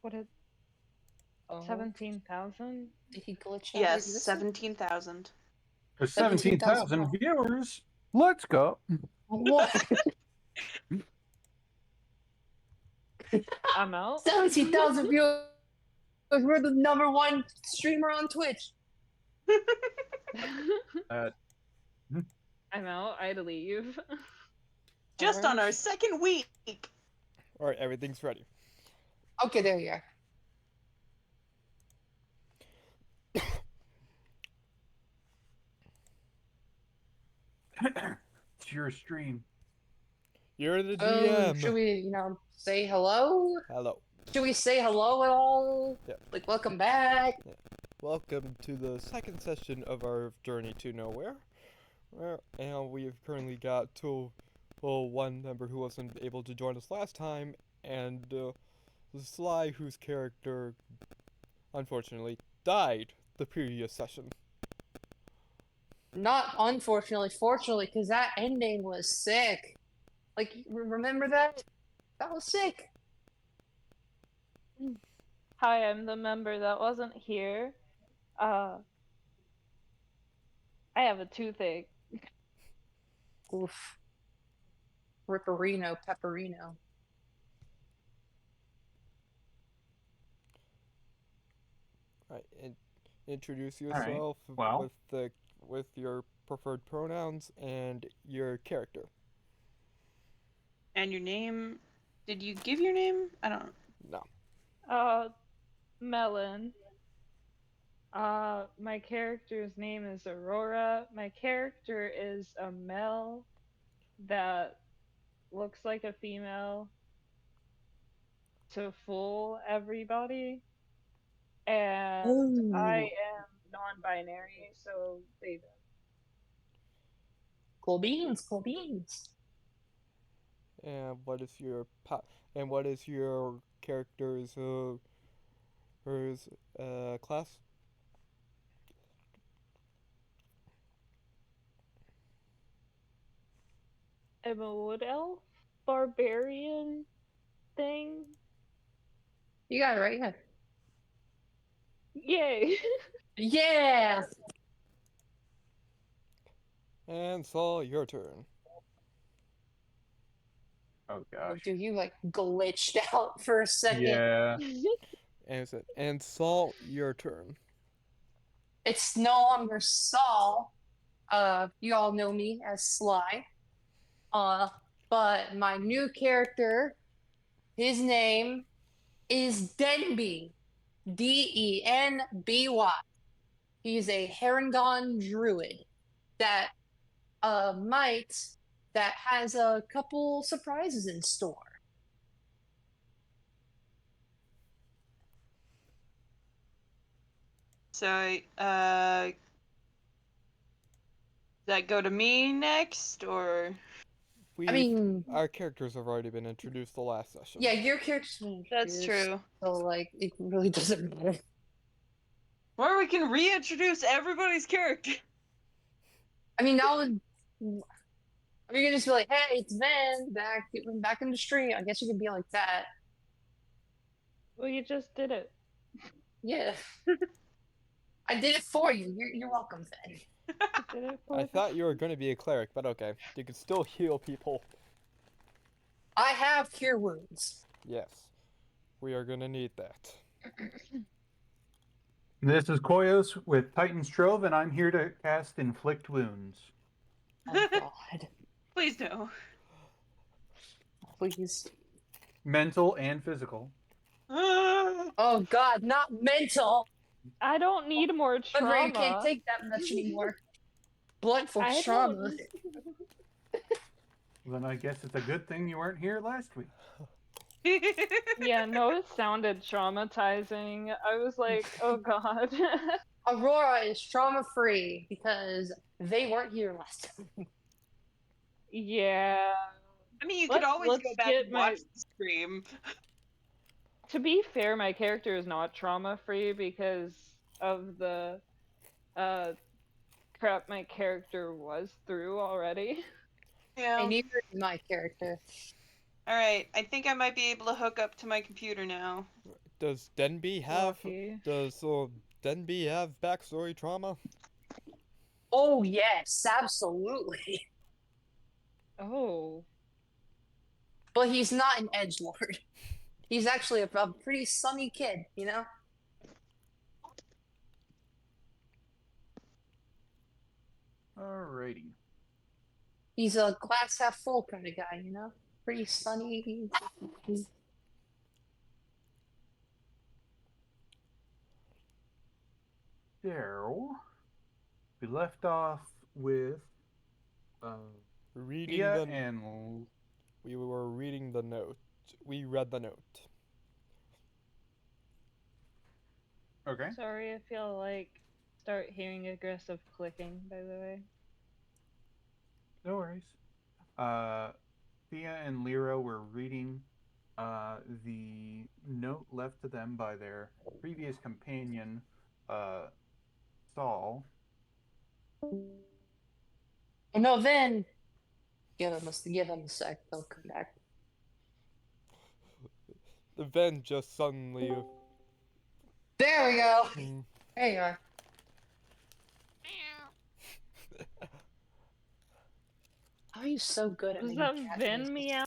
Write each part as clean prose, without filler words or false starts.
What is Oh, 17,000? did he glitch out? Yes, Wait, is this 17,000. There's 17,000 viewers. Let's go. What? I'm out. 17,000 viewers. We're the #1 streamer on Twitch. Uh, I'm out. I had to leave. Just on our second week. All right, everything's ready. Okay, there you are. it's your stream. You're the DM. Should we, say hello? Hello. Should we say hello at all? Yeah. Like, welcome back. Yeah. Welcome to the second session of our Journey to Nowhere. And we've currently got one member who wasn't able to join us last time, and Sly, whose character, unfortunately, died the previous session. Not unfortunately, fortunately, because that ending was sick. Like, remember that? That was sick. Hi, I'm the member that wasn't here. I have a toothache. Oof. Ripperino, pepperino. Right, and introduce yourself Well. with your preferred pronouns and your character. And your name? Did you give your name? I don't know. No. Melon. My character's name is Aurora. My character is a male that looks like a female to fool everybody. And I am non-binary, so they don't. Cool beans, cool beans. And what is your character's class? I'm a wood elf barbarian thing. You got it right, yeah. Yay! Yeah! And Saul, your turn. Oh gosh. Dude, you like glitched out for a second. Yeah. And Saul, your turn. It's no longer Saul. You all know me as Sly. But my new character, his name is Denby. Denby. He's a Harengon druid that has a couple surprises in store. So, does that go to me next, or? Our characters have already been introduced the last session. Yeah, your character's been That's introduced, true. So, like, it really doesn't matter. Or we can reintroduce everybody's character. I mean, that would. You're gonna just be like, "Hey, it's Van back in the street." I guess you could be like that. Well, you just did it. Yeah, I did it for you. You're welcome, Van. You did it for I them. thought you were going to be a cleric, but okay. You can still heal people. I have cure wounds. Yes. We are going to need that. This is Koyos with Titan's Trove, and I'm here to cast Inflict Wounds. Oh God, Please no. please. Mental and physical. Oh God, not mental. I don't need more My trauma. brain can't take that much anymore. Blunt force I trauma. Then I guess it's a good thing you weren't here last week. Yeah, no, it sounded traumatizing. I was like, oh god. Aurora is trauma free because they weren't here last time. Yeah. I mean, you could always let's go back get and watch the stream. To be fair, my character is not trauma free because of the crap my character was through already. Yeah. And neither is my character. Alright, I think I might be able to hook up to my computer now. Does Denby have Lucky. backstory trauma? Oh yes, absolutely. Oh. But he's not an edgelord. He's actually a pretty sunny kid, you know? Alrighty. He's a glass half full kind of guy, you know? Pretty sunny. He's So, we left off with Reading Thea the and We were reading the note. We read the note. okay. Sorry, I feel like start hearing aggressive clicking, by the way. No worries. Thea and Lyra were reading the note left to them by their previous companion, Saul. oh no, then give him a sec, they'll come back. The Ven just suddenly. There we go. Hmm. There you are. How are you so good at Was making that cat Vin noises? meow?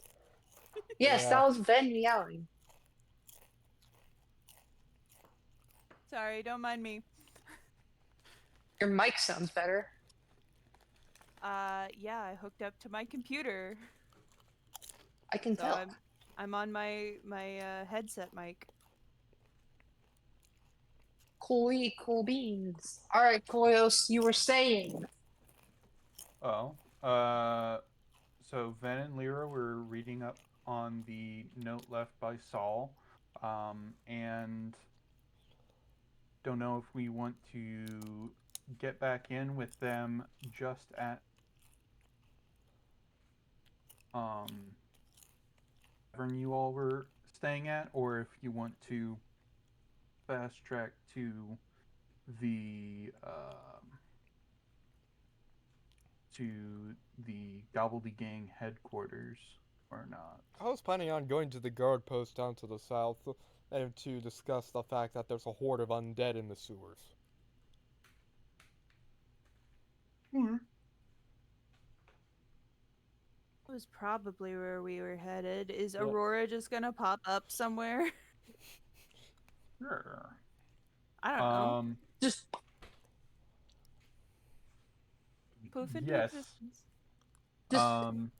Yes, Yeah. that was Ven meowing. Sorry, don't mind me. Your mic sounds better. Yeah, I hooked up to my computer, I can so tell. I'm on my headset mic. Cool beans. All right, Koyos, you were saying. Oh, so Ven and Lyra were reading up on the note left by Saul, and don't know if we want to get back in with them just at tavern you all were staying at, or if you want to fast track to the Gobbledygang headquarters or not. I was planning on going to the guard post down to the south and to discuss the fact that there's a horde of undead in the sewers. It was probably where we were headed. Is Yep. Aurora just gonna pop up somewhere? Sure. I don't know. Just Poof into Yes. existence. Just-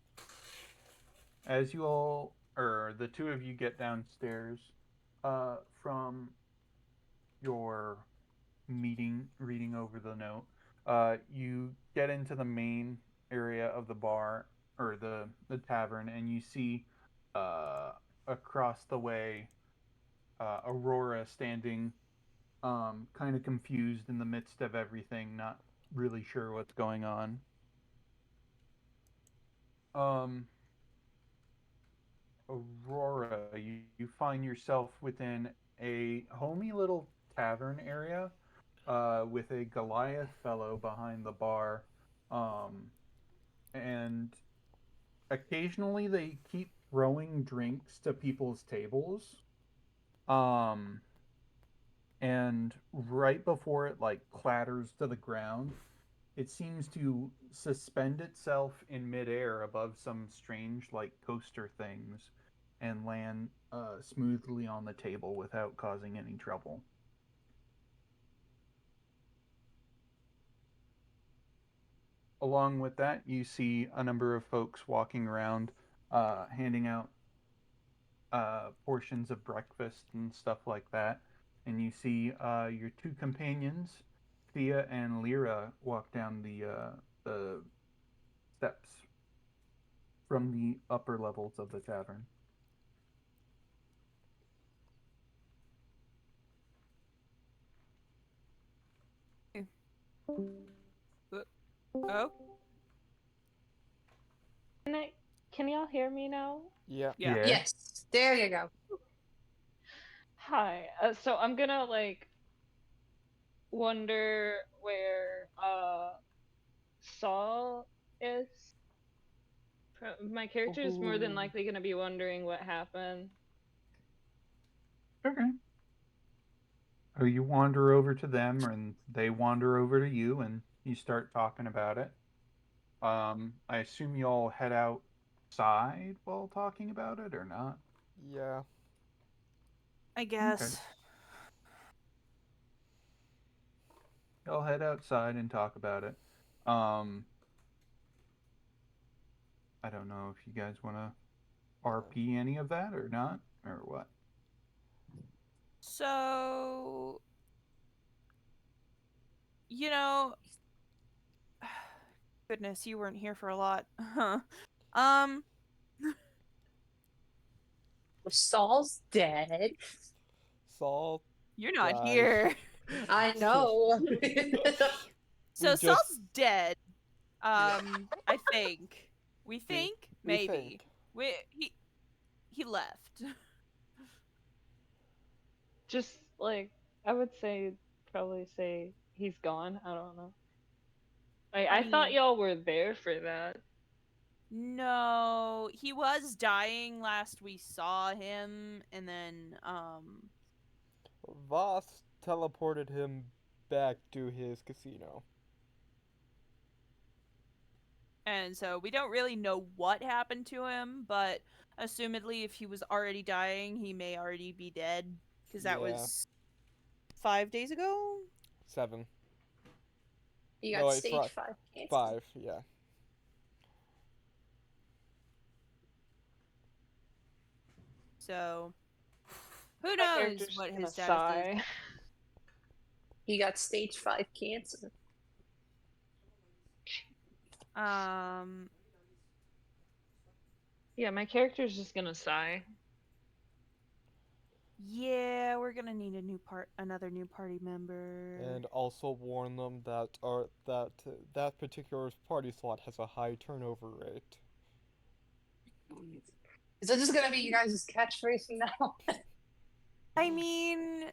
As you all, or the two of you get downstairs, from your meeting, reading over the note, you get into the main area of the bar or the tavern, and you see, across the way, Aurora standing, kind of confused in the midst of everything, not really sure what's going on. Aurora, you find yourself within a homey little tavern area, with a Goliath fellow behind the bar, and occasionally they keep throwing drinks to people's tables. Um, and right before it like clatters to the ground, it seems to suspend itself in midair above some strange like coaster things and land smoothly on the table without causing any trouble. Along with that, you see a number of folks walking around, handing out portions of breakfast and stuff like that. And you see your two companions, Thea and Lyra, walk down the steps from the upper levels of the tavern. Oh, Can y'all hear me now? Yeah. yeah. yes, there you go. Hi. So I'm gonna like wonder where Saul is. My character is more than Ooh. likely gonna be wondering what happened. Okay. So you wander over to them, and they wander over to you, and you start talking about it. I assume you all head outside while talking about it, or not? Yeah. I Okay. guess. Y'all head outside and talk about it. I don't know if you guys want to RP any of that or not, or what. So, you know, goodness, you weren't here for a lot. um, Saul's dead. Saul you're not died. here. I know. So just- Saul's dead. I think. We think we maybe. think. He left. Just like I would say, probably say he's gone. I don't know. I thought mean, y'all were there for that. no, he was dying last we saw him, and then Voss teleported him back to his casino. and so we don't really know what happened to him, but assumedly if he was already dying, he may already be dead because that Yeah. was 5 days ago. 7. You No, got wait, stage 5 cancer. 5, yeah. So who My knows character's what gonna his status is? sigh. He got stage 5 cancer. Yeah, my character's just gonna sigh. Yeah, we're gonna need another new party member. And also warn them that that particular party slot has a high turnover rate. Is that just gonna be you guys' catchphrase from now? I mean,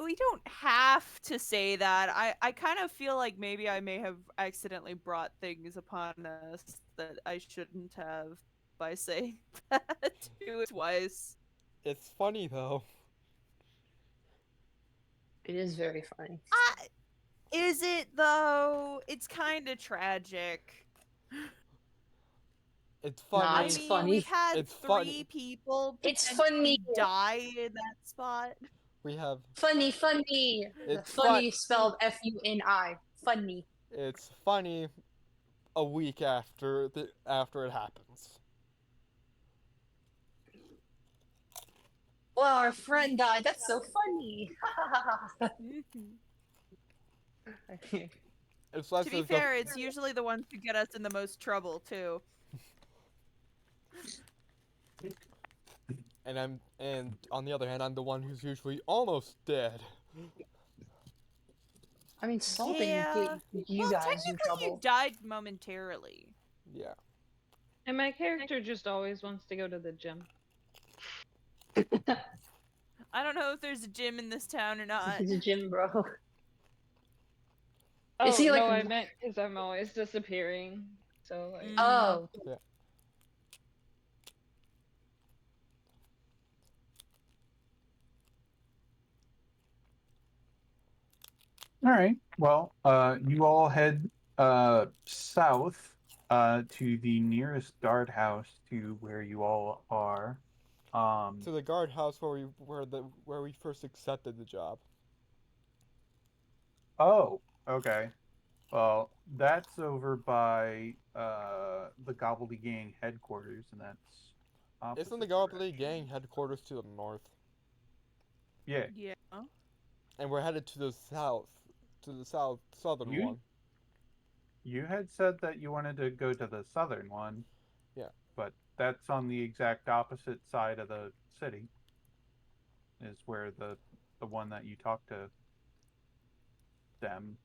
we don't have to say that. I kind of feel like maybe I may have accidentally brought things upon us that I shouldn't have by saying that to it twice. It's funny though. It is very funny. Is it though? It's kind of tragic. It's Nah, funny. I it's mean, funny. we've had It's 3 funny. people It's potentially funny. die in that spot. We have Funny, funny. It's Funny spelled F-U-N-I. Funny. it's funny a week after it happens. Well, our friend died. That's so funny. It's less To be as fair, it's usually the ones who get us in the most trouble too. and on the other hand, I'm the one who's usually almost dead. I mean, Saul Yeah. didn't get you Well, guys in technically, you trouble. died momentarily. Yeah. And my character just always wants to go to the gym. I don't know if there's a gym in this town or not. He's a gym bro. Oh, Is he, like, no, I meant because I'm always disappearing. So, like, Oh. All right. Well, you all head south to the nearest guardhouse to where you all are. To the guardhouse where we first accepted the job. Oh, okay. Well, that's over by the Gobbledygook headquarters, and that's Isn't the opposite Goblin direction. Gang headquarters to the north? Yeah. Yeah. And we're headed to the southern You- one. You had said that you wanted to go to the southern one. Yeah. But that's on the exact opposite side of the city. Is where the one that you talked to them.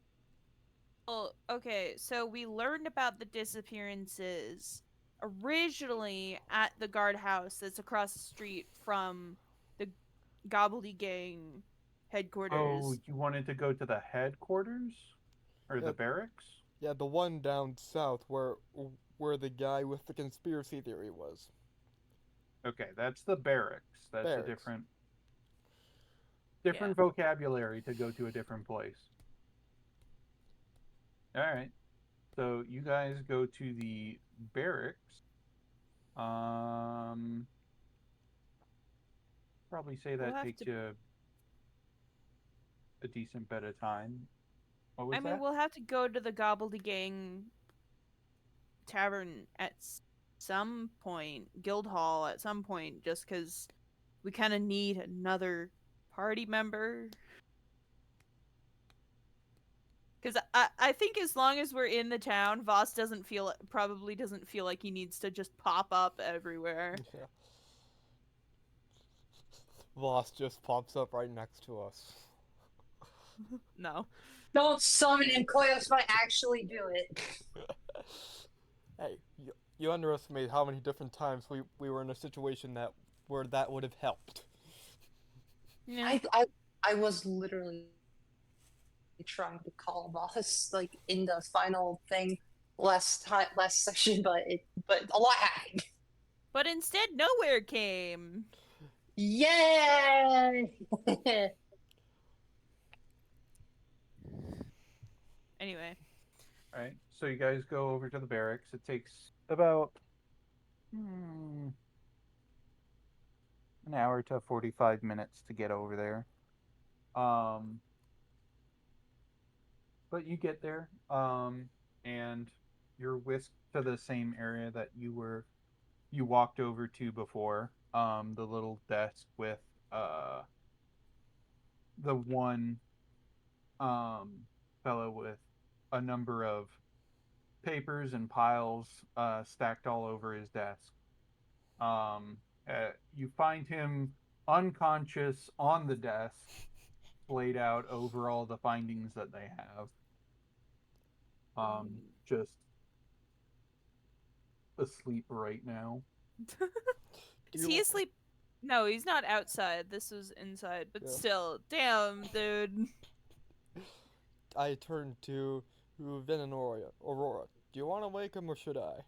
Well, okay, so we learned about the disappearances originally at the guardhouse that's across the street from the Gobbledygook headquarters. Oh, you wanted to go to the headquarters? Or the Yep. barracks? Yeah, the one down south where the guy with the conspiracy theory was. Okay, that's the barracks. That's Barracks. a different. different vocabulary to go to a different place. All right. So you guys go to the barracks. Probably say We'll that have takes to- you a decent bit of time. What was I mean, that? we'll have to go to the Gobbledygang Tavern at some point, Guildhall at some point, just because we kind of need another party member. Because I think as long as we're in the town, Voss probably doesn't feel like he needs to just pop up everywhere. Yeah. Voss just pops up right next to us. No. Don't summon him. Koyos might actually do it. Hey, you underestimate how many different times we were in a situation where that would have helped. Yeah. I was literally trying to call boss like in the final thing last session, but a lot happened. But instead, nowhere came. Yay! Anyway. All right. So you guys go over to the barracks. It takes about an hour to 45 minutes to get over there. But you get there, and you're whisked to the same area that you walked over to before. The little desk with the one fellow with a number of papers and piles stacked all over his desk. You find him unconscious on the desk, laid out over all the findings that they have. Just asleep right now. Is he asleep? No, he's not outside. This was inside, but Yeah. still, damn, dude. I turned to Vin and Aurora. Do you want to wake him or should I?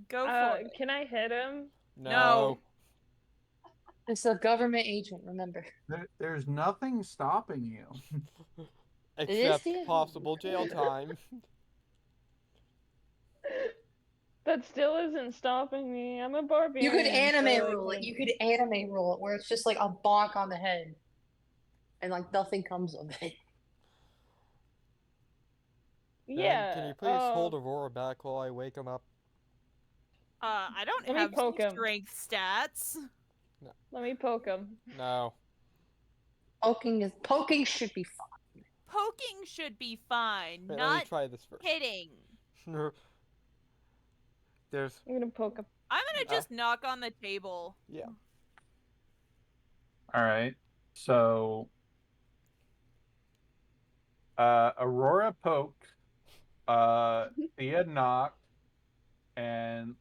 Go for it. Can I hit him? No. It's a government agent, remember. There's nothing stopping you. Except the- possible jail time. That still isn't stopping me. I'm a barbarian. You could anime so I rule it. can- You could anime rule it where it's just like a bonk on the head. And like nothing comes of it. Vin, Yeah. can you please hold Aurora back while I wake him up? I don't Let me have poke him. strength stats. Let me poke him. No. Poking should be fine. Poking should be fine, Wait, let me not try this first. hitting. There's I'm gonna poke him. I'm gonna just knock on the table. yeah. All right. So Aurora poked, Thea knocked, and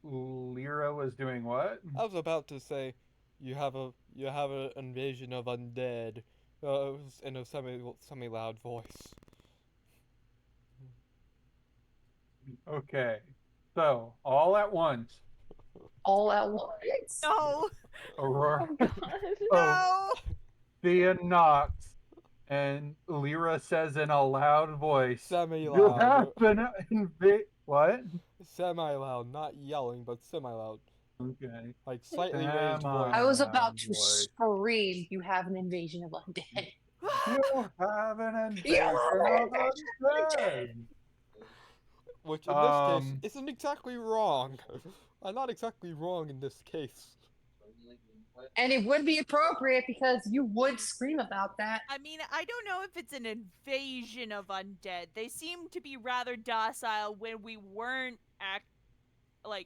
Lyra was doing what? I was about to say, you have an invasion of undead, in a semi loud voice. Okay. So all at once, All at once. No, Aurora, Oh god. no. Thea knocks, and Lyra says in a loud voice, Semi "You loud. have been what?" Semi loud, not yelling, but semi loud. Okay. Like slightly raised Semi- voice. I was about to boy. scream, you have an invasion of undead. You have an You invasion have of an undead. Which in this case Um, isn't exactly wrong. I'm not exactly wrong in this case. And it would be appropriate because you would scream about that. I mean, I don't know if it's an invasion of undead. They seem to be rather docile when we weren't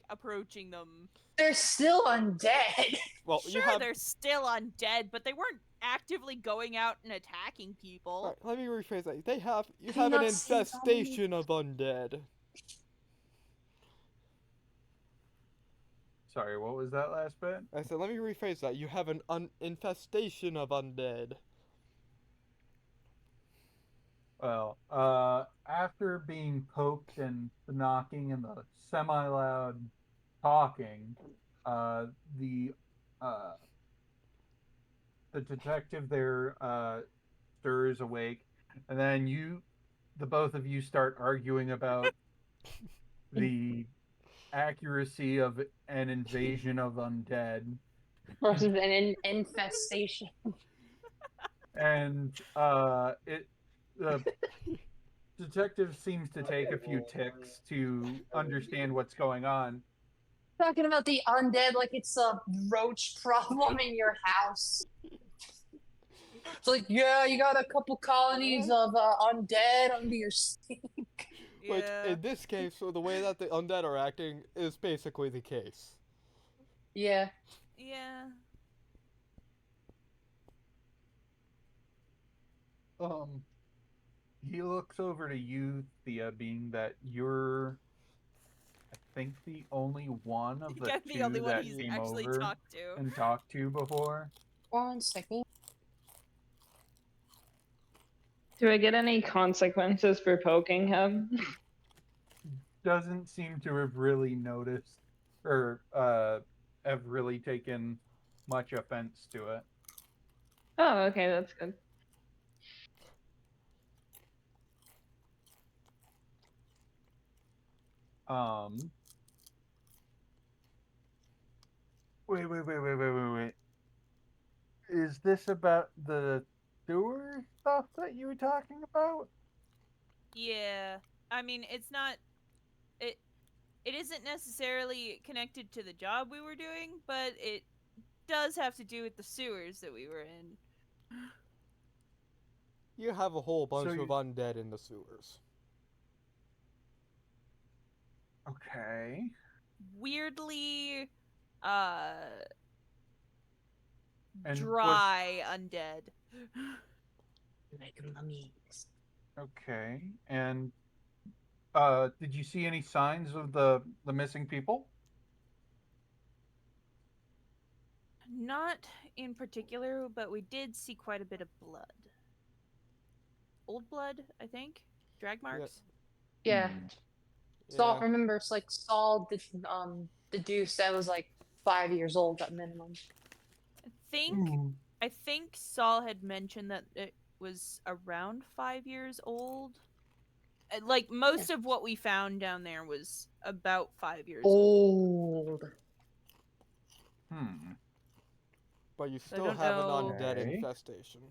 approaching them. They're still undead. Well, Sure, you have. they're still undead, but they weren't actively going out and attacking people. Alright, let me rephrase that. You Did have an not see infestation of undead. Sorry, what was that last bit? I said, let me rephrase that. You have an infestation of undead. Well, after being poked and the knocking and the semi-loud talking, the uh, the detective there stirs awake, and then the both of you start arguing about the accuracy of an invasion of undead, Versus an infestation. and it the detective seems to take a few ticks to understand what's going on. Talking about the undead like it's a roach problem in your house. It's like, yeah, you got a couple colonies of undead under your sink. Which, Yeah. in this case, so the way that the undead are acting is basically the case. Yeah. Yeah. Um, he looks over to you, Thea, being that you're, I think, the only one of the I'm the only two one that he's came actually over talked to. and talked to before. 1 second. Do I get any consequences for poking him? Doesn't seem to have really noticed or have really taken much offense to it. Oh, okay, that's good. Um, wait. Is this about the sewer stuff that you were talking about? Yeah. I mean, it's not it it isn't necessarily connected to the job we were doing, but it does have to do with the sewers that we were in. You have a whole So bunch of you, undead in the sewers. okay. Weirdly uh And what's dry undead. Like mummies. okay? And did you see any signs of the missing people? Not in particular, but we did see quite a bit of blood. Old blood, I think. Drag marks. Yeah. Hmm. Saul, Yeah. remember, it's like Saul, the deuce that was like 5 years old at minimum. I think Ooh. I think Saul had mentioned that it was around 5 years old. Like most of what we found down there was about 5 years old. Old. Hmm. But you I still don't have an know. undead Okay. infestation.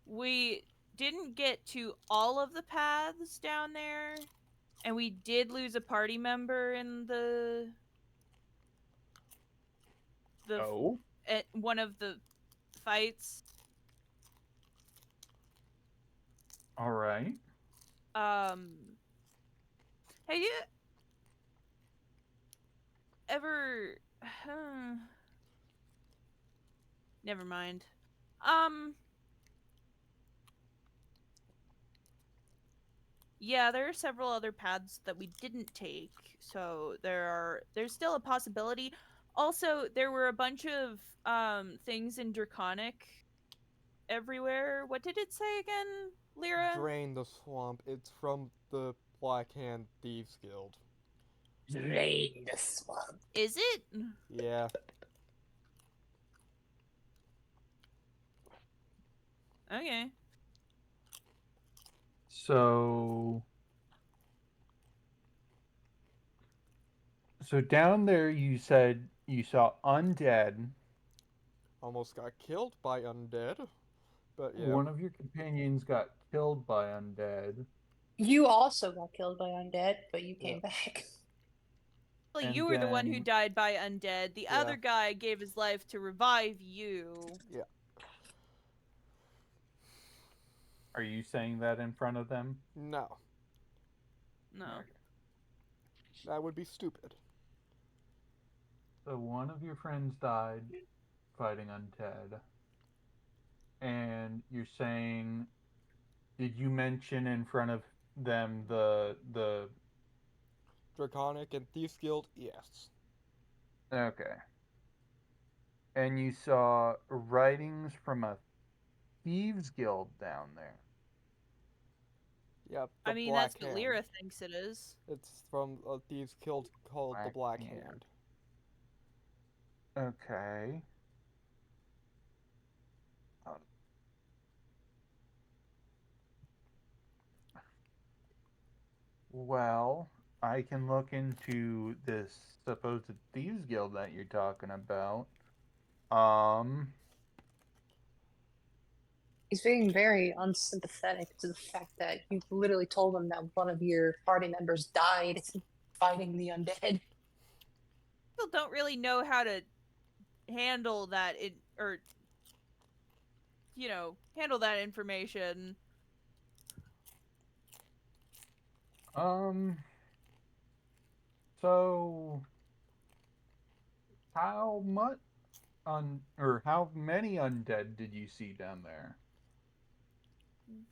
We didn't get to all of the paths down there, and we did lose a party member in the Oh. at one of the fights. All right. Um, have you ever? Never mind. Um, yeah, there are several other paths that we didn't take, so there's still a possibility. Also, there were a bunch of things in Draconic everywhere. What did it say again, Lyra? Drain the swamp. It's from the Black Hand Thieves Guild. Drain the swamp. Is it? Yeah. Okay. So down there you said you saw undead. Almost got killed by undead. But yeah. One of your companions got killed by undead. You also got killed by undead, but you Yeah. came back. Well, And you were the one who then died by undead. The Yeah. other guy gave his life to revive you. Yeah. are you saying that in front of them? No. No. Okay. That would be stupid. So one of your friends died fighting undead. And you're saying, did you mention in front of them the Draconic and Thieves Guild, yes. okay. And you saw writings from a thieves guild down there. Yep, the I mean, Black that's what Hand. Lyra thinks it is. It's from a Thieves Guild called the Black Hand. Hand. Okay. Uh, Well, I can look into this supposed thieves guild that you're talking about. Um, He's being very unsympathetic to the fact that you literally told him that one of your party members died fighting the undead. People don't really know how to handle that or handle that information. um, so how much or how many undead did you see down there?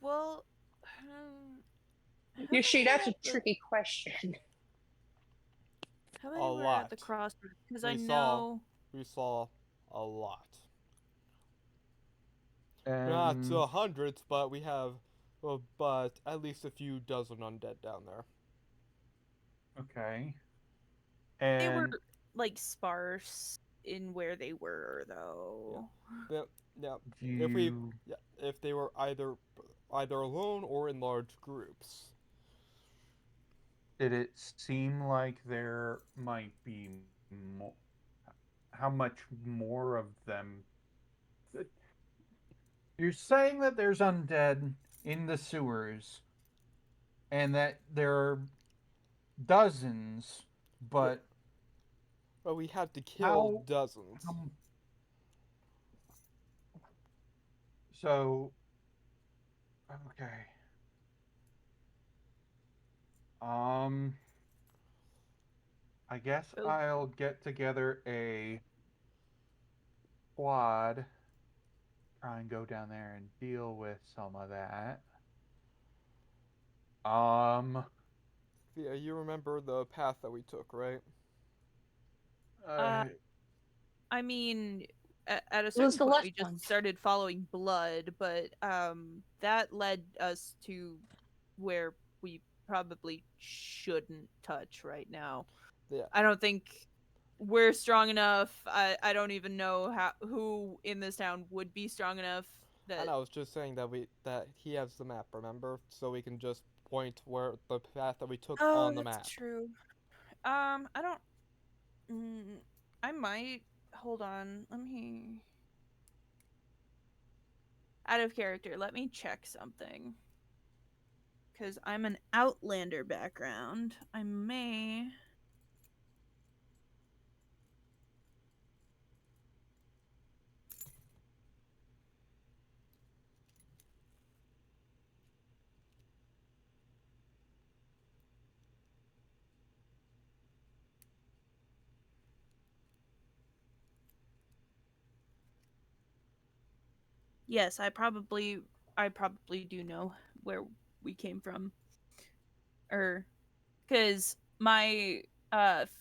Well, how Yoshi, many were that's a at the tricky question. how A many were at the lot. crossroads? Because I We saw know we saw a lot. Not And hundreds, but we have, well, but at least a few dozen undead down there. okay. they were And like sparse in where they were, Yeah, though. yeah, yeah. do If we, you yeah, if they were either alone or in large groups. did it seem like there might be more? How much more of them? You're saying that there's undead in the sewers and that there are dozens, Yeah, but but we had to kill how, dozens. how so okay. Um I guess Oh, I'll get together a squad, try and go down there and deal with some of that. Um Yeah, you remember the path that we took, right? uh, uh, I mean, at a It was certain the point, left we just one. started following blood, but that led us to where we probably shouldn't touch right now. Yeah, I don't think we're strong enough. I don't even know who in this town would be strong enough and that. I was just saying that he has the map, remember? So we can just point where the path that we took Oh, on the that's map. true. I don't. I might. Hold on. Let me. Out of character. Let me check something. Because I'm an Outlander background. I may. Yes, I probably do know where we came from. Or because my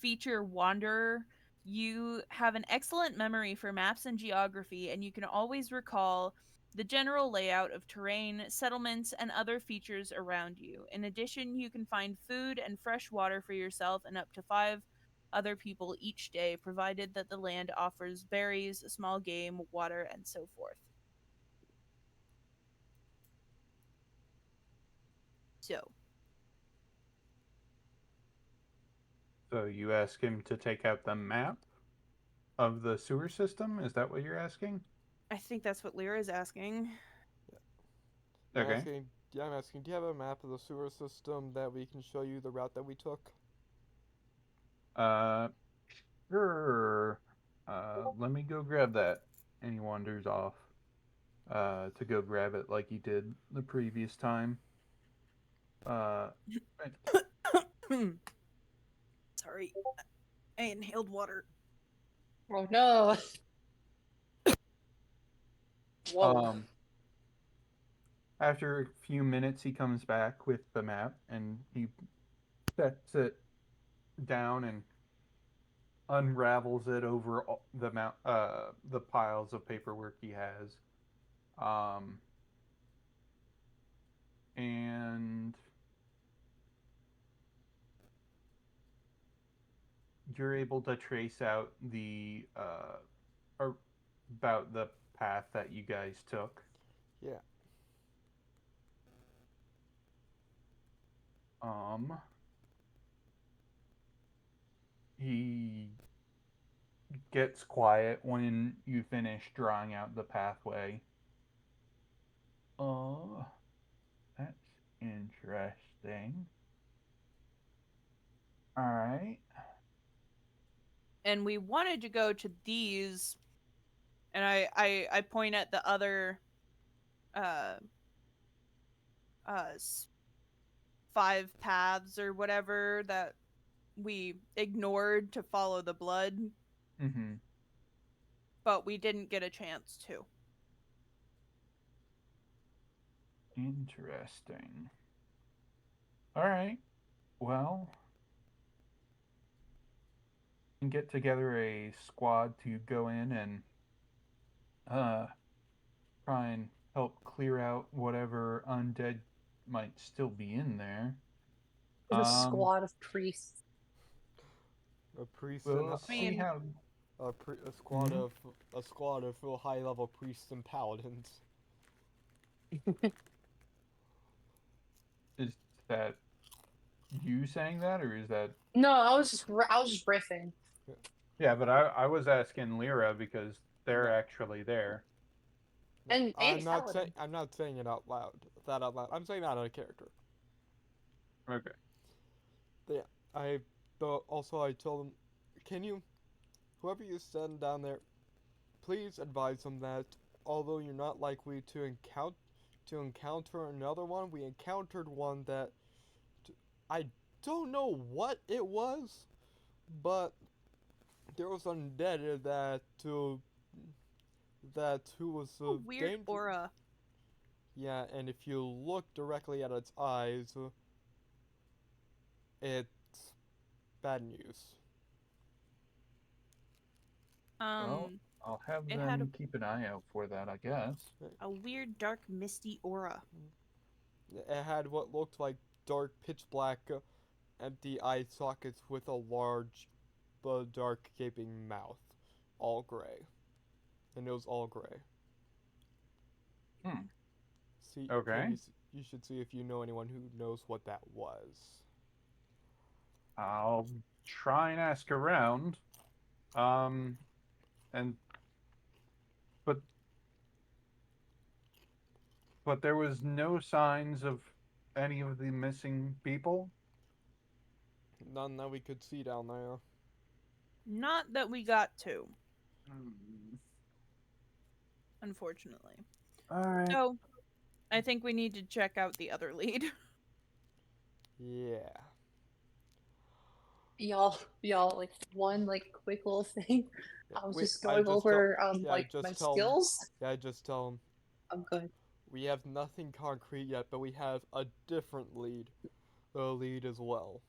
feature Wanderer, you have an excellent memory for maps and geography, and you can always recall the general layout of terrain, settlements, and other features around you. In addition, you can find food and fresh water for yourself and up to 5 other people each day, provided that the land offers berries, small game, water, and so forth. So, so you ask him to take out the map of the sewer system? Is that what you're asking? I think that's what Lyra is asking. I'm Okay. asking, yeah, I'm asking, do you have a map of the sewer system that we can show you the route that we took? Uh sure. Let me go grab that. And he wanders off to go grab it like he did the previous time. Uh right. Sorry, I inhaled water. Oh no. Whoa. um After a few minutes he comes back with the map and he sets it down and unravels it over the piles of paperwork he has. Um and you're able to trace out the or about the path that you guys took. Yeah. He gets quiet when you finish drawing out the pathway. Oh, that's interesting. All right. And we wanted to go to these, and I point at the other uh uh 5 paths or whatever that we ignored to follow the blood, Mm-hmm. but we didn't get a chance to. Interesting. All right. Well, we can get together a squad to go in and uh try and help clear out whatever undead might still be in there. There's a squad of priests. A priest We'll and I see mean- how. a squad Mhm. of high level priests and paladins. Is that you saying that, or is that? No, I was just riffing. Yeah, but I was asking Lyra because they're No. actually there. And I'm not paladin. saying I'm not saying it out loud. That out loud. I'm saying that out of character. Okay. I also I told them, can you, whoever you send down there, please advise them that although you're not likely to encounter another one, we encountered one that I don't know what it was, but there was undead that who was A weird aura. Yeah, and if you look directly at its eyes, it's bad news. Well, I'll have It had them keep an eye out for that, I guess. a weird, dark, misty aura. It had what looked like dark, pitch black, empty eye sockets with a large, dark, gaping mouth, all gray, and it was all gray. Hmm. See, Okay. you should see if you know anyone who knows what that was. I'll try and ask around. And but there was no signs of any of the missing people. None that we could see down there. Not that we got to, unfortunately. All right. So, I think we need to check out the other lead. Yeah. Y'all, like one like quick little thing. I was just I going just over like my just tell 'em- skills. Yeah, I just tell them I'm good. we have nothing concrete yet, but we have a different lead as well.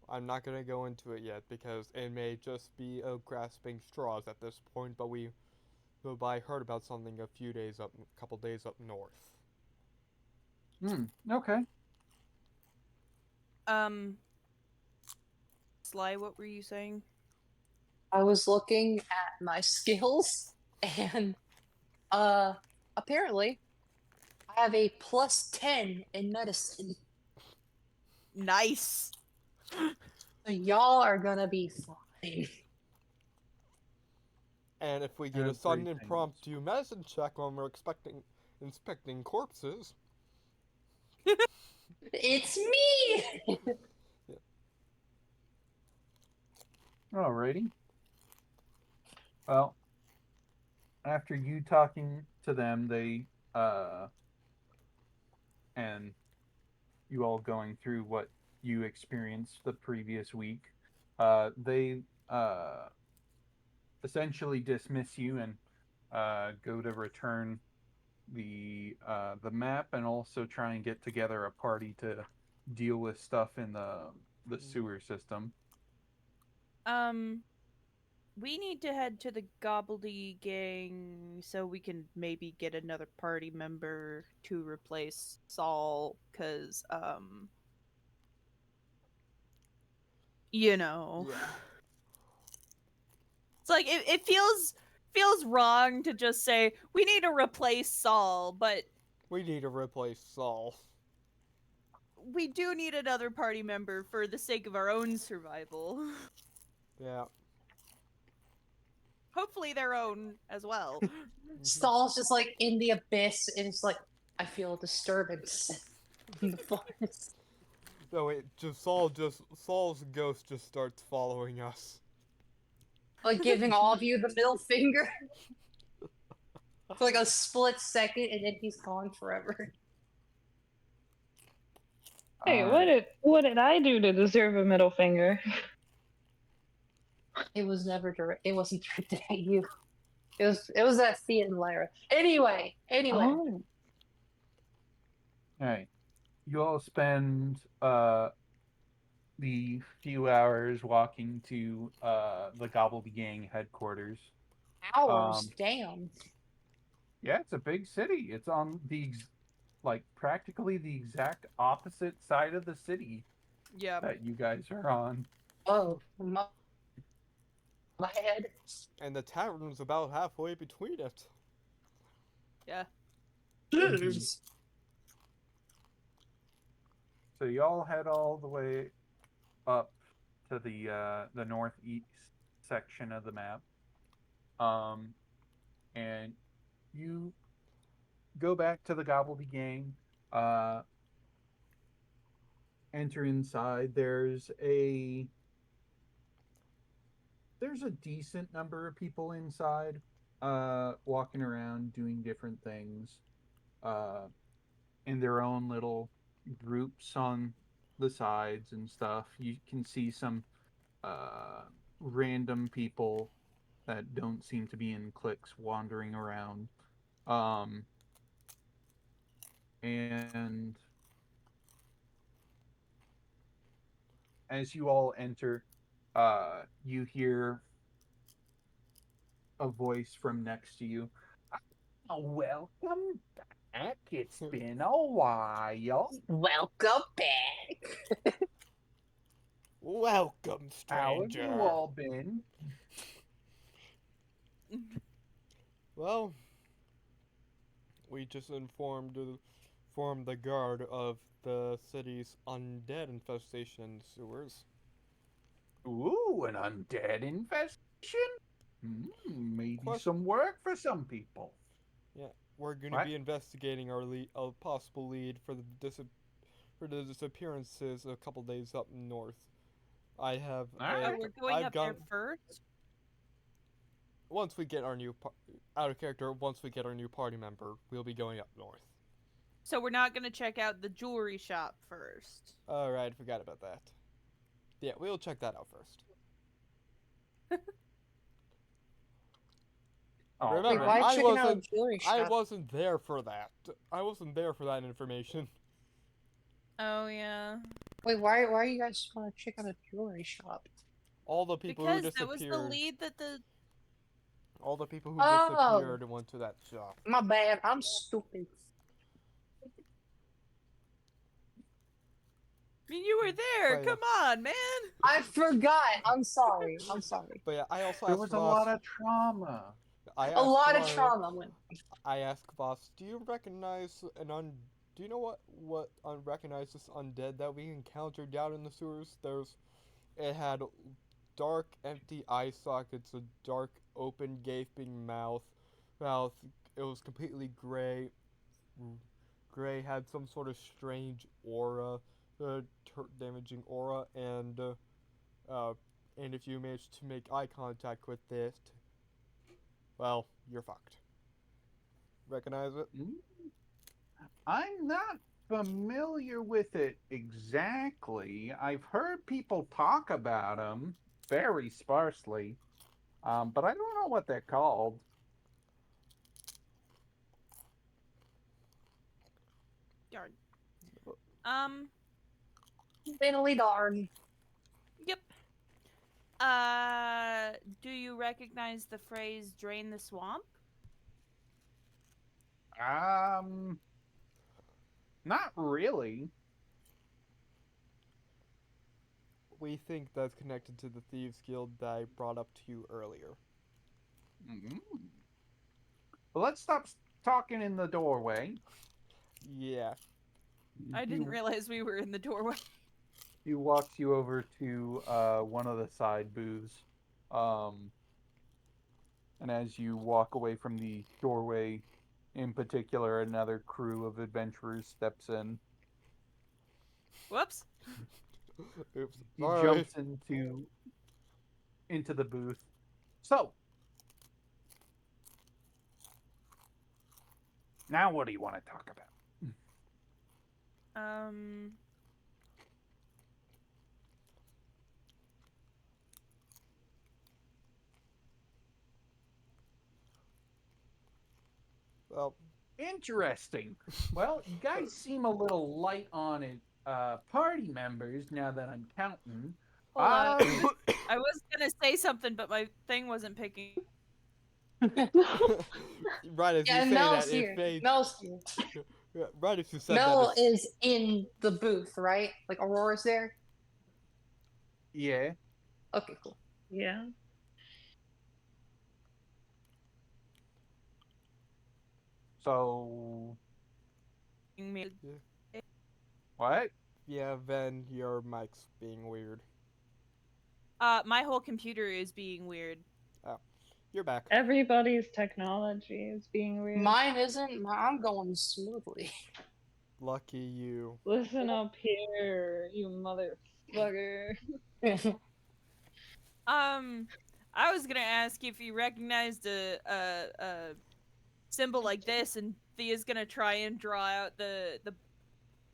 I'm not gonna go into it yet because it may just be grasping straws at this point, but I heard about something a couple days up north. Okay. Sly, what were you saying? I was looking at my skills, and apparently, I have a +10 in medicine. Nice. So y'all are gonna be fine. And if we get a Great sudden things. impromptu medicine check when we're inspecting corpses, It's me. Alrighty. Well, after you talking to them, they and you all going through what you experienced the previous week, they essentially dismiss you and go to return the map and also try and get together a party to deal with stuff in the sewer system. We need to head to the Gobbledy gang so we can maybe get another party member to replace Saul, because, you know. Yeah. It's like it feels wrong to just say we need to replace Saul, but We need to replace Saul. we do need another party member for the sake of our own survival. Yeah. Hopefully their own as well. Saul's just like in the abyss, and it's like, I feel a disturbance in the forest. No, wait, Saul's ghost just starts following us. Like giving all of you the middle finger for like a split second, and then he's gone forever. Hey, Uh, what did I do to deserve a middle finger? It was never direct. It wasn't directed at you. It was at Thea and Lyra. Anyway. Oh. Alright. You all spend the few hours walking to the Gobbledy Gang headquarters. Hours, damn. Yeah, it's a big city. It's on practically the exact opposite side of the city Yeah. that you guys are on. Oh, my head. And the tavern's about halfway between it. Yeah. Jeez. So y'all head all the way up to the northeast section of the map. And you go back to the Gobbledy Gang. Enter inside. There's a decent number of people inside, walking around doing different things, in their own little groups on the sides and stuff. You can see some random people that don't seem to be in cliques wandering around. And as you all enter, you hear a voice from next to you. Oh, welcome back. It's been a while. Welcome back. Welcome, How have stranger. you all been? Well, we just informed the guard of the city's undead infestation in the sewers. Ooh, an undead infestation? Maybe Question- some work for some people. Yeah, we're going to What? be investigating a possible lead for the disappearances a couple days up north. I have Alright. We're going I've up gone there first. once we get our new out of character. Once we get our new party member, we'll be going up north. So we're not gonna check out the jewelry shop first. All right, forgot about that. Yeah, we'll check that out first. Oh, Wait, Remember, why I checking out a wasn't jewelry I shop? wasn't there for that. I wasn't there for that information. Oh yeah. Wait, why are you guys want to check out a jewelry shop? All the people Because who that was the disappeared. lead that the All the people who Oh. disappeared went to that shop. My bad. I'm stupid. I mean, you were there. Oh, yeah. Come on, man. I forgot. I'm sorry. I'm sorry. But yeah, I also there asked was a Voss. lot of trauma. I A asked lot of Voss- trauma went. I asked Voss, do you recognize do you know what unrecognized this undead that we encountered down in the sewers? It had dark, empty eye sockets, a dark, open, gaping mouth. It was completely gray. Gray had some sort of strange aura, damaging aura, and if you manage to make eye contact with it, well, you're fucked. Recognize it? I'm not familiar with it exactly. I've heard people talk about them very sparsely, but I don't know what they're called. Darn. Fiddly darn. Yep. Do you recognize the phrase "drain the swamp"? Not really. we think that's connected to the Thieves Guild that I brought up to you earlier. Mm-hmm. Well, let's stop talking in the doorway. Yeah. I didn't realize we were in the doorway. He walks you over to one of the side booths. And as you walk away from the doorway, in particular, another crew of adventurers steps in. Whoops. Oops. He Sorry. jumps into the booth. So, now what do you want to talk about? Well, Interesting. Well, you guys seem a little light on it, party members, now that I'm counting. Hold on. I was gonna say something, but my thing wasn't picking. right as Yeah, you say Mel's that, here. it fades. Mel's here. Right as you said Mel that, is in the booth, right? Like Aurora's there? Yeah. Okay, cool. Yeah. So, Me. what? yeah, then your mic's being weird. My whole computer is being weird. Oh, you're back. Everybody's technology is being weird. Mine isn't. I'm going smoothly. Lucky you. Listen up here, you motherfucker. I was gonna ask if you recognized a symbol like this, and Thea's gonna try and draw out the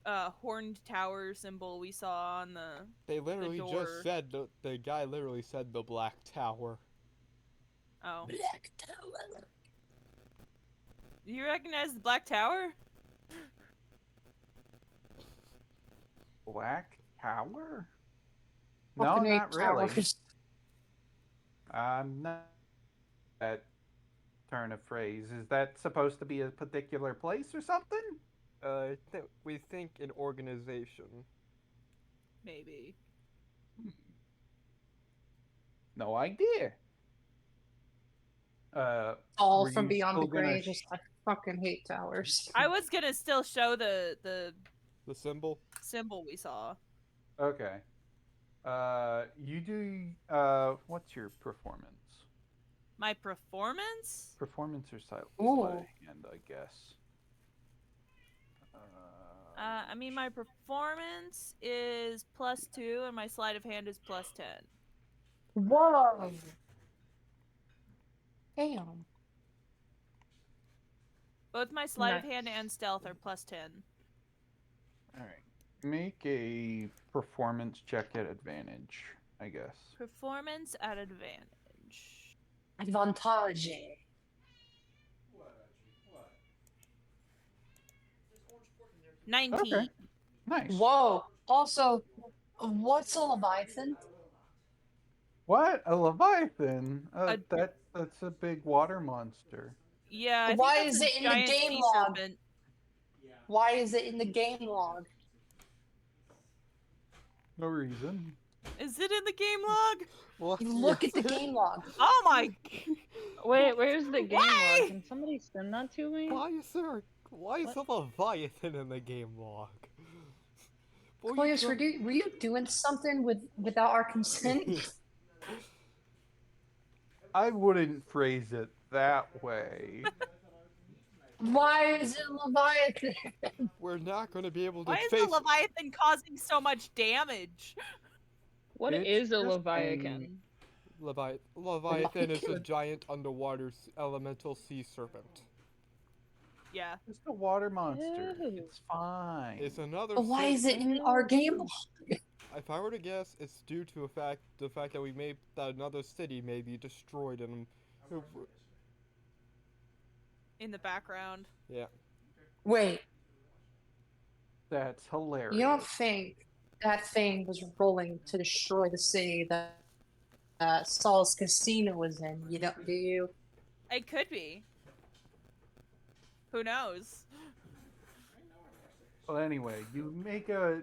horned tower symbol we saw on the. They literally door. just said, the guy literally said the Black Tower. Oh. Black Tower. Do you recognize the Black Tower? Black Tower? No, Fucking eight not really. towers. Not that turn of phrase. Is that supposed to be a particular place or something? We think an organization. Maybe. No idea. All were from you beyond still the gonna grave. Just I fucking hate towers. I was gonna still show the The symbol? symbol we saw. Okay. You do. What's your performance? My performance? Performance or silent Ooh. hand, I guess. I mean, my performance is +2, and my sleight of hand is +10. Whoa. Damn. Both my sleight of Nice. hand and stealth are +10. All right. Make a performance check at advantage, I guess. Performance at advantage. Advantage. 19. Okay. Nice. Whoa. Also, what's a Leviathan? What? A Leviathan? A- That's a big water monster. Yeah, I Why think that's is a it in the giant game sea log? serpent. Why is it in the game log? No reason. Is it in the game log? Well, Look at the game log. Oh my! Wait, where's the game Why? log? Can somebody send that to me? Why is a Leviathan in the game log? Boy, you Claudius, don't- were you doing something without our consent? I wouldn't phrase it that way. Why is it Leviathan? We're not going to be able to Why is face. the Leviathan causing so much damage? What It's is a just Leviathan? Leviathan is a giant underwater elemental sea serpent. Yeah. Just a water monster. Ew. It's fine. It's another. But why is it in our game log? If I were to guess, it's due to the fact that another city may be destroyed and. In the background. Yeah. Wait, That's hilarious. you don't think that thing was rolling to destroy the city that Saul's casino was in? You don't, do you? It could be. Who knows? Well, anyway, you make a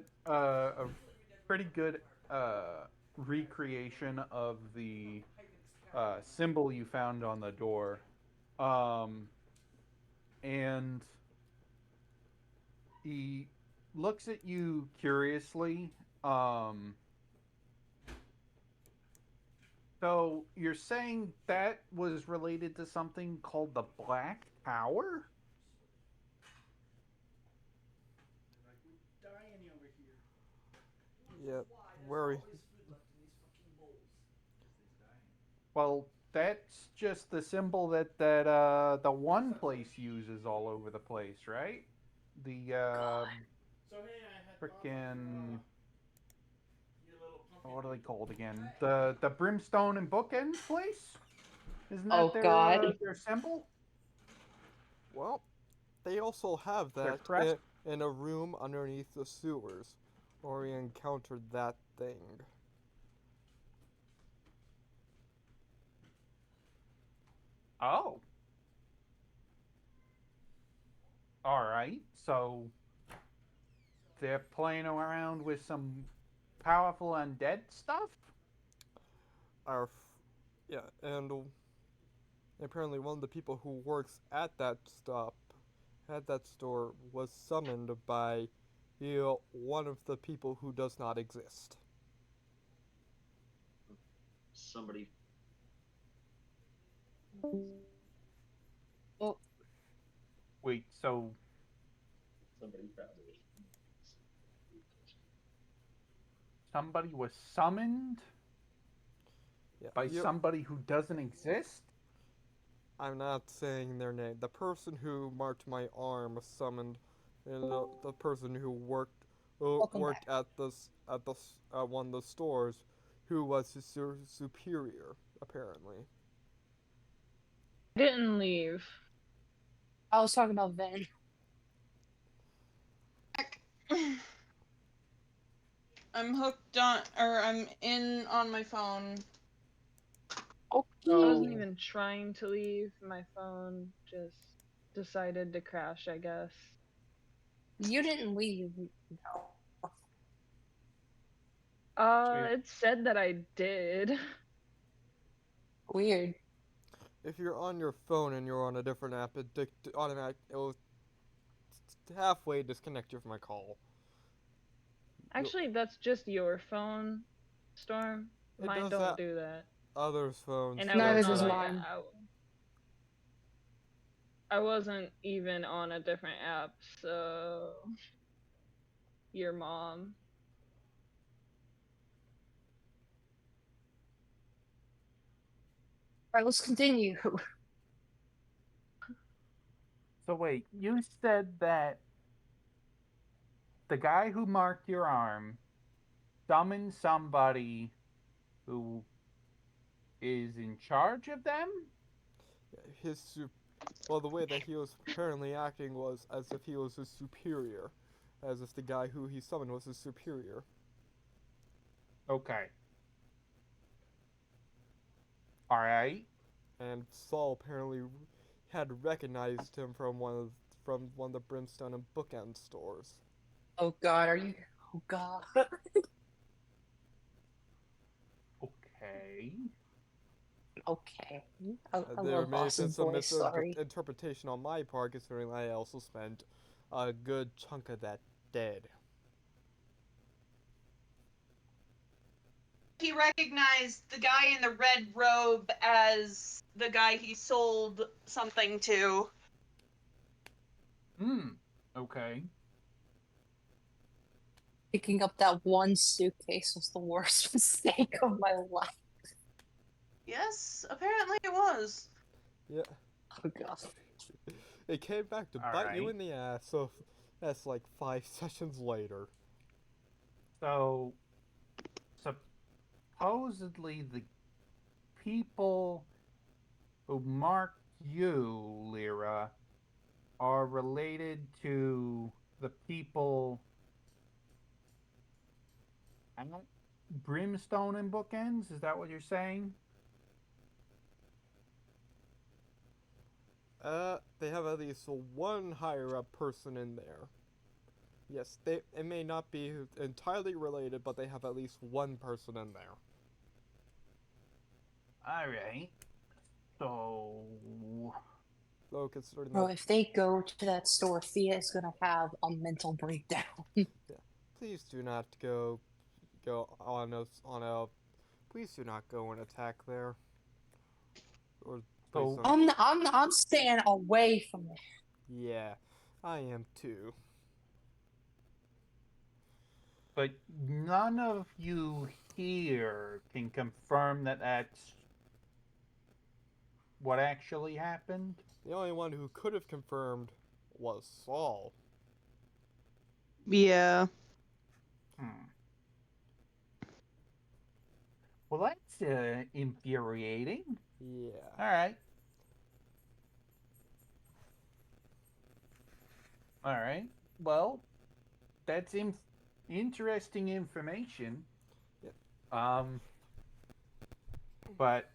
pretty good recreation of the symbol you found on the door. And he looks at you curiously. So you're saying that was related to something called the Black Tower? Yeah, where Well, that's just the symbol that the one place uses all over the place, right? The frickin' what are they called again? The brimstone and bookends place? Isn't Oh that God. their symbol? well, they also have Their that crest? in a room underneath the sewers, where we encountered that thing. Oh. Alright, so they're playing around with some powerful undead stuff? Yeah, and apparently one of the people who works at that store, was summoned by, one of the people who does not exist. Somebody. Oh, Wait, so Somebody found it. somebody was summoned Yeah, by somebody who doesn't exist? I'm not saying their name. The person who marked my arm summoned the person who welcome worked back. at one of the stores, who was his superior, apparently. Didn't leave. I was talking about Ven. I'm hooked on, or I'm in on my phone. I wasn't Okay. even trying to leave. My phone just decided to crash, I guess. You didn't leave. No. It said that I did. Weird. If you're on your phone and you're on a different app, it will halfway disconnect you from my call. Actually, that's just your phone, Storm. It Mine does don't that. do that. Others' phones And I was Neither does does not that. mine. I wasn't even on a different app, so your mom. Alright, let's continue. So wait, you said that the guy who marked your arm summoned somebody who is in charge of them? Well, the way that he was apparently acting was as if he was his superior, as if the guy who he summoned was his superior. Okay. Alright. And Saul apparently had recognized him from from one of the Brimstone and Bookend stores. Oh God, are you? Oh God. Okay. Okay. I There love may have been Austin's some voice. Sorry. misinterpretation on my part, considering I also spent a good chunk of that dead. He recognized the guy in the red robe as the guy he sold something to. Okay. Picking up that one suitcase was the worst mistake of my life. Yes, apparently it was. Yeah. Oh God. It came back to bite you in the ass, so that's like 5 sessions later. So supposedly the people who marked you, Lyra, are related to the people at Brimstone and Bookends? Is that what you're saying? They have at least one higher up person in there. Yes, it may not be entirely related, but they have at least one person in there. Alright. So. Though considering Bro, that, if they go to that store, Thea is gonna have a mental breakdown. please do not go on a. Please do not go and attack there. Or please So- don't. I'm staying away from it. Yeah, I am too. But none of you here can confirm that that's what actually happened. The only one who could have confirmed was Saul. Yeah. Well, that's infuriating. Yeah. Alright. Alright. Well, that's interesting information. Yeah. But.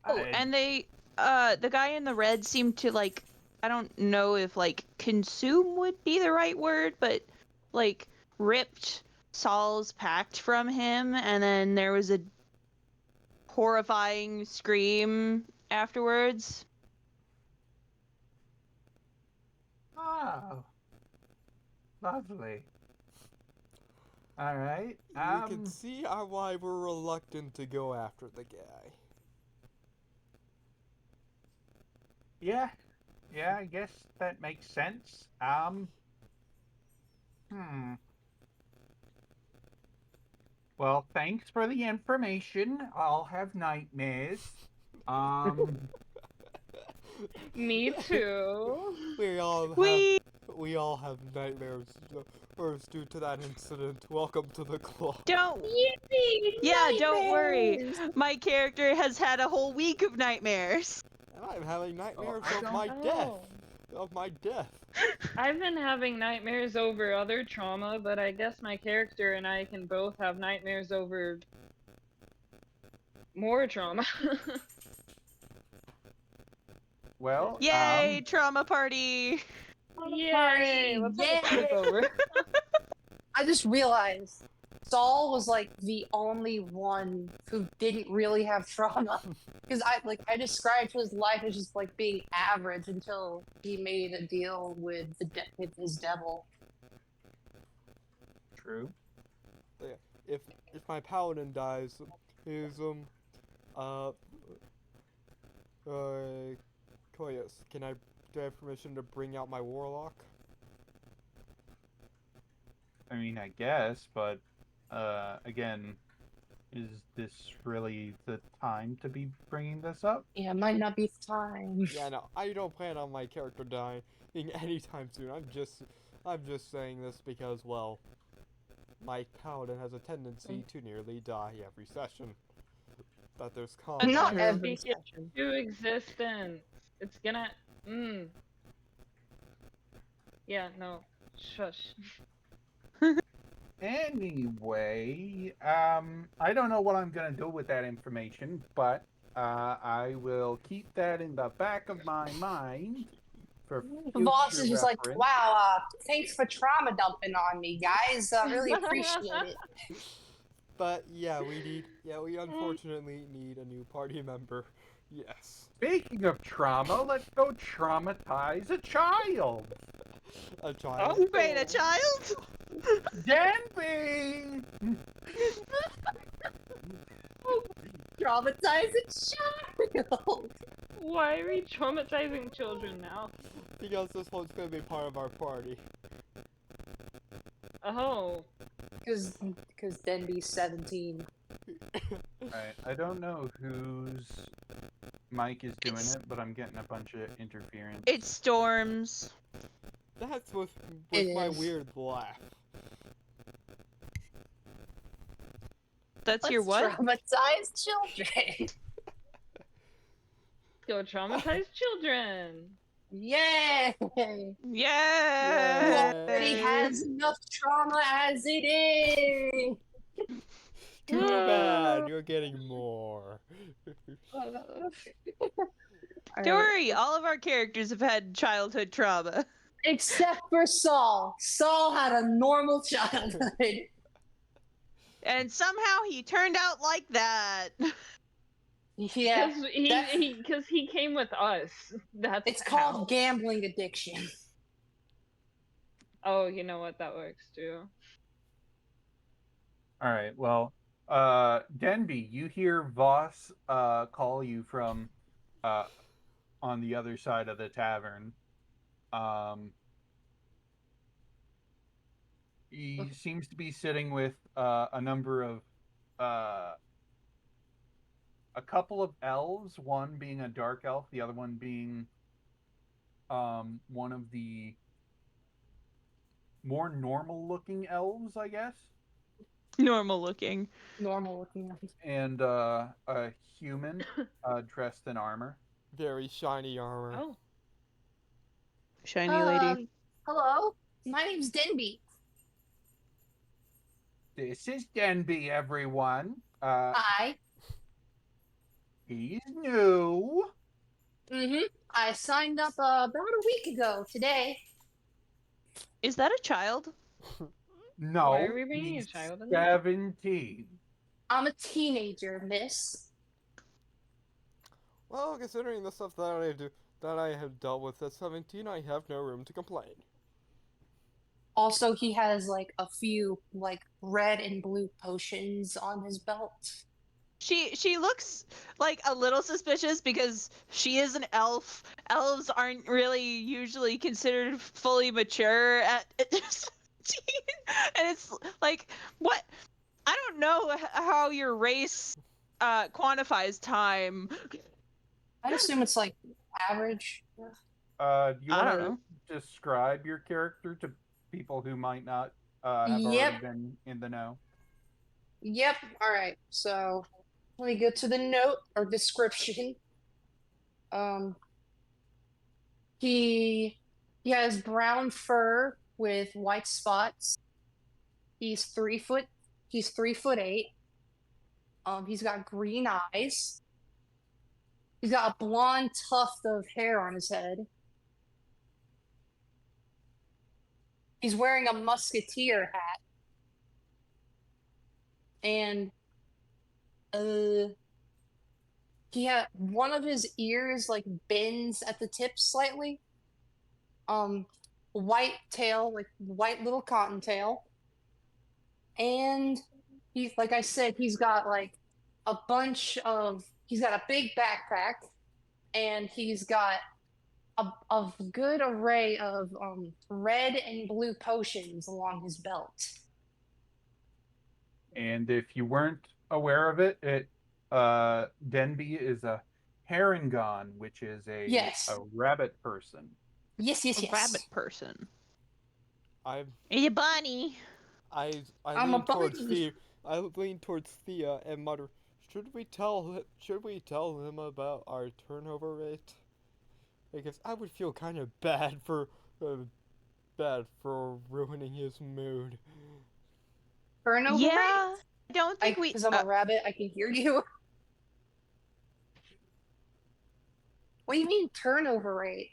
Oh, and they, the guy in the red seemed to, like, I don't know if, like, consume would be the right word, but, like, ripped Saul's pact from him, and then there was a horrifying scream afterwards. Oh. Lovely. Alright. You can see why we're reluctant to go after the guy. Yeah. Yeah, I guess that makes sense. Well, thanks for the information. I'll have nightmares. Me too. We all have We nightmares due to that incident. Welcome to the club. don't. Yeah, don't worry. My character has had a whole week of nightmares. And I'm having nightmares I of don't my death. Oh. Of my death. I've been having nightmares over other trauma, but I guess my character and I can both have nightmares over more trauma. Well, Yay, trauma party! Yay! Let's have a sleepover. I just realized Saul was like the only one who didn't really have trauma. Because I described his life as just like being average until he made a deal with with his devil. True. If my paladin dies, is Koyas, do I have permission to bring out my warlock? I mean, I guess, but again, is this really the time to be bringing this up? Yeah, it might not be the time. Yeah, no, I don't plan on my character dying anytime soon. I'm just saying this because, well, my paladin has a tendency to nearly die every session. That there's Not Not conflict. every Speak it session. to existence. It's gonna. Yeah, no. Shush. Anyway, I don't know what I'm gonna do with that information, but I will keep that in the back of my mind for The boss future is just like, reference. wow, thanks for trauma dumping on me, guys. I really appreciate it. But yeah, we unfortunately need a new party member. Yes. Speaking of trauma, let's go traumatize a child. A child. You made a child? Danby! Traumatize a child. Why are we traumatizing children now? Because this one's gonna be part of our party. Oh. Because Denby's 17. Alright, I don't know whose mic is doing it, but I'm getting a bunch of interference. It's Storms. That's with It my is. weird laugh. That's your what? Traumatize children. Go traumatize children. Yay! Yeah. Already has enough trauma as it is. Too bad, you're getting more. Don't worry, all of our characters have had childhood trauma. Except for Saul. Saul had a normal childhood. And somehow he turned out like that. Yeah, Because he came with us. That's it's how. called gambling addiction. Oh, you know what? That works too. All right. Well, Denby, you hear Voss call you from on the other side of the tavern. He seems to be sitting with a number of a couple of elves, one being a dark elf, the other one being one of the more normal looking elves, I guess. Normal looking. Normal looking. And a human dressed in armor. Very shiny armor. Oh. Shiny lady. Hello, my name's Denby. This is Denby, everyone. Hi. He's new. I signed up about a week ago today. Is that a child? No, Why are we bringing a he's child in there? 17. I'm a teenager, miss. Well, considering the stuff that I have dealt with at 17, I have no room to complain. Also, he has like a few like red and blue potions on his belt. She looks like a little suspicious because she is an elf. Elves aren't really usually considered fully mature at 17. And it's like, what? I don't know how your race quantifies time. I'd assume it's like average. Do you I want don't to know. describe your character to people who might not have Yep. already been in the know? Yep. All right. So let me go to the note or description. He has brown fur with white spots. He's 3 foot. He's 3'8". He's got green eyes. He's got a blonde tuft of hair on his head. He's wearing a musketeer hat. And he had one of his ears like bends at the tip slightly. White tail, like white little cottontail. And he's like I said, he's got like he's got a big backpack, and he's got a good array of red and blue potions along his belt. And if you weren't aware of it, Denby is a Harangon, which is a rabbit person. Yes. A rabbit person. I'm Hey, bunny. I I'm a lean towards bunny. Thea. I lean towards Thea and mutter, Should we tell him about our turnover rate? Because I would feel kind of bad for ruining his mood. Turnover Yeah, rate? I don't think we. Because I'm a rabbit, I can hear you. What do you mean turnover rate?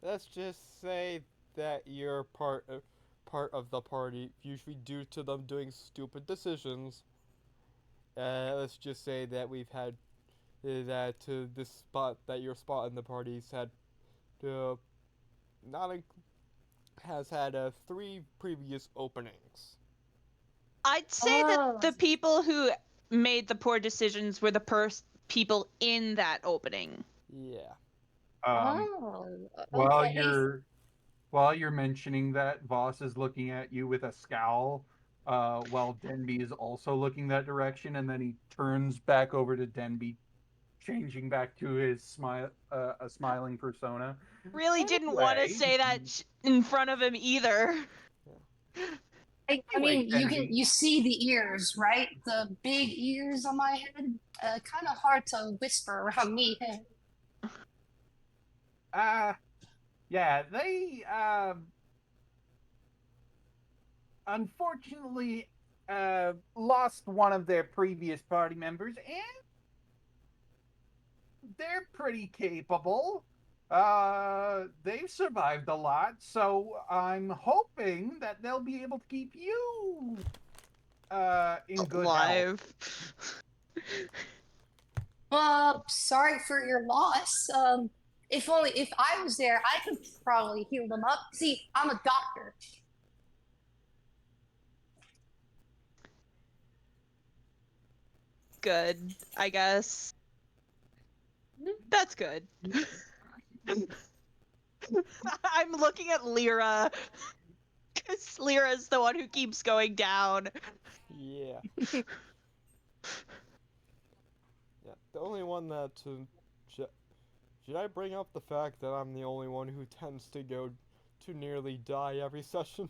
Let's just say that you're part of the party, usually due to them doing stupid decisions. Let's just say that we've had that to this spot that your spot in the party's had not has had 3 previous openings. I'd say that the people who made the poor decisions were the people in that opening. Yeah. While you're mentioning that, Voss is looking at you with a scowl, while Denby is also looking that direction, and then he turns back over to Denby, changing back to his a smiling persona. Really didn't want to say that in front of him either. I mean, you see the ears, right? The big ears on my head. Kind of hard to whisper around me. Yeah, they unfortunately lost one of their previous party members, and they're pretty capable. They've survived a lot, so I'm hoping that they'll be able to keep you in good health. Alive. Sorry for your loss. If I was there, I could probably heal them up. See, I'm a doctor. Good, I guess. That's good. I'm looking at Lyra, because Lyra's the one who keeps going down. Yeah. Yeah. The only one that should I bring up the fact that I'm the only one who tends to go to nearly die every session?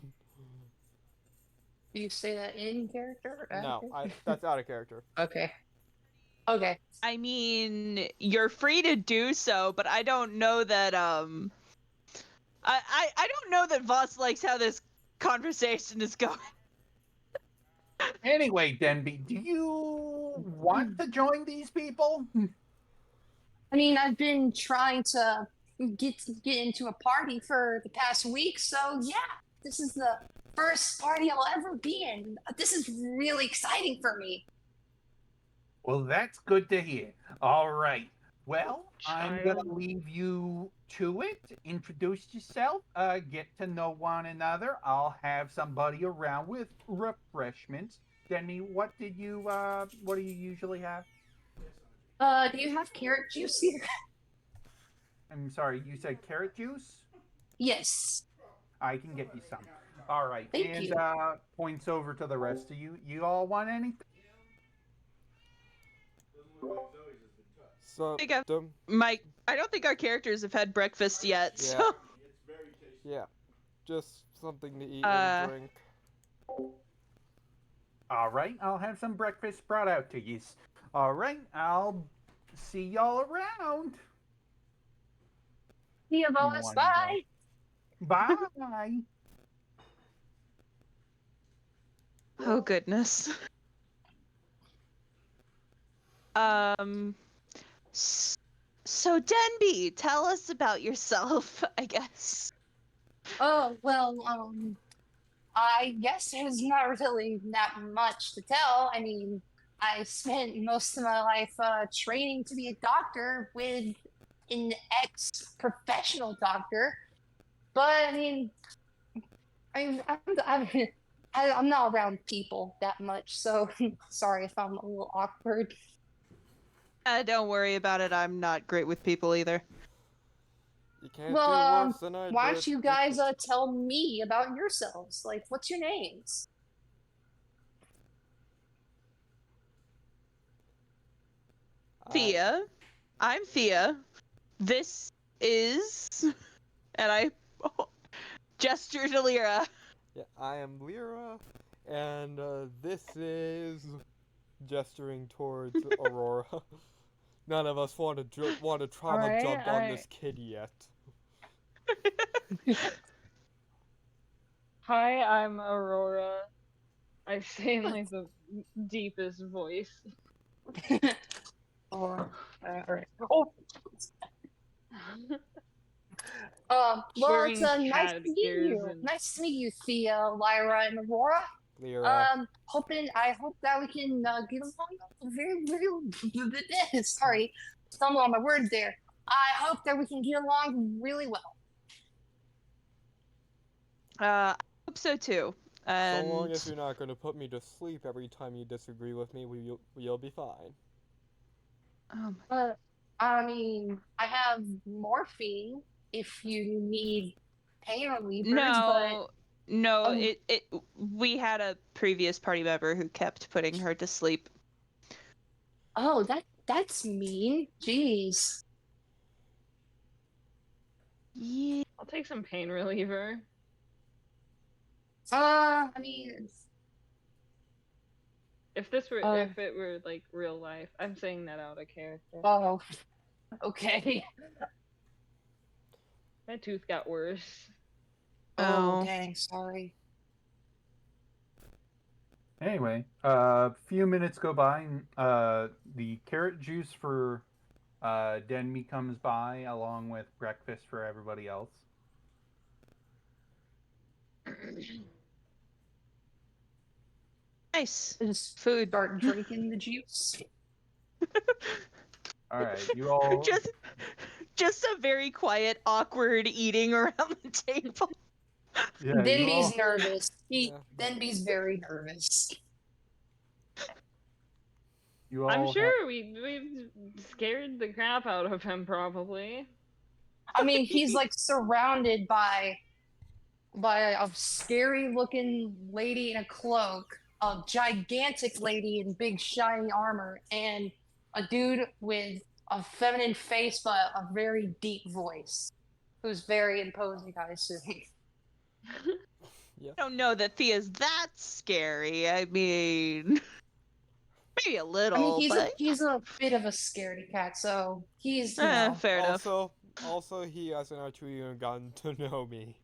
Do you say that in character? Or out of No, character? that's out of character. Okay. Okay. I mean, you're free to do so, but I don't know that I don't know that Voss likes how this conversation is going. Anyway, Denby, do you want to join these people? I mean, I've been trying to get into a party for the past week, so yeah, this is the first party I'll ever be in. This is really exciting for me. Well, that's good to hear. All right. Well, I'm Child. gonna leave you to it. Introduce yourself. Get to know one another. I'll have somebody around with refreshments. Denny, what do you usually have? Do you have carrot juice here? I'm sorry, you said carrot juice? Yes. I can get you some. All right. Thank and you. Points over to the rest of you. You all want anything? So, think Mike, I don't think our characters have had breakfast yet, Yeah. so yeah, just something to eat and drink. All right, I'll have some breakfast brought out to you. All right, I'll see y'all around. See you, boss. Bye. Bye. oh goodness. So Denby, tell us about yourself, I guess. Oh, well, I guess there's not really that much to tell. I mean, I spent most of my life training to be a doctor with an ex-professional doctor. But I mean, I'm not around people that much, so sorry if I'm a little awkward. Don't worry about it. I'm not great with people either. You can't Well, do worse than I did. why don't you guys tell me about yourselves? Like, what's your names? Thea. I'm Thea. This is... And I gesture to Lyra. Yeah, I am Lyra, and this is gesturing towards Aurora. None of us want to trauma Alright, jump on this kid yet. Hi, I'm Aurora. I say in like the deepest voice. Alright. Oh. Well, Wearing it's nice cat to meet ears you. and- Nice to meet you, Thea, Lyra, and Aurora. Lyra. I hope that we can get along sorry, stumble on my words there. I hope that we can get along really well. I hope so too. And... So long as you're not going to put me to sleep every time you disagree with me, we'll be fine. I mean, I have morphine if you need pain relievers, No, we had a previous party member who kept putting her to sleep. Oh, that's mean. Jeez. Yeah. I'll take some pain reliever. I mean, If it were like real life, I'm saying that out of character. oh, okay. My tooth got worse. Oh, dang, sorry. Anyway, a few minutes go by, and the carrot juice for Denby comes by, along with breakfast for everybody else. Nice. Just Food. start drinking the juice. All right, you all. Just a very quiet, awkward eating around the table. Yeah, you all. Denby's nervous. Yeah. Denby's very nervous. You all. I'm sure we've scared the crap out of him, probably. I mean, he's like surrounded by a scary looking lady in a cloak, a gigantic lady in big shiny armor, and a dude with a feminine face but a very deep voice, who's very imposing, I assume. I don't know that Thea's that scary. I mean, maybe a little, I mean, but he's a bit of a scaredy cat, so he's, you know. fair enough. Also, he hasn't actually even gotten to know me.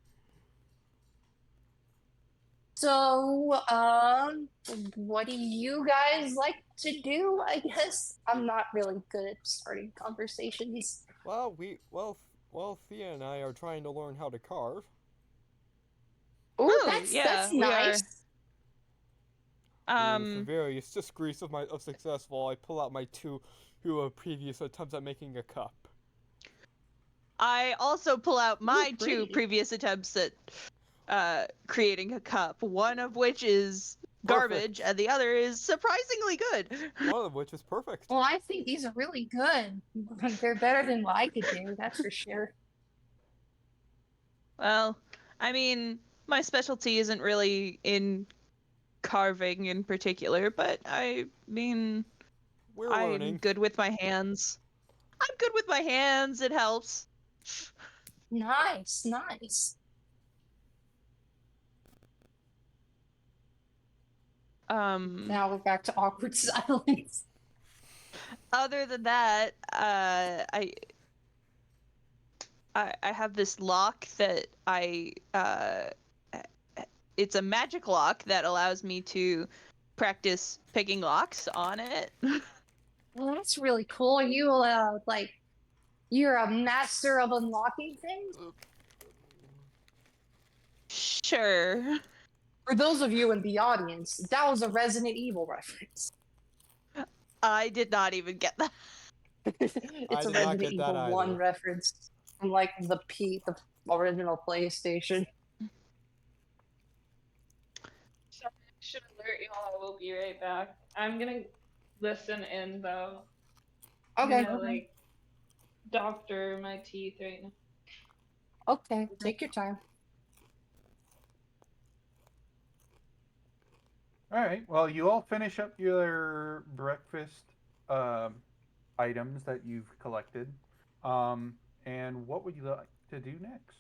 So, what do you guys like to do? I guess I'm not really good at starting conversations. Well, Thea and I are trying to learn how to carve. Oh, Oh, that's yeah, we nice. With the various degrees of successful, I pull out my two previous attempts at making a cup. I also pull out my Ooh, two pretty. previous attempts at creating a cup, one of which is garbage, Perfect. and the other is surprisingly good. One of which is perfect. Well, I think these are really good. They're better than what I could do, that's for sure. Well, I mean, my specialty isn't really in carving in particular, but I mean, We're I'm learning. good with my hands. I'm good with my hands, it helps. Nice, nice. Now we're back to awkward silence. Other than that, I have this lock that it's a magic lock that allows me to practice picking locks on it. Well, that's really cool. Are you, like, you're a master of unlocking things? Sure. For those of you in the audience, that was a Resident Evil reference. I did not even get that. It's I a did not Resident get that Evil 1 either. reference from like the original PlayStation. Sorry, I should alert y'all. I will be right back. I'm gonna listen in though. Okay. I'm gonna, like, doctor my teeth right now. Okay, take your time. All right. Well, you all finish up your breakfast items that you've collected. And what would you like to do next?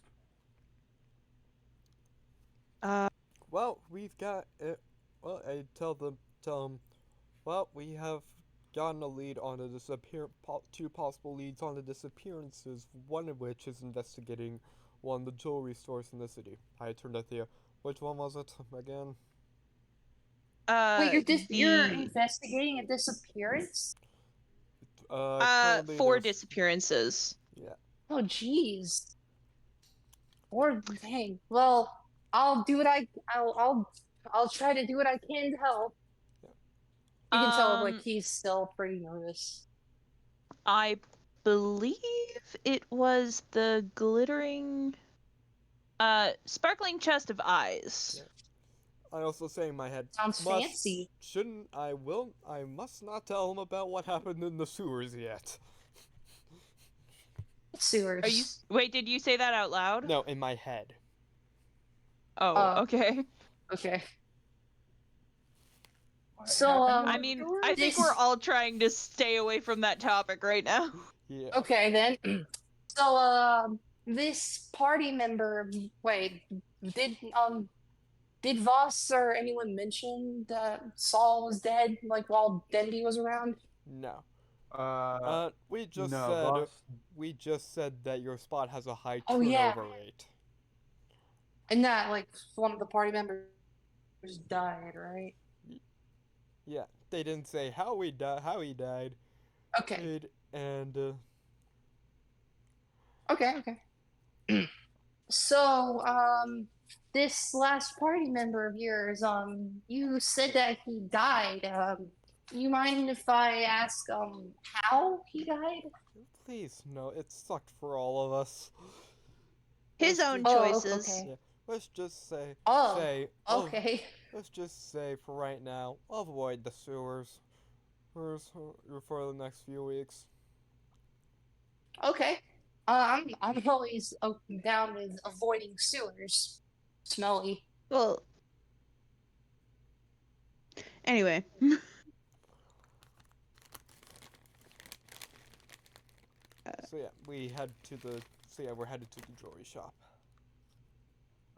Well, we've got it. Well, I tell them, well, we have gotten a lead on the two possible leads on the disappearances, one of which is investigating one of the jewelry stores in the city. I turned to Thea. Which one was it again? Wait, you're the investigating a disappearance? Currently 4 there's- disappearances. Yeah. Oh, jeez. Or dang. Well, I'll try to do what I can to help. You can tell, like, he's still pretty nervous. I believe it was the glittering sparkling chest of eyes. Yeah. I also say in my head, Sounds fancy. I must not tell him about what happened in the sewers yet. Sewers. Wait, did you say that out loud? No, in my head. Oh, okay. Okay. What So, happened I in the mean, sewers? I think This- we're all trying to stay away from that topic right now. Yeah. Okay, then. So, this party member, wait, did Voss or anyone mention that Saul was dead, like, while Dendy was around? No. No, boss. We just said that your spot has a high Oh, turnover yeah. rate. And that, like, one of the party members died, right? Yeah, they didn't say how he died. Okay. And Okay. So, this last party member of yours, you said that he died. You mind if I ask, how he died? Please, no, it sucked for all of us. His Let's own just- Oh, choices. okay. Yeah, let's just say, Oh, oh, okay. let's just say for right now, avoid the sewers for the next few weeks. Okay. I'm always down with avoiding sewers. Smelly. Well, anyway. So yeah, we're headed to the jewelry shop.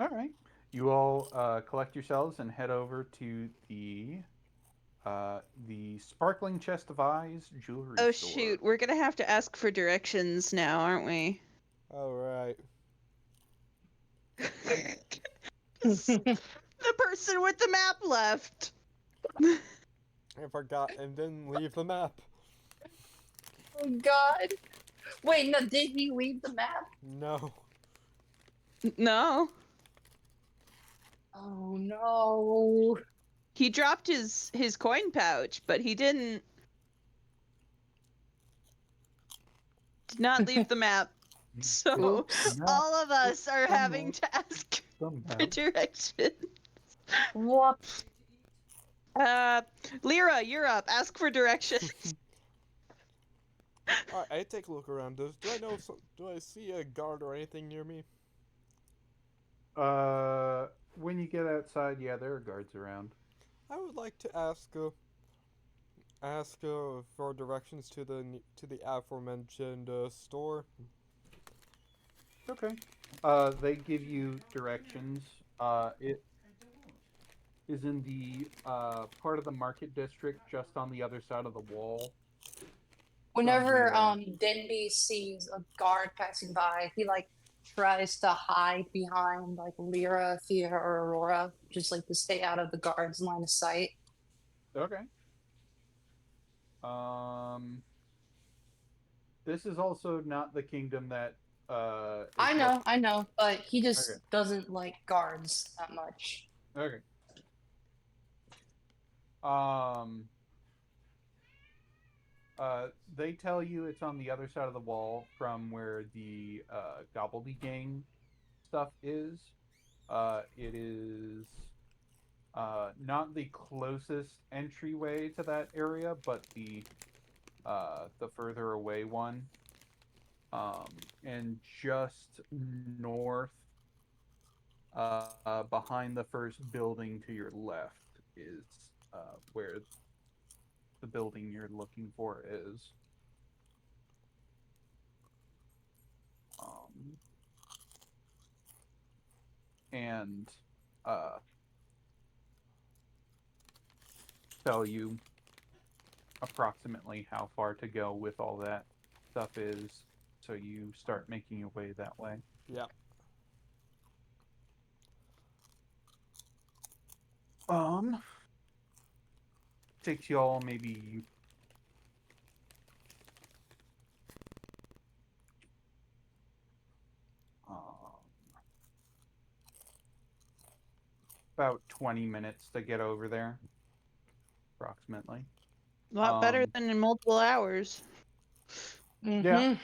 All right. You all collect yourselves and head over to the Sparkling Chest of Eyes jewelry Oh store. shoot, we're gonna have to ask for directions now, aren't we? All right. The person with the map left. I forgot and didn't leave the map. Oh God. Wait, no, did he leave the map? No. No. Oh no. He dropped his coin pouch, but he did not leave the map. So Oops. No, all of us are somehow. having to ask for Somehow. directions. Whoops. Lyra, you're up. Ask for directions. Alright, I take a look around. Do I see a guard or anything near me? When you get outside, yeah, there are guards around. I would like to ask for directions to the aforementioned store. Okay. They give you directions. It is in the part of the market district just on the other side of the wall. Whenever From Denby sees a guard passing by, he like tries to hide behind like Lyra, Thea, or Aurora, just like to stay out of the guard's line of sight. Okay. This is also not the kingdom that is I know, but he just Okay. doesn't like guards that much. Okay. They tell you it's on the other side of the wall from where the gobbledygook stuff is. It is not the closest entryway to that area, but the further away one. And just north, behind the first building to your left, is where the building you're looking for is. And tell you approximately how far to go with all that stuff is, so you start making your way that way. Yeah. Takes y'all maybe about 20 minutes to get over there, approximately. A lot better than in multiple hours. Yeah.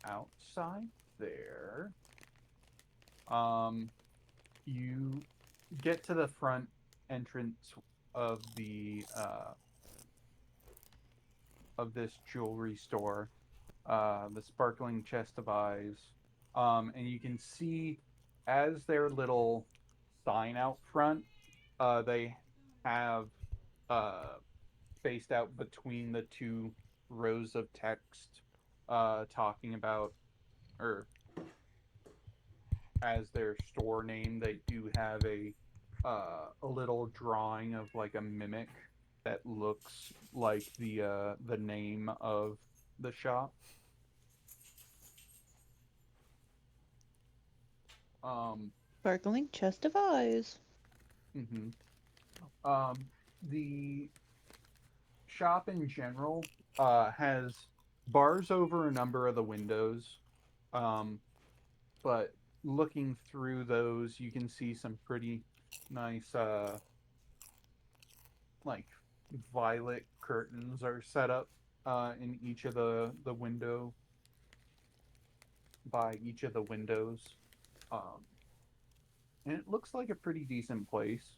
Outside there, you get to the front entrance of this jewelry store, the Sparkling Chest of Eyes, and you can see as their little sign out front, they have spaced out between the two rows of text, talking about, or as their store name, they do have a little drawing of like a mimic that looks like the name of the shop. Sparkling chest of eyes. The shop in general has bars over a number of the windows, but looking through those, you can see some pretty nice, like violet curtains are set up in each of the window by each of the windows, and it looks like a pretty decent place.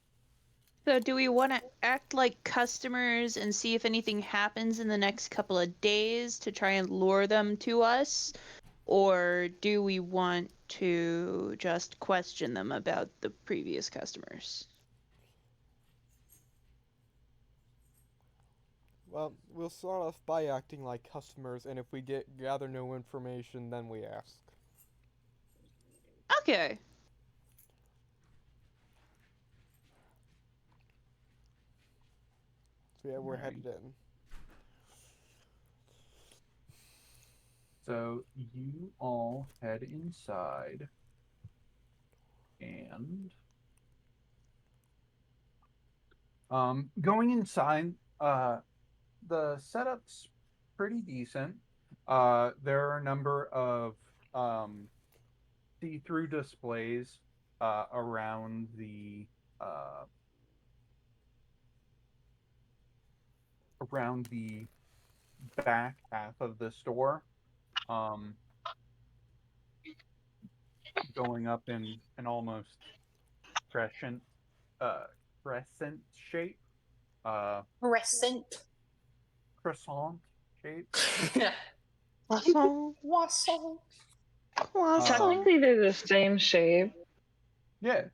So, do we want to act like customers and see if anything happens in the next couple of days to try and lure them to us? Or do we want to just question them about the previous customers? Well, we'll start off by acting like customers, and if we gather no information, then we ask. Okay. So yeah, we're Right. headed in. So you all head inside, and going inside, the setup's pretty decent. There are a number of see-through displays around the back half of the store, um, going up in an almost crescent crescent shape, uh, Crescent. croissant shape. Croissant. Croissant. Croissant. Technically, they're the same shape. Yeah.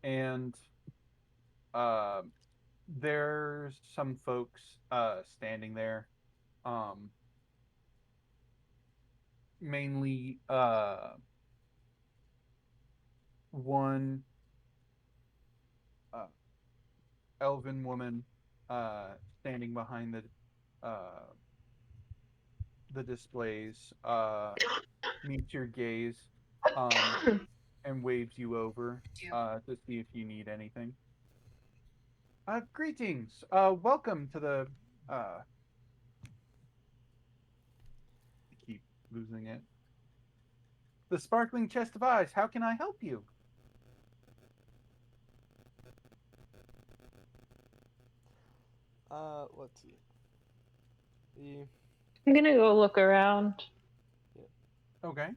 And there's some folks standing there. Mainly one elven woman standing behind the displays meets your gaze and waves you over to see if you need anything. Greetings. Welcome to the I keep losing it. The Sparkling Chest of Eyes. How can I help you? Let's see. I'm gonna go look around. Okay.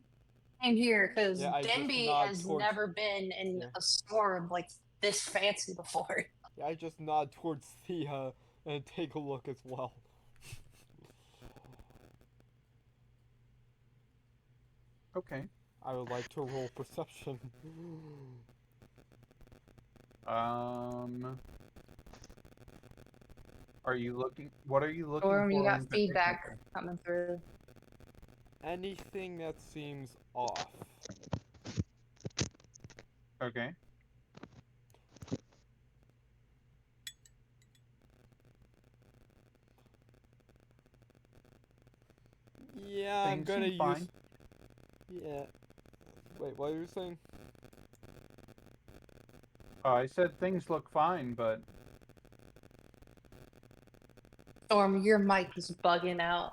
I'm here because Yeah, I just Denby nod has towards- never been in Yeah. a store like this fancy before. Yeah, I just nod towards the and take a look as well. Okay. I would like to roll perception. Are you looking? What are you looking Storm, for? you in got feedback particular? coming through. Anything that seems off. Okay. Yeah, I'm Things gonna seem use. fine. Yeah. Wait, what are you saying? I said things look fine, but Storm, your mic is bugging out.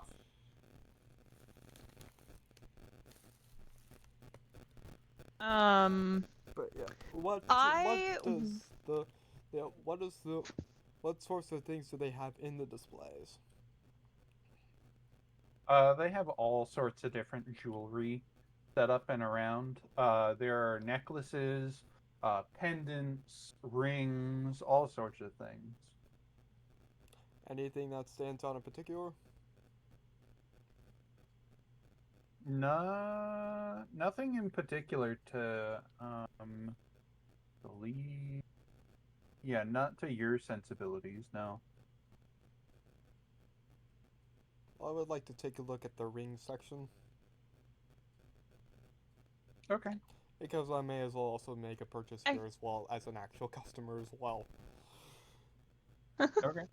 But yeah, what I- does the yeah what is the what sorts of things do they have in the displays? they have all sorts of different jewelry set up and around. There are necklaces, pendants, rings, all sorts of things. Anything that stands out in particular? No, nothing in particular to believe. Yeah, not to your sensibilities, no. I would like to take a look at the ring section Okay. because I may as well also make a purchase I- here as well as an actual customer as well. Okay.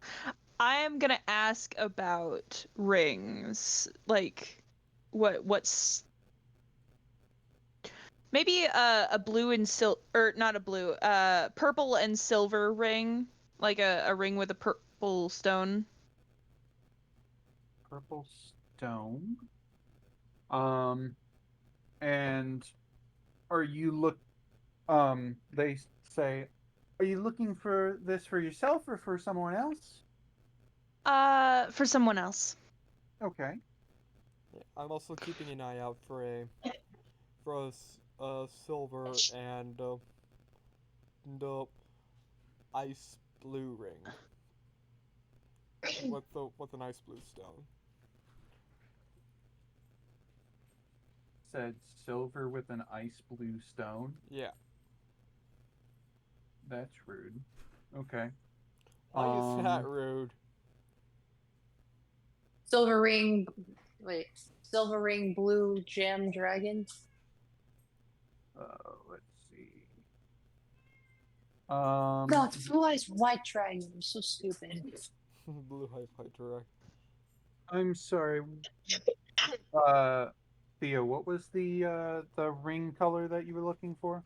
I am gonna ask about rings. Like, what's Maybe a blue and or not a blue, purple and silver ring, like a ring with a purple stone. Purple stone. And are you they say, are you looking for this for yourself or for someone else? For someone else. Okay. Yeah, I'm also keeping an eye out for a silver and the ice blue ring with an ice blue stone. Said silver with an ice blue stone. Yeah. That's rude. Okay. Why is that rude? Silver ring. Wait. Silver ring, blue gem dragon. Let's see. No, it's blue eyes white dragon. I'm so stupid. Blue highlight direct. I'm sorry. Theo, what was the ring color that you were looking for?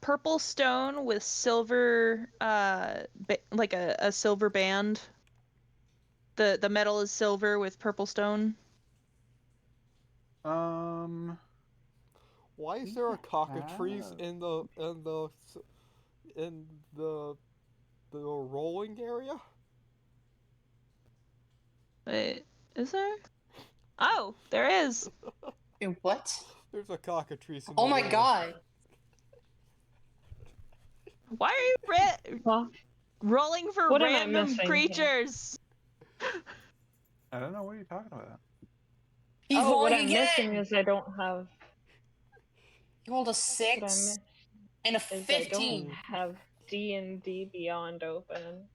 Purple stone with silver, like a silver band. The metal is silver with purple stone. Why is there a cockatrice in the rolling area? Wait, is there? Oh, there is. What? There's a cockatrice in Oh the my rolling. god. Why are you rolling for What am I random missing here? creatures? I don't know what you're talking about. He's Oh, what rolling I'm again. missing is I don't have. He rolled a What I 6 miss and a is I 15. don't have D&D Beyond open.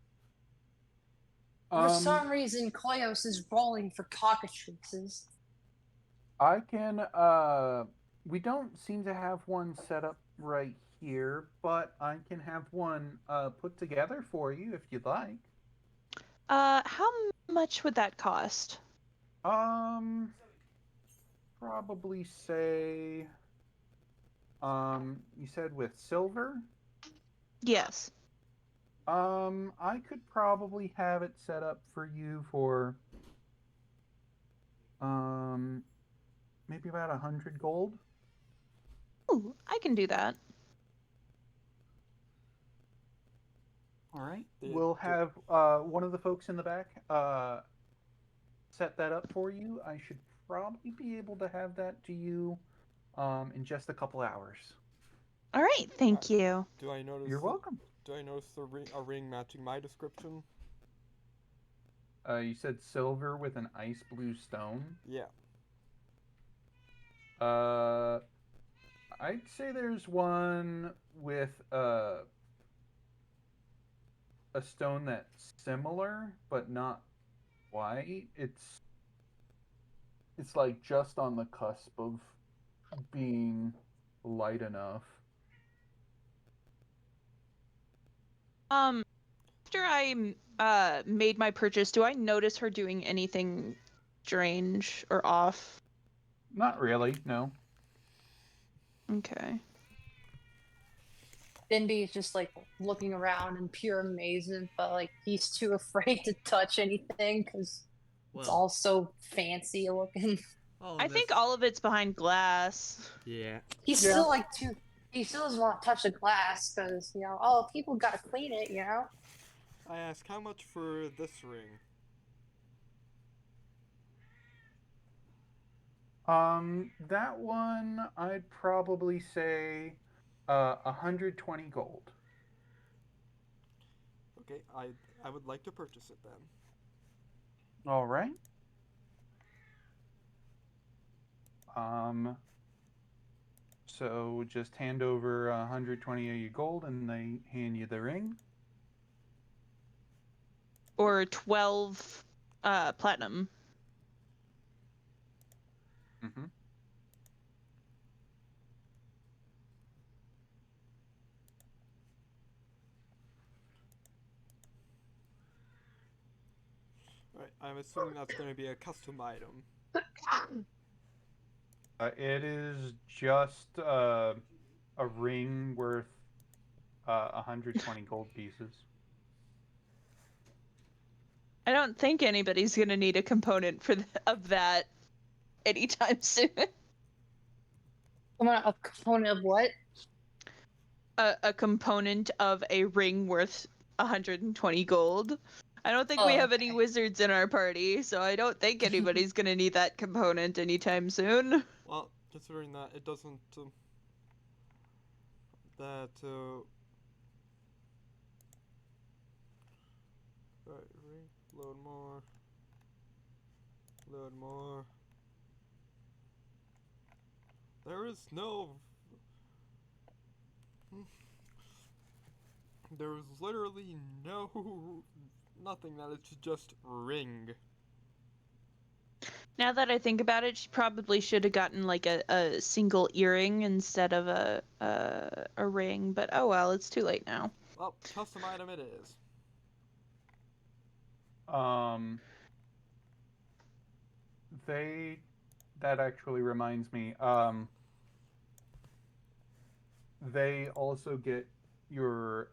For some reason, Koyos is rolling for cockatrices. I can we don't seem to have one set up right here, but I can have one put together for you if you'd like. How much would that cost? Probably say you said with silver? Yes. I could probably have it set up for you for maybe about 100 gold. Ooh, I can do that. All right. We'll have one of the folks in the back set that up for you. I should probably be able to have that to you in just a couple hours. All right, thank you. Do I notice? You're welcome. Do I notice a ring matching my description? You said silver with an ice blue stone. Yeah. I'd say there's one with a stone that's similar but not white. It's like just on the cusp of being light enough. After I made my purchase, do I notice her doing anything strange or off? Not really, no. Okay. Bimby is just like looking around in pure amazement, but like he's too afraid to touch anything because it's all so fancy looking. I think all of it's behind glass. Yeah. He's still like he still doesn't want to touch the glass because, you know, oh, people gotta clean it, you know? I ask, how much for this ring? That one I'd probably say 120 gold. Okay, I would like to purchase it then. All right. So just hand over 120 of your gold and they hand you the ring. Or 12 platinum. Mm-hmm. Alright, I'm assuming that's going to be a custom item. It is just a ring worth 120 gold pieces. I don't think anybody's gonna need a component of that anytime soon. A component of what? A component of a ring worth 120 gold. I don't think we Oh, have any okay. wizards in our party, so I don't think anybody's gonna need that component anytime soon. Well, considering that it doesn't, right, load more, load more. There is there is literally nothing that it's just ring. Now that I think about it, she probably should have gotten like a single earring instead of a ring, but oh well, it's too late now. Well, custom item it is. That actually reminds me. They also get your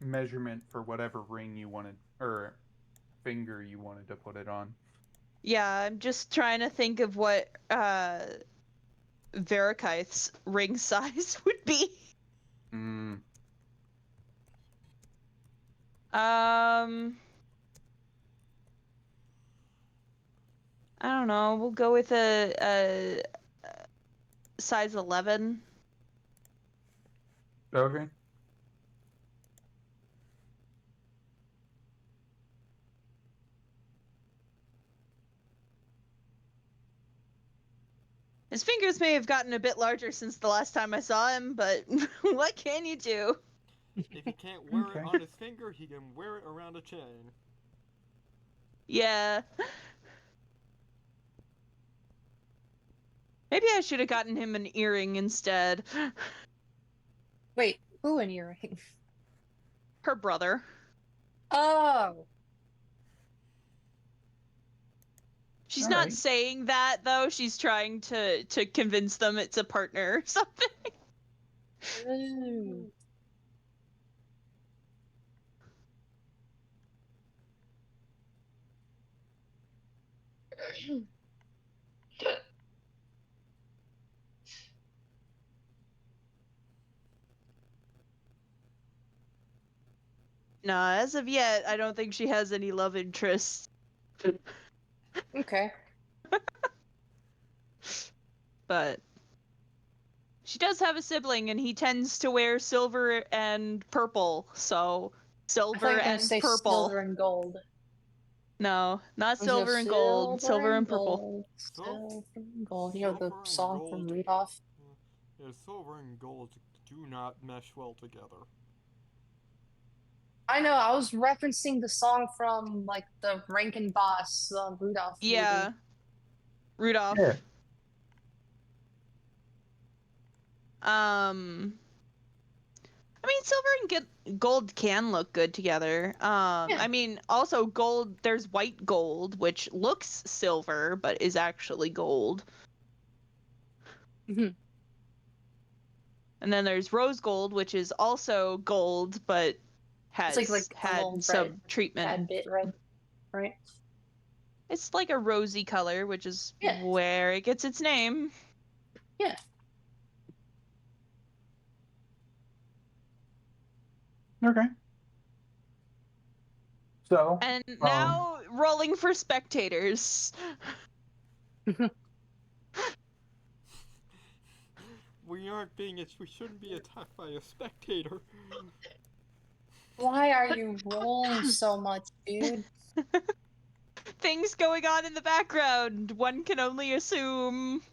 measurement for whatever ring you wanted or finger you wanted to put it on. Yeah, I'm just trying to think of what Verakaith's ring size would be. I don't know. We'll go with a size 11. Okay. His fingers may have gotten a bit larger since the last time I saw him, but what can you do? If he can't wear it on his finger, he can wear it around a chain. Yeah. Maybe I should have gotten him an earring instead. Wait, who an earring? Her brother. Oh. She's All not right. saying that though. She's trying to convince them it's a partner or something. Ooh. Nah, as of yet, I don't think she has any love interests. Okay. But she does have a sibling, and he tends to wear silver and purple. So I thought you silver were gonna and say purple. silver and gold. No, not So silver and gold. Silver and purple. Silver and gold. You know the Silver and song from gold. Rudolph? Yeah, silver and gold do not mesh well together. I know, I was referencing the song from like the Rankin Boss Rudolph Yeah. movie. Rudolph. Yeah. I mean, silver and gold can look good together. Yeah. I mean, also gold, there's white gold, which looks silver, but is actually gold. Mhm. And then there's rose gold, which is also gold, but has It's like a little had some red, treatment. bad bit red, right? It's like a rosy color, which is Yeah. where it gets its name. Yeah. Okay. So. And now rolling for spectators. We shouldn't be attacked by a spectator. Why are you rolling so much, dude? Things going on in the background. One can only assume.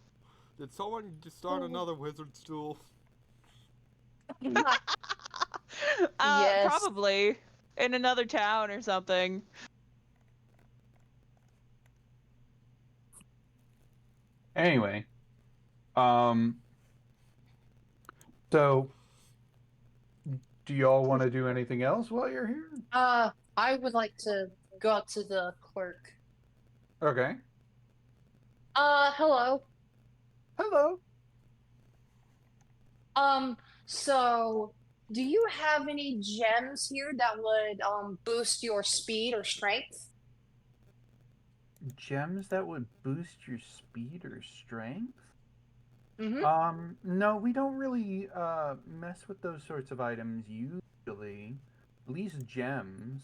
Did someone start another wizard's duel? Yes. Probably in another town or something. Anyway, so do y'all want to do anything else while you're here? I would like to go up to the clerk. Okay. Hello. Hello. So do you have any gems here that would boost your speed or strength? Gems that would boost your speed or strength? Mm-hmm. No, we don't really mess with those sorts of items usually. At least gems.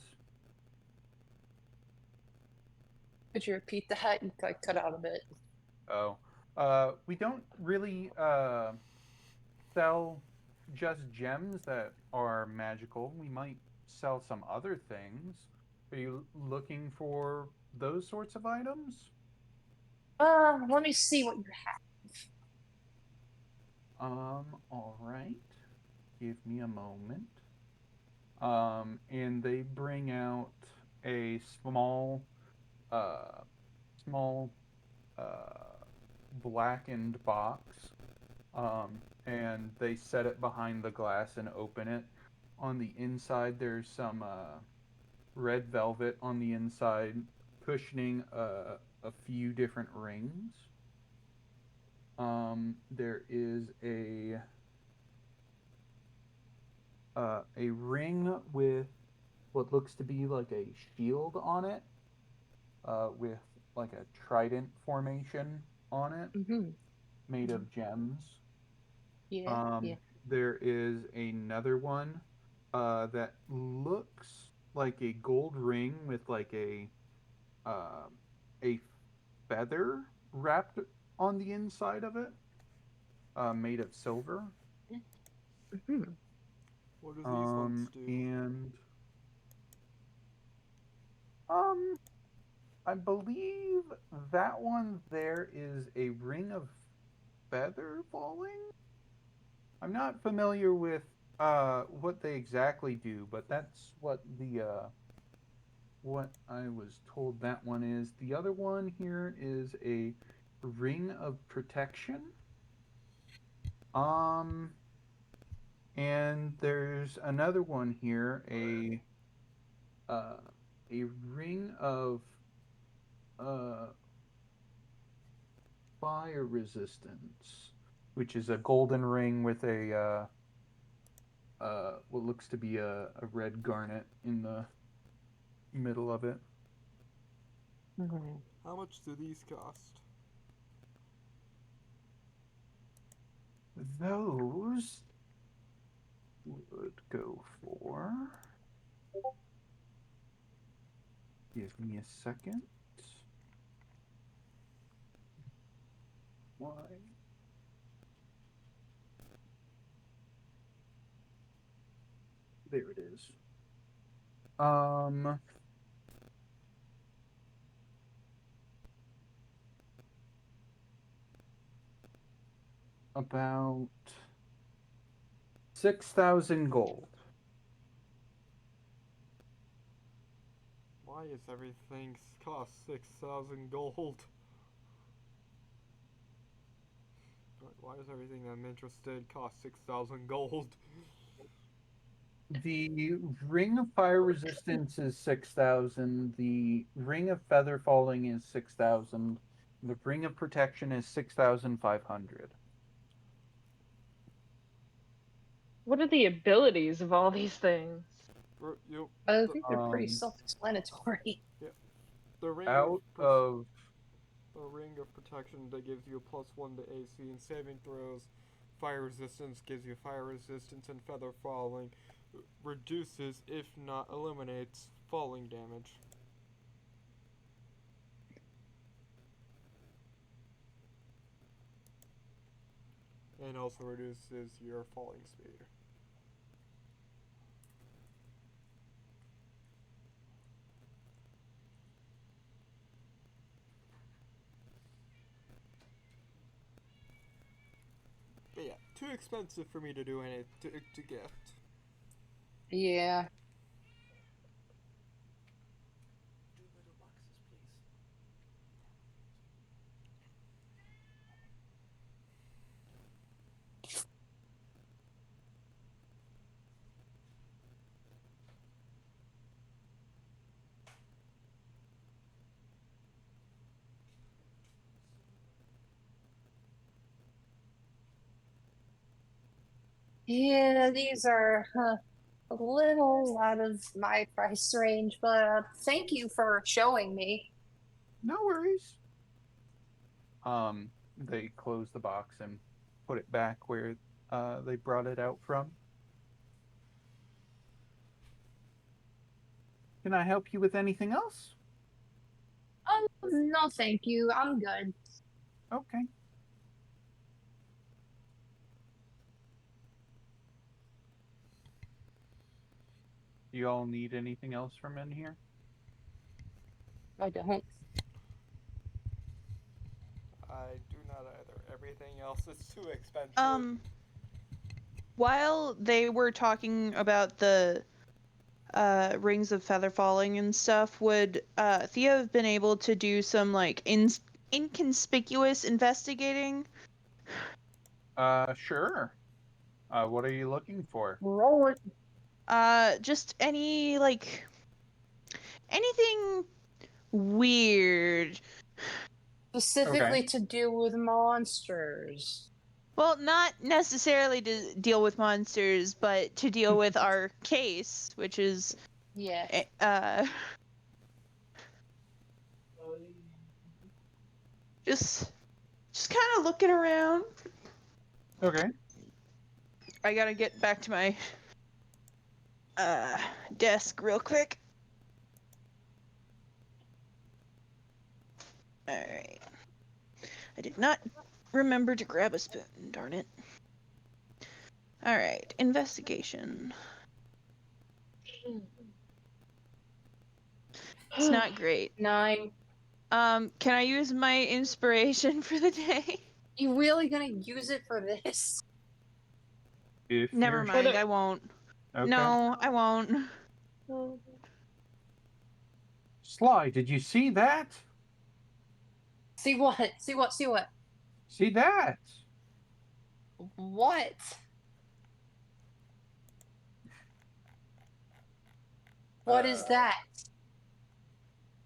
Could you repeat that? You cut out a bit. Oh. We don't really sell just gems that are magical. We might sell some other things. Are you looking for those sorts of items? Let me see what you All right. Give me a moment. And they bring out a uh, small, blackened box. And they set it behind the glass and open it. On the inside, there's some red velvet on the inside, cushioning a few different rings. There is a ring with what looks to be like a shield on it, with like a trident formation on it, have. Mm-hmm. made of gems. Yeah, Um, yeah. there is another one that looks like a gold ring with like uh, a feather wrapped on the inside of it, made of silver. Mm-hmm. What do these ones do? And um, I believe that one there is a ring of feather falling. I'm not familiar with what they exactly do, but that's what I was told that one is. The other one here is a ring of protection. Um, and there's another one here, uh, a ring of uh, fire resistance, which is a golden ring with what looks to be a red garnet in the middle of it. Mm-hmm. How much do these cost? Those would go for. Give me a second. Why? There it is. Um, about 6,000 gold. Why is everything cost 6,000 gold? Why is everything I'm interested cost 6,000 gold? The ring of fire resistance is 6,000. The ring of feather falling is 6,000. The ring of protection is 6,500. What are the abilities of all these things? You, I the, think they're pretty Um, self-explanatory. the ring out of a ring of protection that gives you a +1 to AC and saving throws. Fire resistance gives you fire resistance, and feather falling reduces, if not eliminates, falling damage. And also reduces your falling speed. But yeah, too expensive for me to do any to gift. Yeah. Yeah, these are a little out of my price range, but thank you for showing me. No worries. They close the box and put it back where they brought it out from. Can I help you with anything else? Oh, no, thank you. I'm good. Okay. Do you all need anything else from in here? I don't. I do not either. Everything else is too expensive. While they were talking about the rings of feather falling and stuff, would Thea have been able to do some like inconspicuous investigating? Sure. What are you looking for? Roll it. Just any like anything weird. Specifically to do with monsters. Well, not necessarily to deal with monsters, but to deal with our case, which is Yeah. just kind of looking around. Okay. I gotta get back to my desk real quick. Alright. I did not remember to grab a spoon, darn it. Alright, investigation. It's not great. 9. Can I use my inspiration for the day? You really gonna use it for this? If Never you're mind, But I won't. Okay. No, I won't. Sly, did you see that? See what? See what? See what? See that? What? What is that?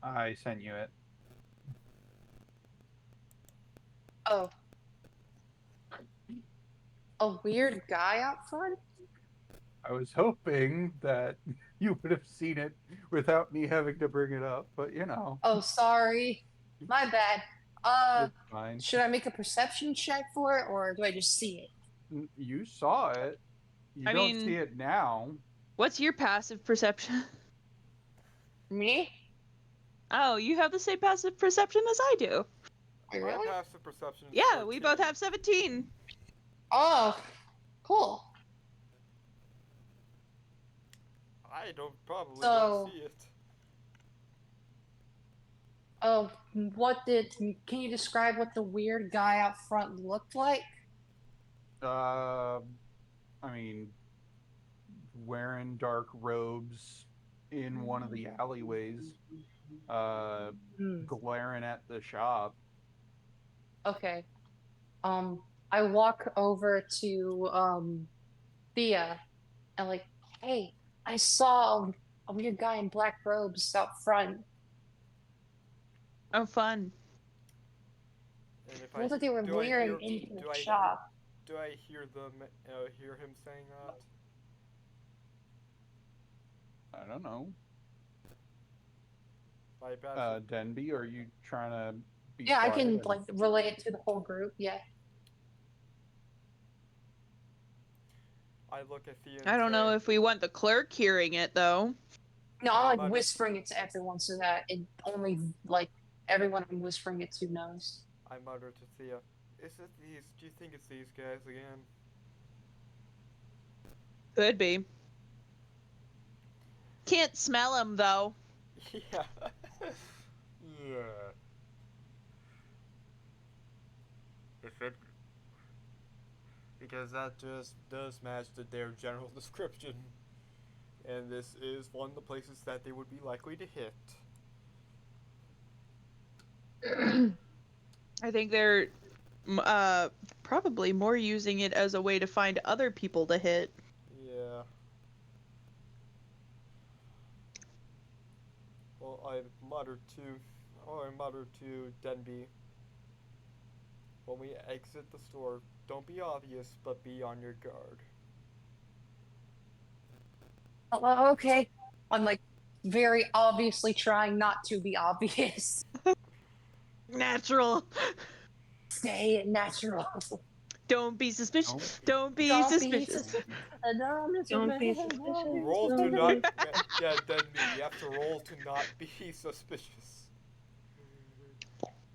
I sent you it. Oh. A weird guy out front? I was hoping that you would have seen it without me having to bring it up, but you know, Oh, sorry. My bad. it's fine. Should I make a perception check for it, or do I just see it? You saw it. You I don't mean- see it now. What's your passive perception? Me? Oh, you have the same passive perception as I do. Wait, My really? passive perception is Yeah, we 14. both have 17. Oh, cool. I probably So- don't see it. Oh, can you describe what the weird guy out front looked like? I mean, wearing dark robes in one of the alleyways, glaring at the shop. Okay. I walk over to Thea and like, hey, I saw a weird guy in black robes out front. Oh, fun. And if I thought they were do I wearing hear- into do the I shop. Do I hear hear him saying that? I don't know. My passive, Denby, are you trying to be Yeah, I quiet can and- like relay it to the whole group. Yeah. I look at Thea and I don't know say, if we want the clerk hearing it, though. No, I'm like But- whispering it to everyone so that it only like everyone I'm whispering it to knows. I mutter to Thea, is it these, do you think it's these guys again? Could be. Can't smell them, though. Yeah. Yeah. If it... Because that just does match their general description. And this is one of the places that they would be likely to hit. I think they're probably more using it as a way to find other people to hit. Yeah. Well, I muttered to Denby. When we exit the store, don't be obvious, but be on your guard. Oh, okay. I'm like very obviously trying not to be obvious. Natural. Stay natural. Don't be suspicious. Don't be Don't be suspicious. Don't be suspicious. Roll to Don't not. be- Yeah, then me. You have to roll to not be suspicious.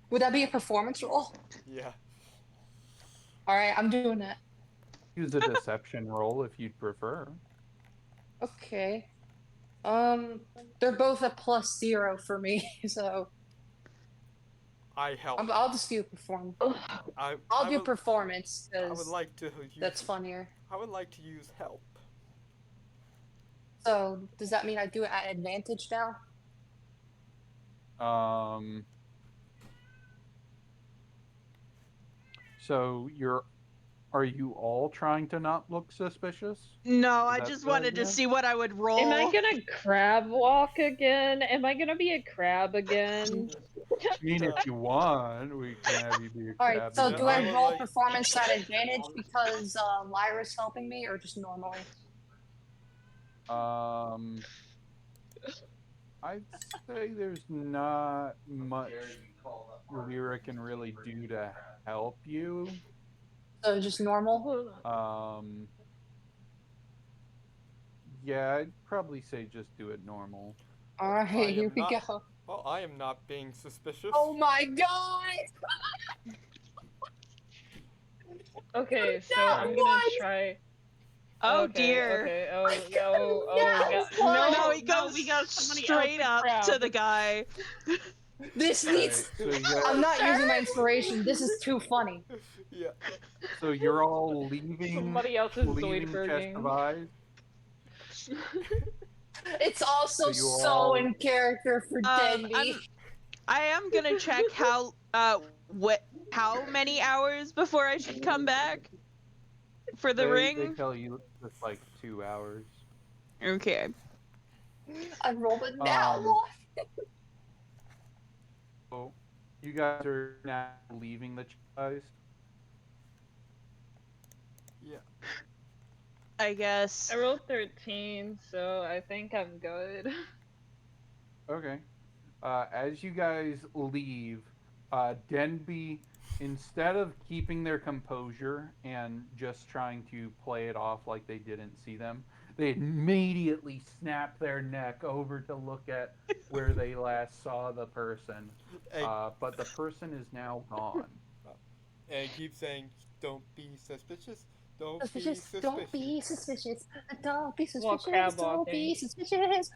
Would that be a performance roll? Yeah. All right, I'm doing that. Use a deception roll if you'd prefer. Okay. They're both a +0 for me, so I help. I'll just do perform. I I'll do would, performance I would because like to use. that's funnier. I would like to use help. So does that mean I do it at advantage now? So are you all trying to not look suspicious? No, I That's just the wanted to idea? see what I would roll. Am I gonna crab walk again? Am I gonna be a crab again? I mean, if you want, we can have you be a All right. crab So again. do I would roll like- performance at advantage because Lyra's helping me, or just normally? I'd say there's not much Lyra can really do to help you. So just normal. Yeah, I'd probably say just do it normal. All right, I here am we not- go. Well, I am not being suspicious. Oh my god! Okay, so Not I'm gonna one! try. Oh Okay, dear. Okay. I Oh, got oh, a nat God. one! No, he goes we got somebody straight else up to to the guy. This needs. Alright, so you I'm guys, not using my inspiration. This is too funny. Yeah. so you're all leaving Somebody else is Chest of Zoidberging. Eyes. It's also So you so all- in character for Denby. I am gonna check how many hours before I should come back for the They ring. tell you it's like 2 hours. Okay. I rolled a nat Um, one. So you guys are now leaving the Chest of Eyes. Yeah. I guess. I rolled 13, so I think I'm good. Okay. As you guys leave, Denby, instead of keeping their composure and just trying to play it off like they didn't see them, they immediately snap their neck over to look at where they last saw the person. And, But the person is now gone. and keep saying, "Don't be suspicious. Don't be Suspicious. suspicious." Don't be suspicious. Don't be While suspicious. crab Don't be walking. suspicious.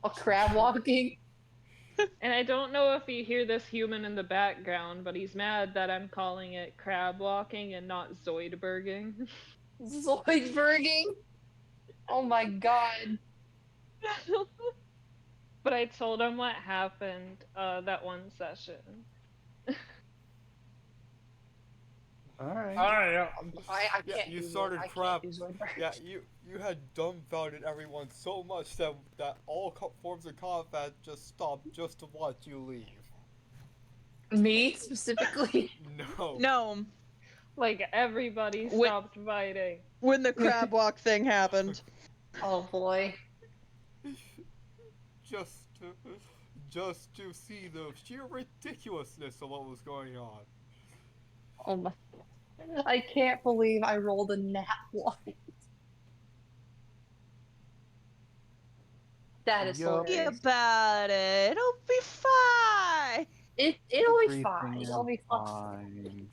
A crab walking. And I don't know if you hear this human in the background, but he's mad that I'm calling it crab walking and not Zoidberging. Zoidberging. Oh my god. But I told him what happened that one session. Alright. I Yeah, can't. you do started Zoid- I crab- can't do Zoidberg. Yeah, you had dumbfounded everyone so much that all forms of combat just stopped just to watch you leave. Me specifically. No. No, Like everybody Wait. stopped fighting. when the crab walk thing happened. Oh boy. Just to see the sheer ridiculousness of what was going on. Oh my. I can't believe I rolled a nat one. That is Yup. Be hilarious. about it. It'll be fine. It'll be Everything fine. is It'll be fine. fine.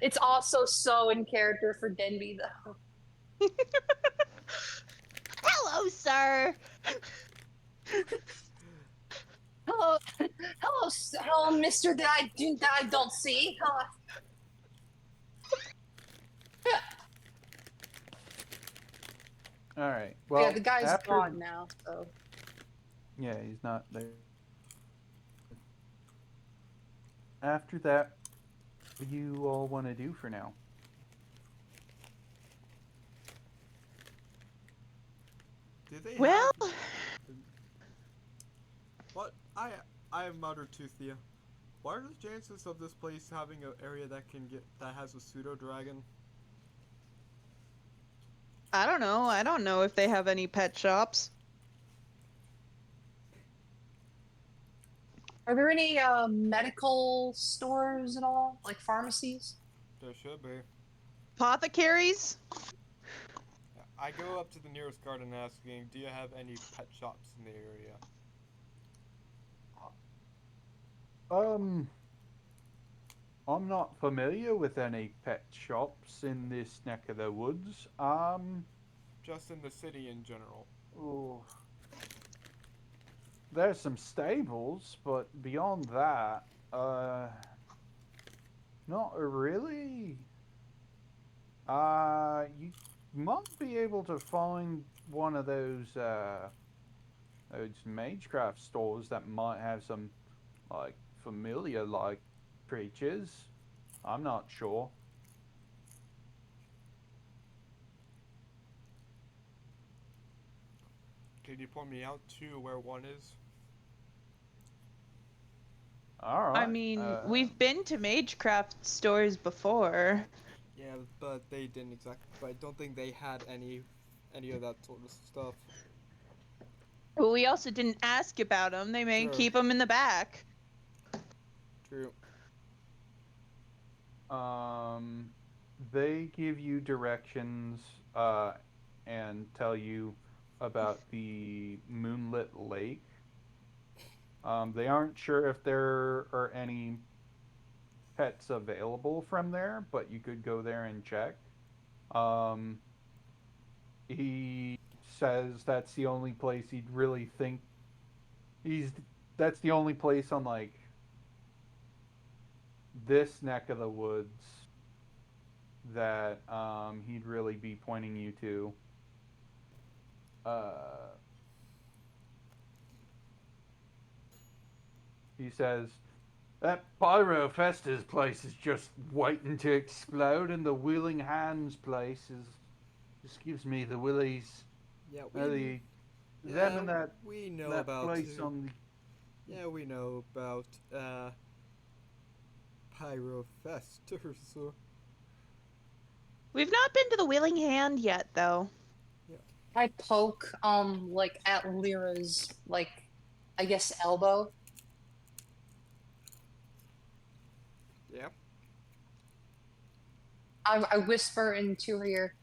It's also so in character for Denby though. Hello, sir. Hello, hello, Mister. That I don't see. Hello. Alright. Well, Yeah, the guy's after, gone now. So Yeah, he's not there. After that, what do you all want to do for now? Did they Well, have... What? I muttered to Thea. What are the chances of this place having an area that has a pseudo dragon? I don't know. I don't know if they have any pet shops. Are there any medical stores at all, like pharmacies? There should be. Apothecaries? I go up to the nearest garden asking, do you have any pet shops in the area? I'm not familiar with any pet shops in this neck of the woods. Just in the city in general. Oh, there's some stables, but beyond that, not really. You might be able to find one of those magecraft stores that might have some, like, familiar, like, creatures. I'm not sure. Can you point me out to where one is? All right. I mean, we've been to magecraft stores before. Yeah, but they didn't exactly. But I don't think they had any of that sort of stuff. But we also didn't ask about them. They may Sure. keep them in the back. True. They give you directions, and tell you about the Moonlit Lake. They aren't sure if there are any pets available from there, but you could go there and check. He says that's the only place he'd really think that's the only place on, like, this neck of the woods that he'd really be pointing you to. He says that Pyro Festa's place is just waiting to explode, and the Willing Hands place just gives me the willies. Yeah, Them and that we know that about. place on the. Yeah, we know about Pyrofesters. We've not been to the Willing Hand yet, though. I poke, like, at Lyra's, like, I guess, elbow. Yeah. I whisper into her ear,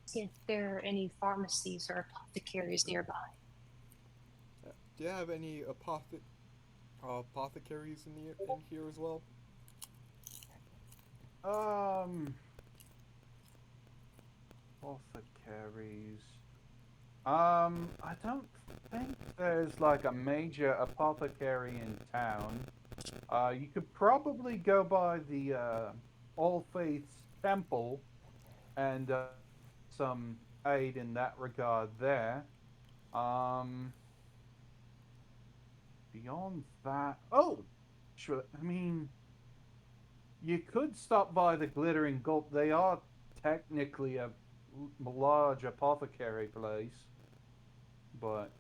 see if there are any pharmacies or apothecaries nearby. Do you have any apothecaries in here as well? Apothecaries. I don't think there's, like, a major apothecary in town. You could probably go by the All Faiths Temple and some aid in that regard there. Beyond that, sure. I mean, you could stop by the Glittering Gulp. They are technically a large apothecary place, but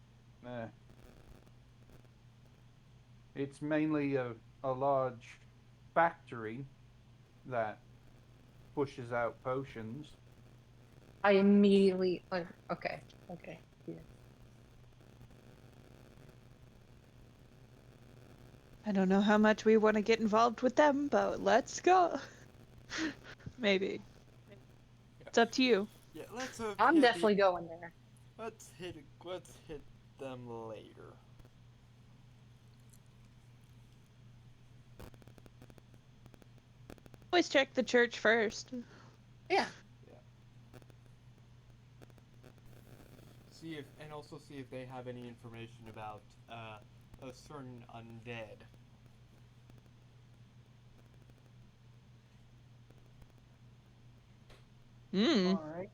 it's mainly a large factory that pushes out potions. I immediately, okay. Yeah. I don't know how much we want to get involved with them, but let's go. Maybe. It's up to you. Yeah, let's. I'm definitely going there. Let's hit them later. Always check the church first. Yeah. See if they have any information about a certain undead. All right.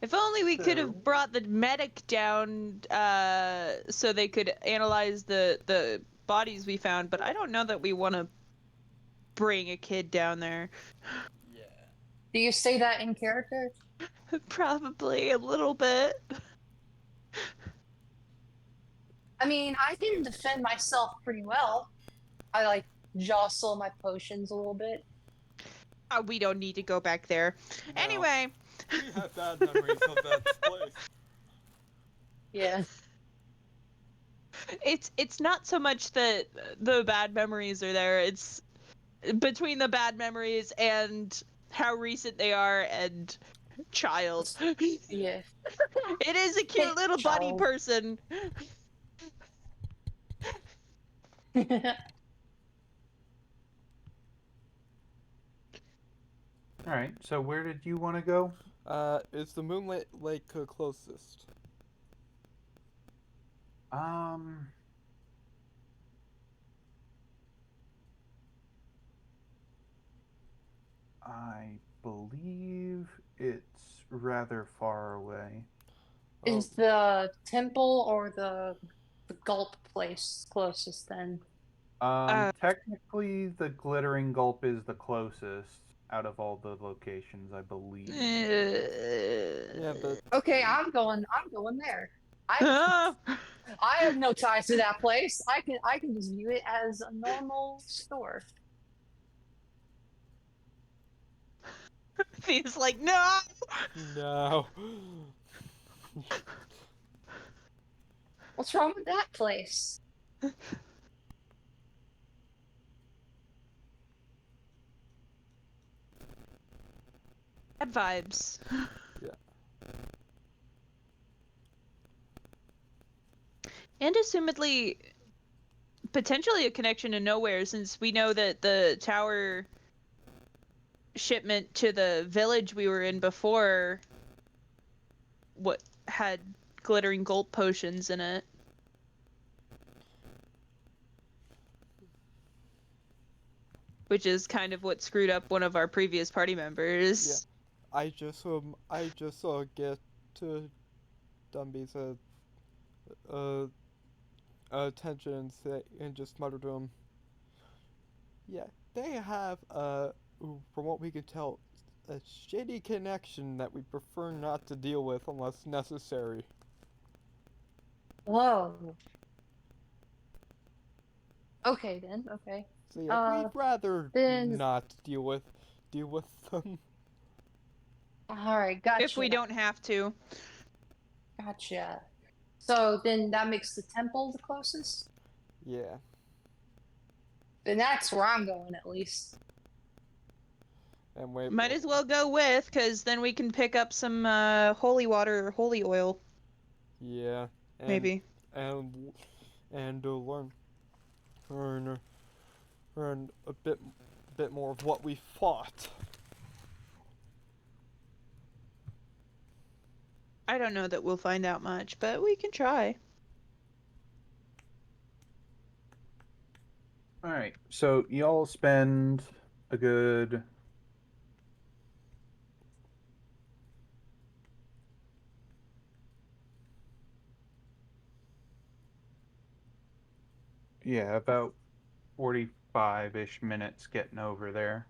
If only we could have brought the medic down so they could analyze the bodies we found, but I don't know that we want to bring a kid down there. Yeah. Do you say that in character? Probably a little bit. I mean, I can defend myself pretty well. I, like, jostle my potions a little bit. We don't need to go back there. No. Anyway, We have bad memories of that place. Yeah. It's not so much that the bad memories are there. It's between the bad memories and how recent they are and child. Yeah. It is a cute little bunny Child. person. All right. So where did you want to go? Is the Moonlit Lake closest? Um. I believe it's rather far away. Oh, Is the temple or the gulp place closest then? Technically, the Glittering Gulp is the closest out of all the locations, I believe. yeah, but Okay, I'm going there. Ah! I have no ties to that place. I can just view it as a normal store. He's like, no. no. What's wrong with that place? Bad vibes. Yeah. And assumedly, potentially a connection to nowhere, since we know that the tower shipment to the village we were in before what had glittering gold potions in it. Which is kind of what screwed up one of our previous party members. I just get to Dumby's attention and say and just mutter to him. Yeah, they have from what we can tell, a shady connection that we prefer not to deal with unless necessary. Whoa. Okay then. Okay. So yeah, we'd rather then- not deal with them. All right. Gotcha. If we don't have to. Gotcha. So then that makes the temple the closest. Yeah. Then that's where I'm going at least. And wait. Might as well go with, because then we can pick up some holy water or holy oil. Yeah. And, Maybe. And learn a bit more of what we fought. I don't know that we'll find out much, but we can try. All right. So y'all spend a good about 45-ish minutes getting over there.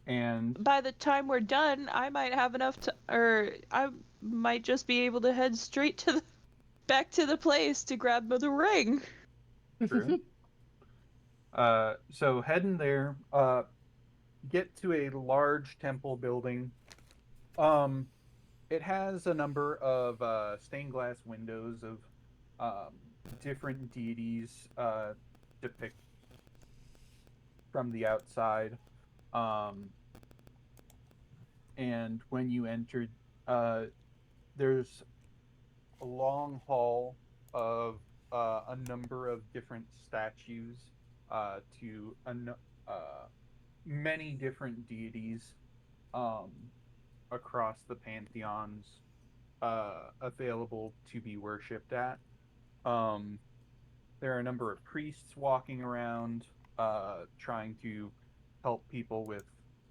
And By the time we're done, I might have enough to, or I might just be able to head straight to the, back to the place to grab the ring. true. So heading there, get to a large temple building. It has a number of stained glass windows of different deities depicted from the outside. And when you entered, there's a long hall of a number of different statues to many different deities across the pantheons available to be worshipped at. There are a number of priests walking around trying to help people with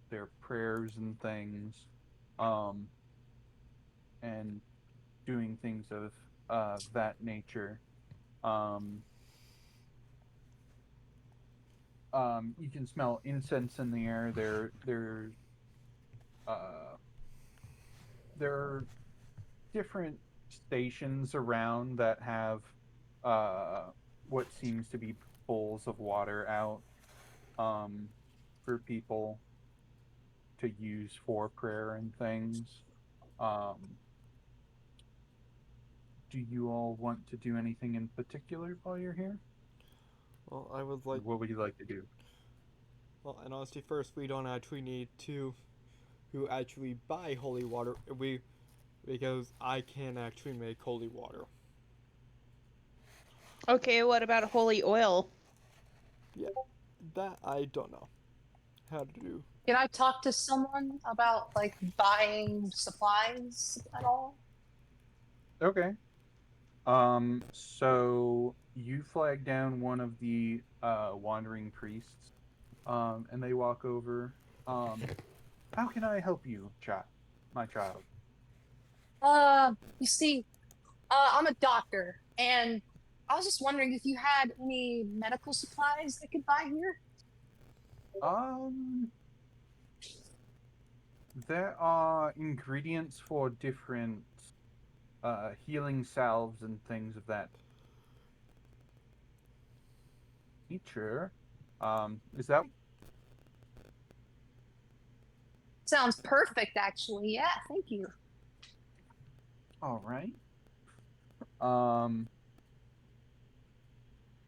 their prayers and things, and doing things of that nature. You can smell incense in the air. There are different stations around that have what seems to be bowls of water out for people to use for prayer and things. Do you all want to do anything in particular while you're here? Well, I would Or like. what would you like to do? Well, and honestly, first we don't actually need to actually buy holy water. Because I can actually make holy water. Okay, what about holy oil? Yeah, that I don't know how to do. Can I talk to someone about like buying supplies at all? Okay. So you flag down one of the wandering priests, and they walk over. How can I help you, my child? You see, I'm a doctor, and I was just wondering if you had any medical supplies I could buy here. Um, there are ingredients for different healing salves and things of that nature. Is that Sounds perfect, actually. Yeah, thank you. all right? Um,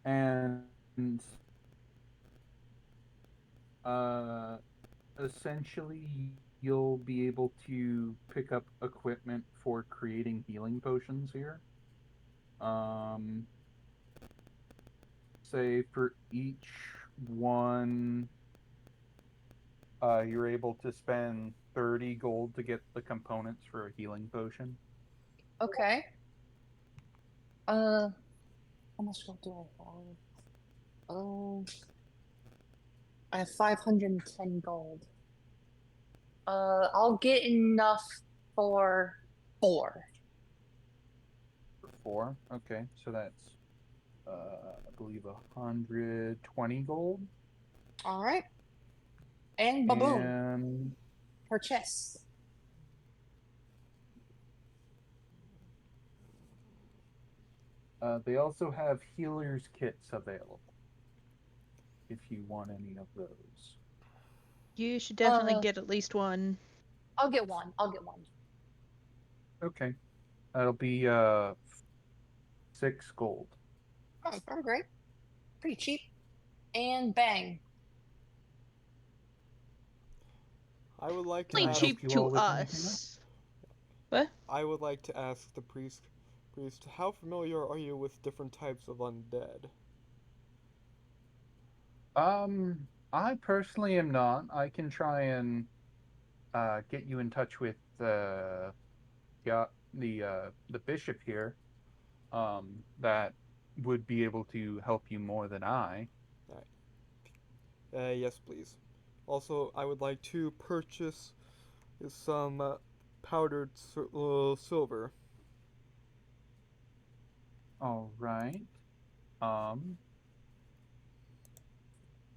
and uh, essentially, you'll be able to pick up equipment for creating healing potions here. Um, say for each one, you're able to spend 30 gold to get the components for a healing potion. Okay. How much gold do I have? I have 510 gold. I'll get enough for 4. For 4, okay, so that's I believe 120 gold. All right. And baboon, And her chest. they also have healers kits available if you want any of those. You should definitely Uh, get at least one. I'll get one. I'll get one. Okay, that'll be 6 gold. Oh, very great. Pretty cheap. And bang. I would like to Only Can I ask. help cheap you to all with anything else? us. What? I would like to ask the priest. How familiar are you with different types of undead? I personally am not. I can try and get you in touch with yeah, the bishop here. That would be able to help you more than I. Yes, please. Also, I would like to purchase some powdered silver. All right. Um,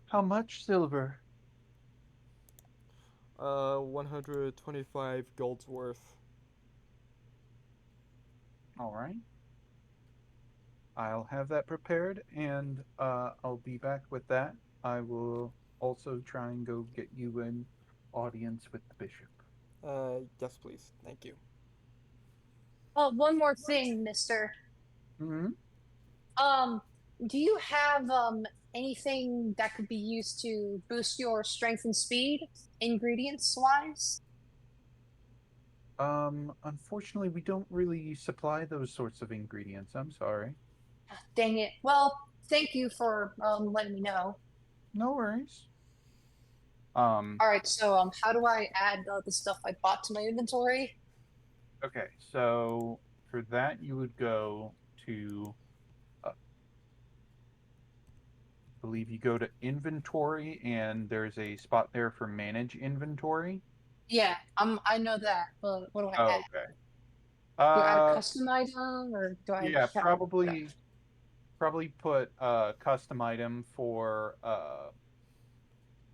how much silver? 125 gold's worth. All right. I'll have that prepared, and I'll be back with that. I will also try and go get you an audience with the bishop. Yes, please. Thank you. Oh, one more thing, mister. Hmm. Um, do you have anything that could be used to boost your strength and speed, ingredients wise? Unfortunately, we don't really supply those sorts of ingredients. I'm sorry. Dang it. Well, thank you for letting me know. No worries. Um, All right, so how do I add the stuff I bought to my inventory? okay, so for that, you would go to, I believe you go to inventory, and there's a spot there for manage inventory. Yeah, I know that, but what do I Oh, add? okay. Do I add a Uh, custom item or do I yeah, have probably put a custom item for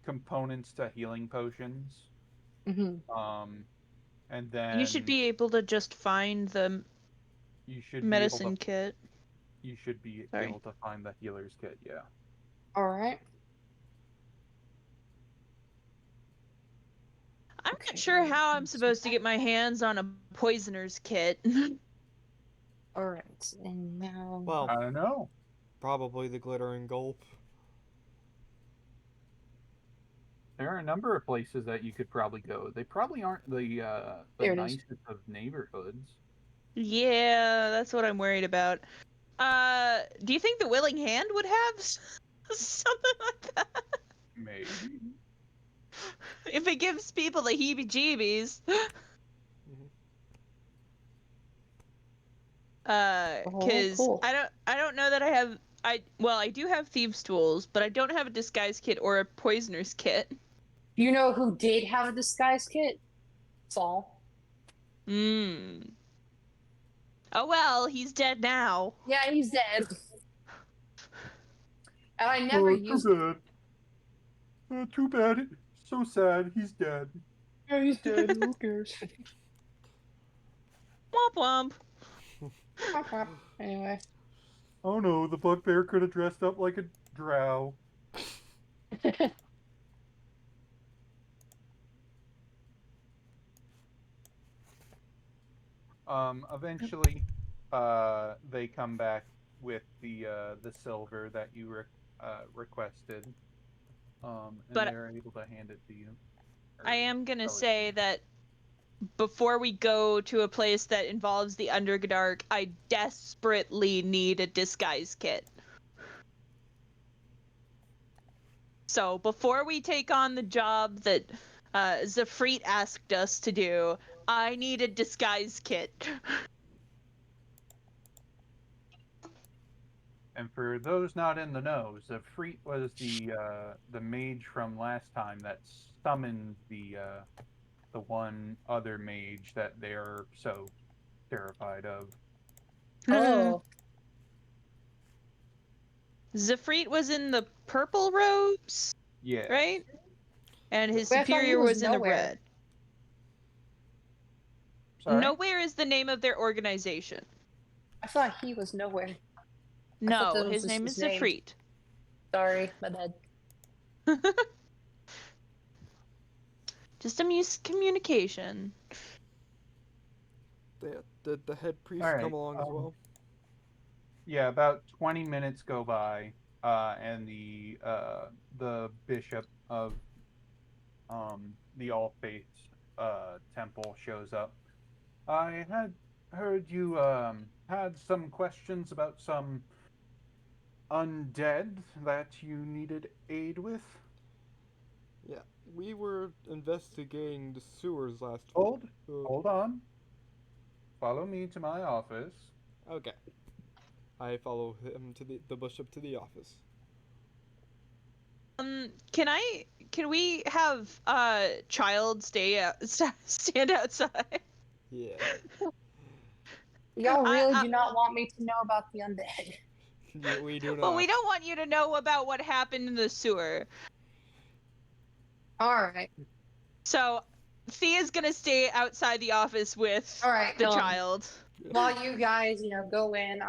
components to healing potions. Mm-hmm. Um, and You should then be able to just find the you should be able to medicine kit. Sorry. find the healer's kit. Yeah. All right. not sure how I'm supposed to get my hands on a poisoner's kit. Alright, and now... Well, I don't know. probably the glittering gulp. There are a number of places that you could probably go. They probably aren't the There it is. nicest of neighborhoods. Yeah, that's what I'm worried about. Do you think the Willing Hand would have something like that? Maybe. If it gives people the heebie-jeebies. Cause cool. I don't know that I have I do have thieves' tools, but I don't have a disguise kit or a poisoner's kit. You know who did have a disguise kit? Saul. Hmm. Oh well, he's dead now. Yeah, he's dead. And I never used Too bad. Too bad. So sad. He's dead. Yeah, he's dead. Who cares? Womp womp. Anyway. Oh no, the bugbear could have dressed up like a drow. Eventually, they come back with the silver that you requested, and But they're able to hand it to you. I am gonna sell it to say you. that before we go to a place that involves the Underdark, I desperately need a disguise kit. So before we take on the job that Zafreet asked us to do, I need a disguise kit. And for those not in the know, Zafreet was the mage from last time that summoned the one other mage that they're so terrified of. Oh. Zafreet was in the purple robes, Yeah. right? And his Wait, I thought he superior was was in the Nowhere. red. Sorry? Nowhere is the name of their organization. I thought he was Nowhere. I No, thought that was his just name his is name. Zafreet. Sorry, my bad. Just a miscommunication. Did the head priest All right, come along as well? Yeah, about 20 minutes go by, and the bishop of the All Faiths temple shows up. I had heard you had some questions about some undead that you needed aid with. Yeah, we were investigating the sewers last Hold, week. hold on. Follow me to my office. Okay. I follow him to the bishop to the office. Can we have child stand outside? Yeah. Y'all really I- do not want me to know about the undead. Yeah, we do not. Well, we don't want you to know about what happened in the sewer. Alright. So, Thea's gonna stay outside the office with Alright, the child. while you guys, go in,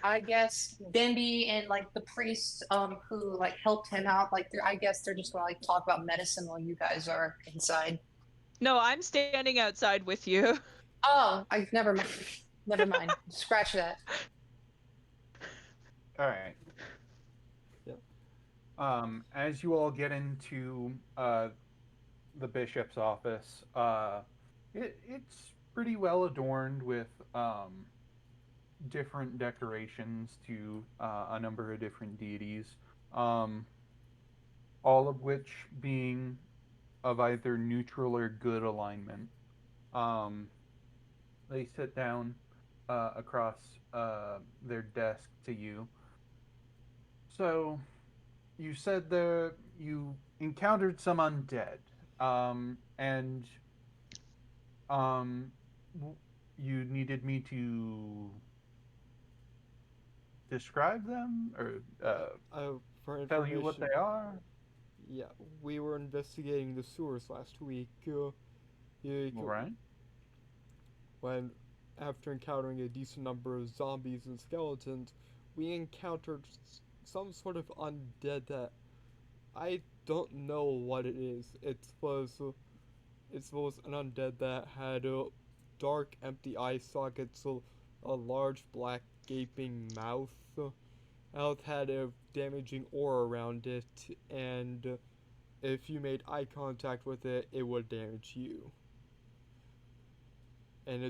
I guess Bimby and like the priest, who like helped him out, like I guess they're just gonna like talk about medicine while you guys are inside. No, I'm standing outside with you. Oh, never mind. Never mind. Scratch that. All right. Yeah. As you all get into the bishop's office, it's pretty well adorned with different decorations to a number of different deities, all of which being of either neutral or good alignment. They sit down across their desk to you. So, you said you encountered some undead, and you needed me to describe them or For tell you what they information, are. yeah, we were investigating the sewers last week. Yeah, Right. when, after encountering a decent number of zombies and skeletons, we encountered some sort of undead that I don't know what it is. It was it was an undead that had dark, empty eye sockets, a large black gaping mouth. Mouth had a damaging aura around it, and if you made eye contact with it, it would damage you. And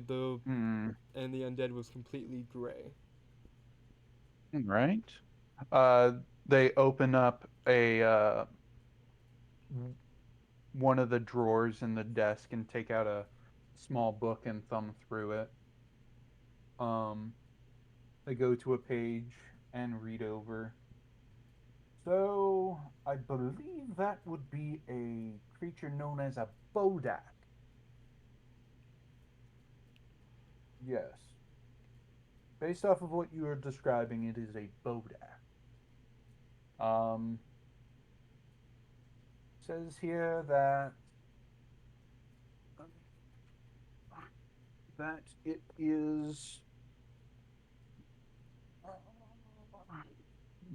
Hmm. and the undead was completely gray. Right. They open up a one of the drawers in the desk and take out a small book and thumb through it. Um, they go to a page and read over. So, I believe that would be a creature known as a bodak. Yes. Based off of what you are describing, it is a bodak. Um, says here that it is.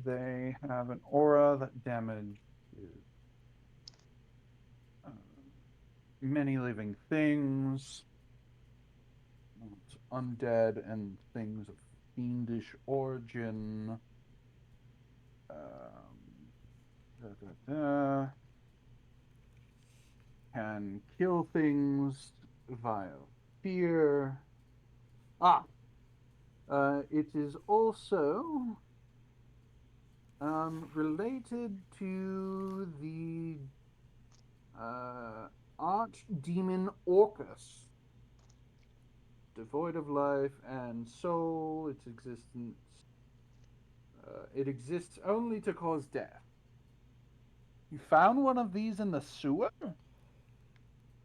They have an aura that damages uh, many living things, undead, and things of fiendish origin. Da, da, da. Can kill things via fear. It is also related to the archdemon Orcus, devoid of life and soul. Its existence, it exists only to cause death. You found one of these in the sewer?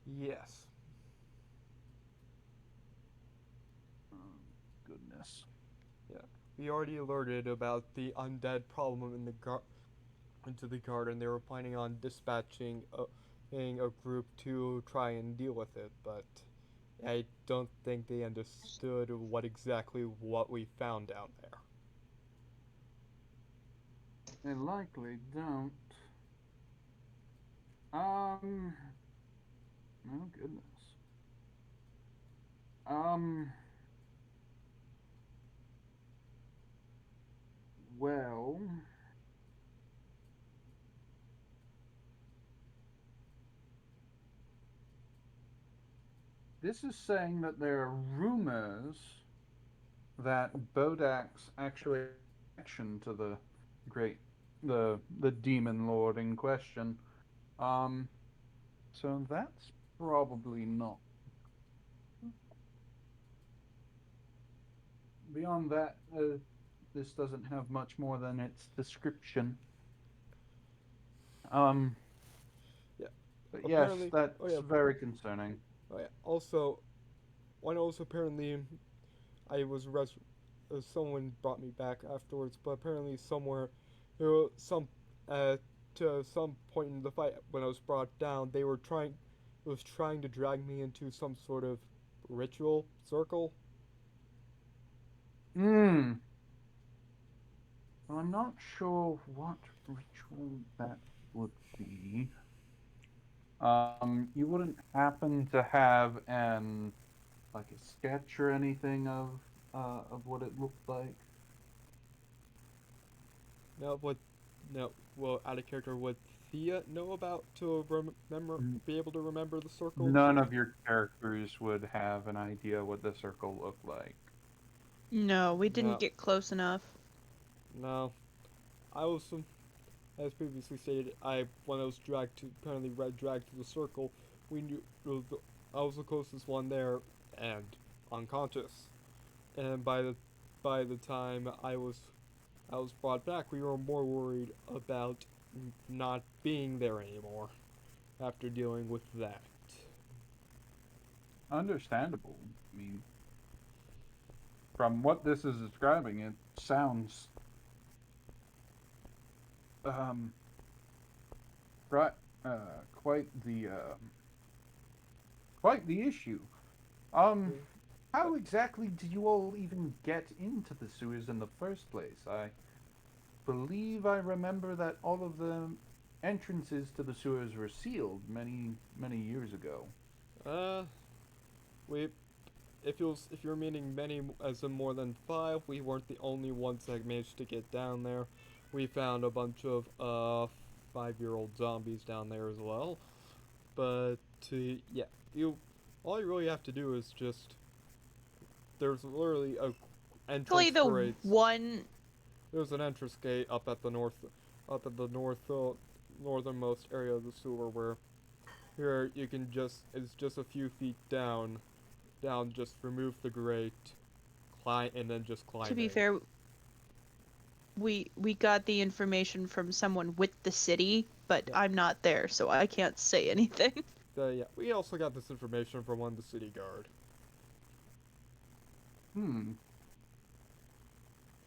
Yes. Oh, goodness. Yeah. We already alerted about the undead problem in into the garden. They were planning on dispatching a group to try and deal with it, but I don't think they understood what we found down there. They likely don't. Oh goodness. Um, well, this is saying that there are rumors that Bodak's actually action to the great the demon lord in question. Um, so that's probably not. Beyond that, this doesn't have much more than its description. Um, Yeah. but yes, Apparently, oh that's yeah, very concerning. oh yeah. Also apparently, I was someone brought me back afterwards, but apparently somewhere, there was to some point in the fight when I was brought down, was trying to drag me into some sort of ritual circle. Hmm. Well, I'm not sure what ritual that would be. You wouldn't happen to have an like a sketch or anything of what it looked like? Now, well, out of character, would Thea know about to remember, N- be able to remember the circle? None of your characters would have an idea what the circle looked like. No, we didn't No, get close enough. no. I was, as previously stated, when I was dragged to the circle, we knew I was the closest one there and unconscious. And by the time I was brought back, we were more worried about not being there anymore after dealing with that. Understandable. I mean, from what this is describing, it sounds um right quite the quite the issue. Um, how exactly did you all even get into the sewers in the first place? I believe I remember that all of the entrances to the sewers were sealed many years ago. Uh, we if you're meaning many as in more than 5, we weren't the only ones that managed to get down there. We found a bunch of 5-year-old zombies down there as well. But yeah, you all you really have to do is just there's literally a Actually, entrance the grate. one There's an entrance gate up at the northernmost area of the sewer where here you can just it's just a few feet down, just remove the grate, climb, and then just climb to be in. fair, we got the information from someone with the city, but Yeah. I'm not there, so I can't say anything. Yeah, we also got this information from one of the city guard.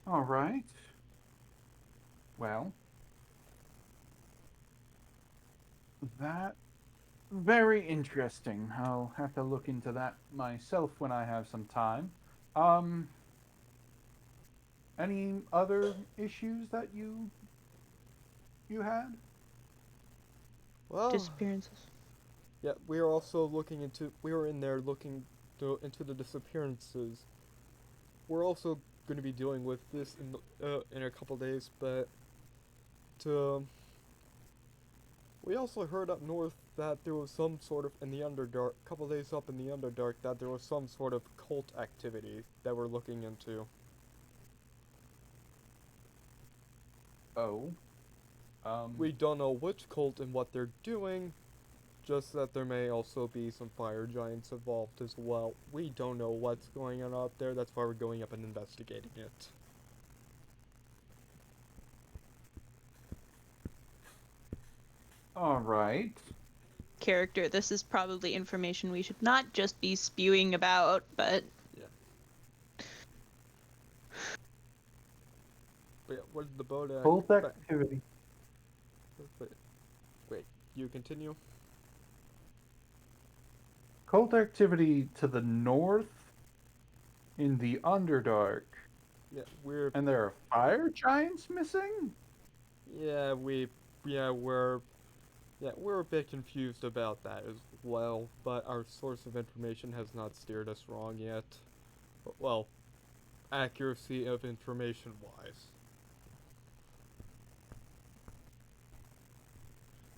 All right. Well, that very interesting. I'll have to look into that myself when I have some time. Um, any other issues that you had? Well, Disappearances. yeah, we are also looking into. We were in there looking into the disappearances. We're also going to be dealing with this in a couple days, but we also heard up north that there was some sort of in the Underdark. Couple days up in the Underdark, that there was some sort of cult activity that we're looking into. Oh. We don't know which cult and what they're doing, just that there may also be some fire giants involved as well. We don't know what's going on up there, that's why we're going up and investigating it. All right. Character, this is probably information we should not just be spewing about, but Yeah. But yeah, what did the boat Cult activity. Wait, you continue? Cult activity to the north in the Underdark. Yeah, And there are fire giants missing? yeah, we're a bit confused about that as well, but our source of information has not steered us wrong yet. Well, accuracy of information wise.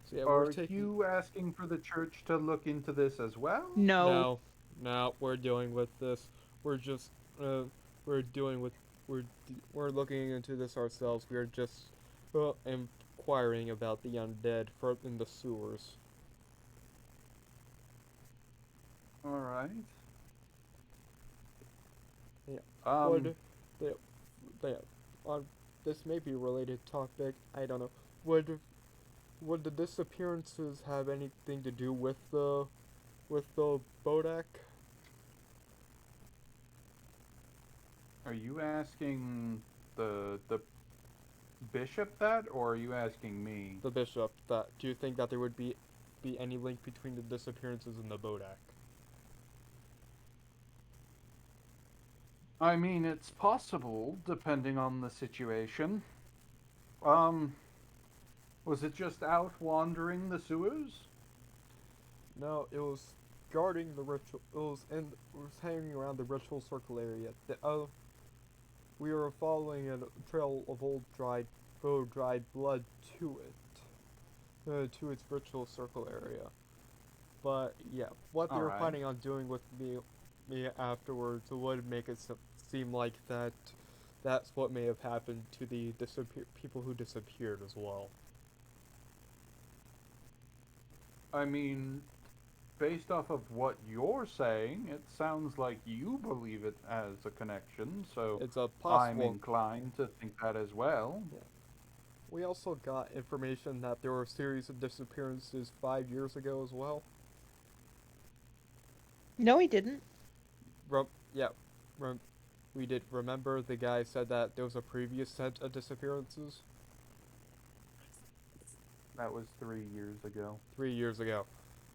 So yeah, Are you asking for the church to look into this as well? no. No, we're dealing with this. We're just, we're dealing with, we're looking into this ourselves. We're just, inquiring about the undead in the sewers. All right. Yeah. Um, They, they, on this may be a related topic. I don't know. Would the disappearances have anything to do with the Bodak? are you asking the bishop that, or are you asking me? The bishop. That do you think that there would be any link between the disappearances and the Bodak? I mean, it's possible, depending on the situation. Um, was it just out wandering the sewers? No, it was guarding the ritual. It was hanging around the ritual circle area. We were following a trail of dried blood to to its ritual circle area. But yeah, what they were Alright. planning on doing with me afterwards would make it seem like that's what may have happened to the people who disappeared as well. I mean, based off of what you're saying, it sounds like you believe it has a connection, so It's a I'm possible. inclined to think that as well. Yeah. We also got information that there were a series of disappearances 5 years ago as well. No, he didn't. Yeah, we did. Remember the guy said that there was a previous set of disappearances? That was 3 years ago. 3 years ago.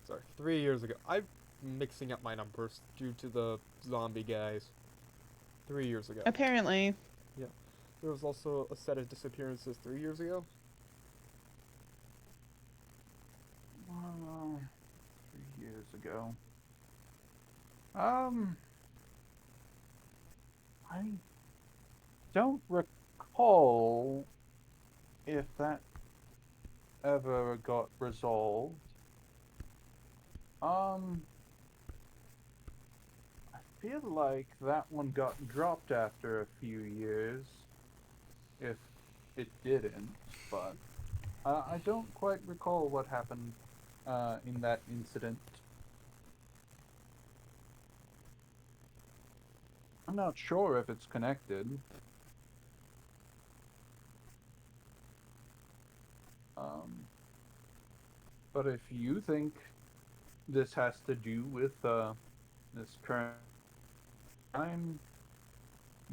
Sorry, 3 years ago. I'm mixing up my numbers due to the zombie guys. 3 years ago. Apparently. Yeah. There was also a set of disappearances 3 years ago. Well, 3 years ago. Um, I don't recall if that ever got resolved. Um, I feel like that one got dropped after a few years, if it didn't, but I don't quite recall what happened in that incident. I'm not sure if it's connected. Um, but if you think this has to do with this current, I'm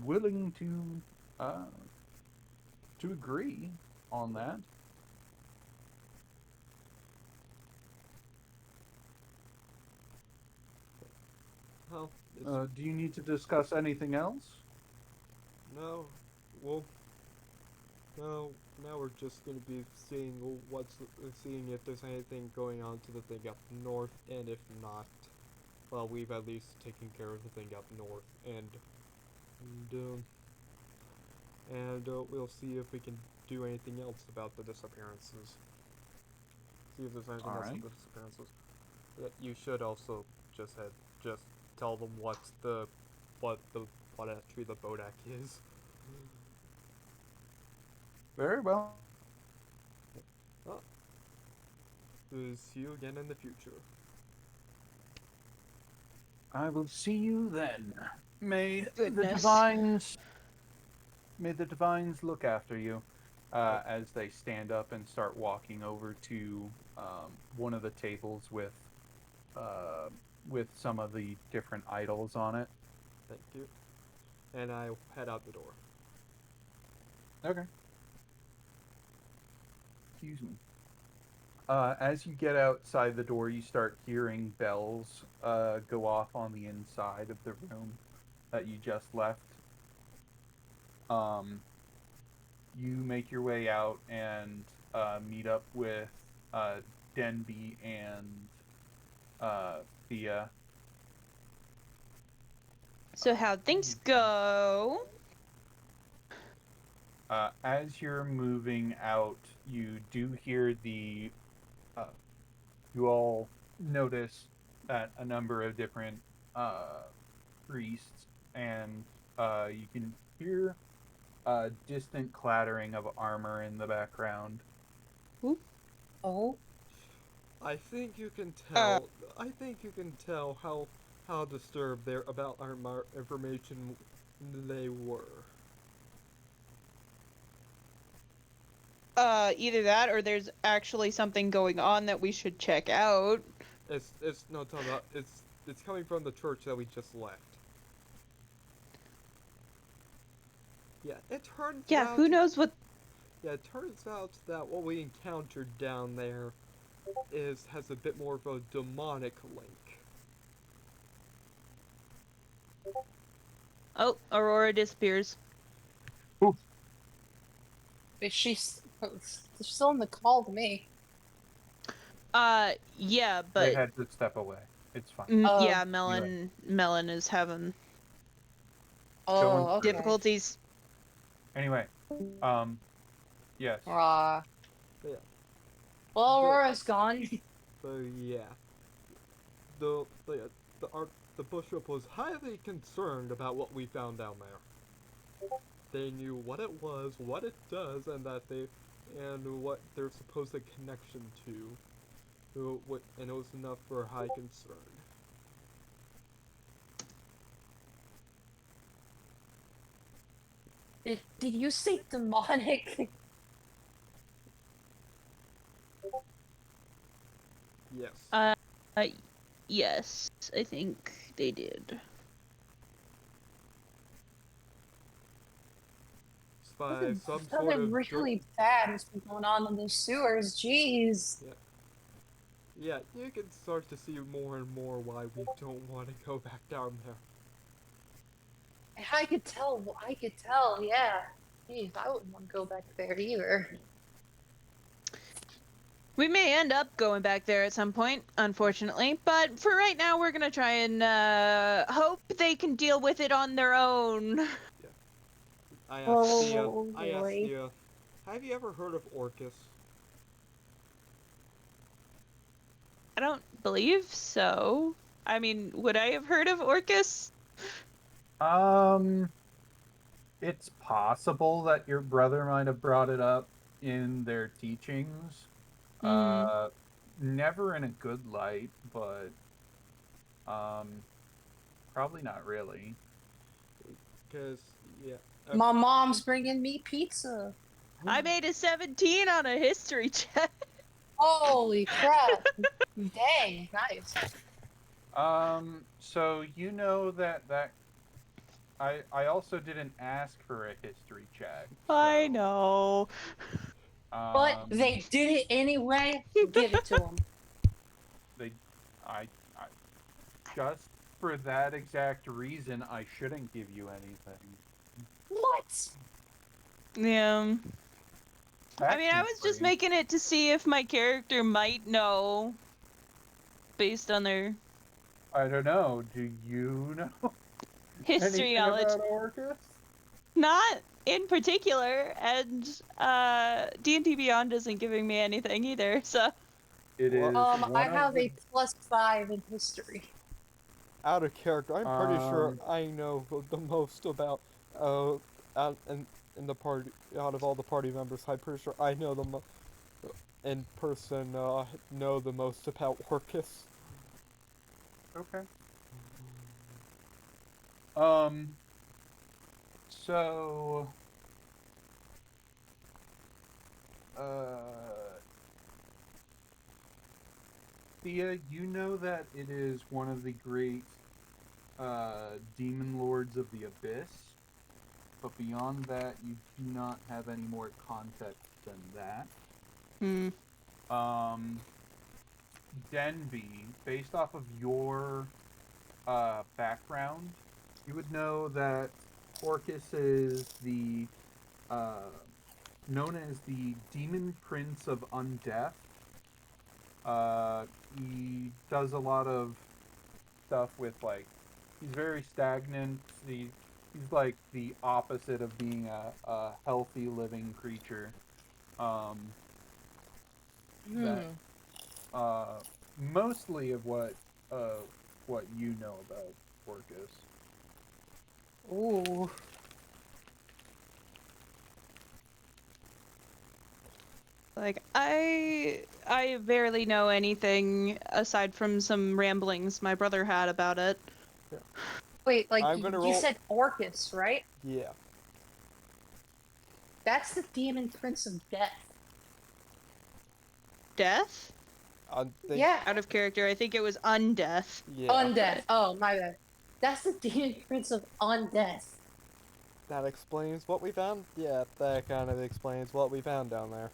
willing to agree on that. Well, it's Do you need to discuss anything else? no. Well, no. Now we're just gonna be seeing seeing if there's anything going on to the thing up north, and if not, well, we've at least taken care of the thing up north, and we'll see if we can do anything else about the disappearances. See if there's anything All else right. with the disappearances. Yeah, you should also just tell them what the what actually the Bodak is. Very well. Well, we'll see you again in the future. I will see you then. May the Goodness. divines may the divines look after you. As they stand up and start walking over to one of the tables uh, with some of the different idols on it. Thank you. And I head out the door. Okay. Excuse me. As you get outside the door, you start hearing bells go off on the inside of the room that you just left. Um, you make your way out and meet up with Denby and Thea. So how'd things go? As you're moving out, you do hear the. You all notice that a number of different priests, and you can hear distant clattering of armor in the background. Oh, I think you can Uh, tell. I think you can tell how disturbed they're about our information they were. Either that or there's actually something going on that we should check out. It's no talking about it's coming from the church that we just left. Yeah, it turns Yeah, out. who knows what. Yeah, it turns out that what we encountered down there has a bit more of a demonic link. Oh, Aurora disappears. is she's still in the call to me? Yeah, They but had to step away. It's fine. Oh. yeah, Melon is having Oh, okay. difficulties. Anyway, yes. Rah. But yeah, Well, The- Aurora's gone. so yeah, the bishop was highly concerned about what we found down there. They knew what it was, what it does, and what their supposed connection to. And it was enough for high concern. Did you say demonic? Yes. Uh, yes, I think they did. By some sort Something of really bad has been going on in the sewers. Jeez. yeah, you can start to see more and more why we don't want to go back down there. I could tell. Yeah. Jeez, I wouldn't want to go back there either. We may end up going back there at some point, unfortunately. But for right now, we're gonna try and hope they can deal with it on their own. I asked Oh I asked boy. Thea, have you ever heard of Orcus? I don't believe so. I mean, would I have heard of Orcus? Um, it's possible that your brother might have brought it up in their teachings. Hmm. Uh, never in a good light, but probably not really. Because, yeah. My mom's bringing me pizza. I made a 17 on a history check. Holy crap. Dang, nice. So you know that I also didn't ask for a history check. I So, know. But um, they did it anyway. Give it to them. they, I just for that exact reason, I shouldn't give you anything. What? Yeah. I mean, I was just Technically, making it to see if my character might know based on their I don't know. Do you know history anything knowledge. about Orcus? Not in particular, and D&D Beyond isn't giving me anything either, so It is I one of have the a +5 in history. Out of character, I'm pretty sure Um, I know the most about, out in the party, out of all the party members, I'm pretty sure I know in person, know the most about Orcus. okay. Um, so, Thea, you know that it is one of the great demon lords of the abyss, but beyond that, you do not have any more context than that. hmm. Denby, based off of your background, you would know that Orcus is the known as the Demon Prince of Undeath. He does a lot of stuff with like he's very stagnant. He's like the opposite of being a healthy living creature. Um, that mostly of what you know about Orcus. Ooh. Like I barely know anything aside from some ramblings my brother had about it. Wait, like I'm gonna you roll. said Orcus, right? Yeah. That's the demon prince of death. Death? I think. Yeah. Out of character, I think it was undeath. Yeah. Undeath. Oh, my bad. That's the demon prince of undeath. That explains what we found. Yeah, that kind of explains what we found down there.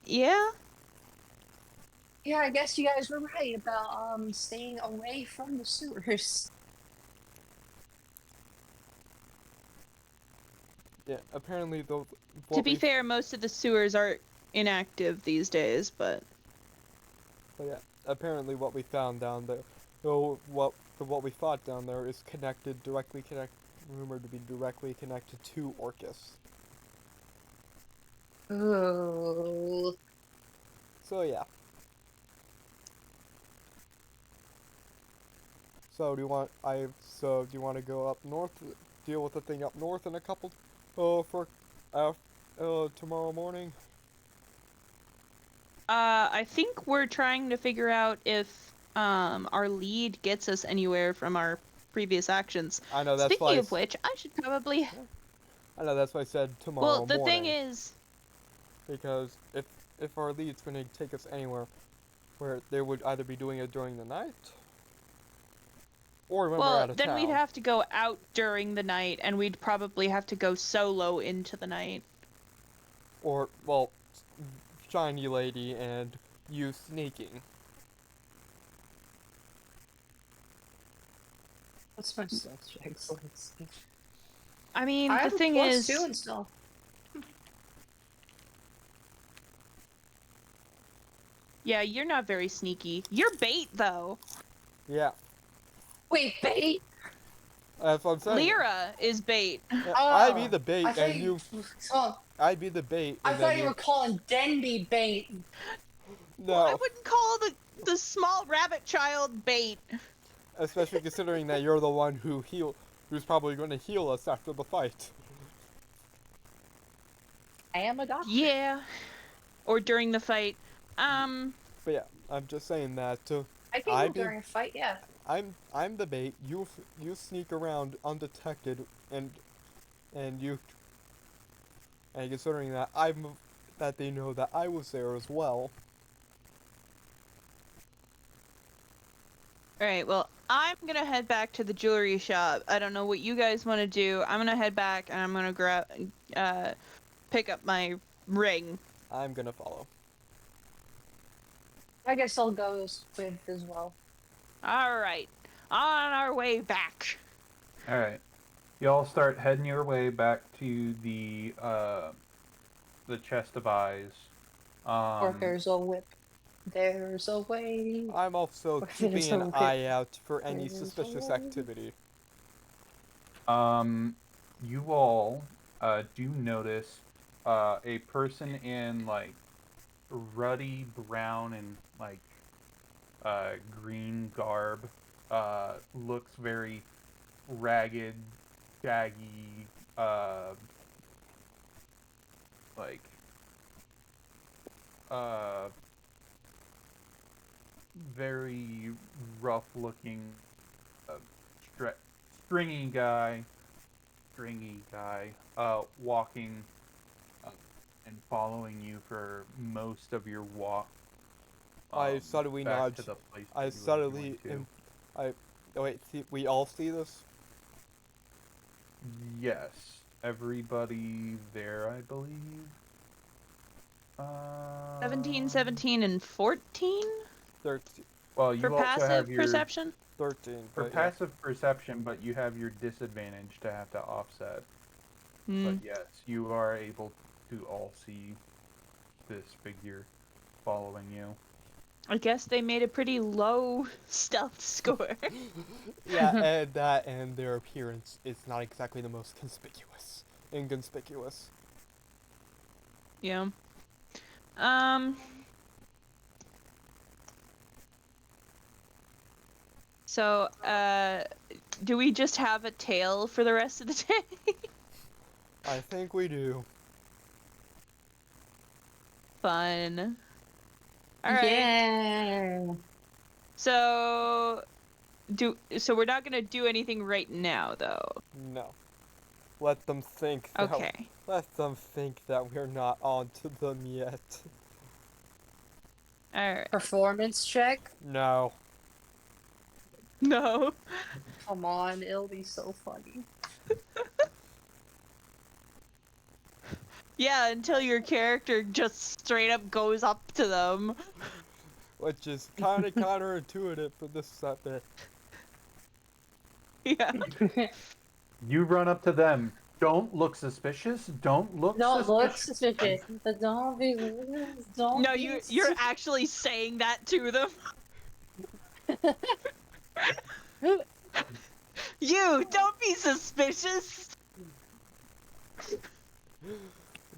Yeah? Yeah, I guess you guys were right about staying away from the sewers. Yeah. Apparently, the. To be fair, most of the sewers are inactive these days, but But yeah, apparently what we found down there, what we fought down there is rumored to be directly connected to Orcus. Ooh. So yeah. So do you want to go up north, deal with the thing up north in a couple, for, tomorrow morning? I think we're trying to figure out if our lead gets us anywhere from our previous actions. I know that's Speaking why. of which, I should probably. I know that's why I said tomorrow Well, the morning. thing is, Because if our lead's going to take us anywhere, where they would either be doing it during the night, or when we're out of then town. we'd have to go out during the night, and we'd probably have to go solo into the night. Or, well, shiny lady and you sneaking. What's my sex excellence? I mean, I the have thing a is, +2 and stuff. Yeah, you're not very sneaky. You're bait, though. Yeah, Wait, bait? that's what I'm saying. Lyra is bait. Yeah, Oh, I'd be the I bait, thought and you. you. Oh, I'd be the bait, I and then thought you you. were calling Denby bait. Well, I No, wouldn't call the small rabbit child bait. especially considering that you're the one who's probably going to heal us after the fight. I am a doctor. Yeah. Or during the fight. But yeah, I'm just saying that. I can I'd heal be. during a fight, yeah. I'm the bait. You sneak around undetected, and you. And considering that that they know that I was there as well. Alright, well, I'm gonna head back to the jewelry shop. I don't know what you guys want to do. I'm gonna head back and I'm gonna pick up my ring. I'm gonna follow. I guess I'll go with as well. Alright, on our way back. All right. Y'all start heading your way back to the chest of eyes. Or there's a whip. There's a way. I'm also There's keeping an a eye out for any There's a suspicious way. activity. You all do notice a person in like ruddy brown and like green garb. Looks very ragged, shaggy, like very rough looking, stringy guy, walking and following you for most of your walk. I subtly back nod. to the place I that you were subtly. going to. Oh wait, we all see this? Yes, everybody there, I believe. 17, 17, and 14? 13. Well, you For also passive have your 13. for But yeah. passive perception, but you have your disadvantage to have to offset. Hmm. But yes, you are able to all see this figure following you. I guess they made a pretty low stealth score. Yeah, and that and their appearance is not exactly the most inconspicuous. Yeah. So, do we just have a tail for the rest of the day? I think we do. Fun. Alright. Yeah. So we're not gonna do anything right now, though. No. Let them think that Okay. let them think that we're not on to them yet. Alright. Performance check? No. No. Come on, it'll be so funny. Yeah, until your character just straight up goes up to them. Which is kinda counterintuitive for this bit. Yeah. You run up to them. Don't look suspicious. Don't look Don't look suspicious. suspicious. But don't be. Don't No, be you're actually saying that to them. You don't be suspicious.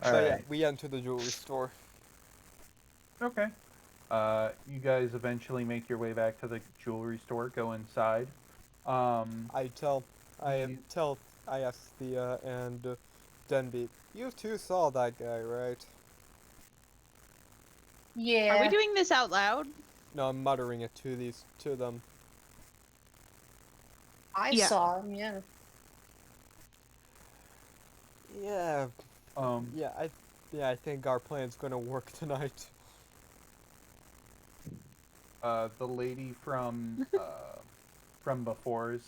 So yeah, Alright. we enter the jewelry store. Okay. You guys eventually make your way back to the jewelry store, go inside. I ask Thea and Denby, you two saw that guy, right? Yeah. Are we doing this out loud? No, I'm muttering it to them. I Yeah. saw him, yeah. Yeah, Um, I think our plan's gonna work tonight. the lady from before's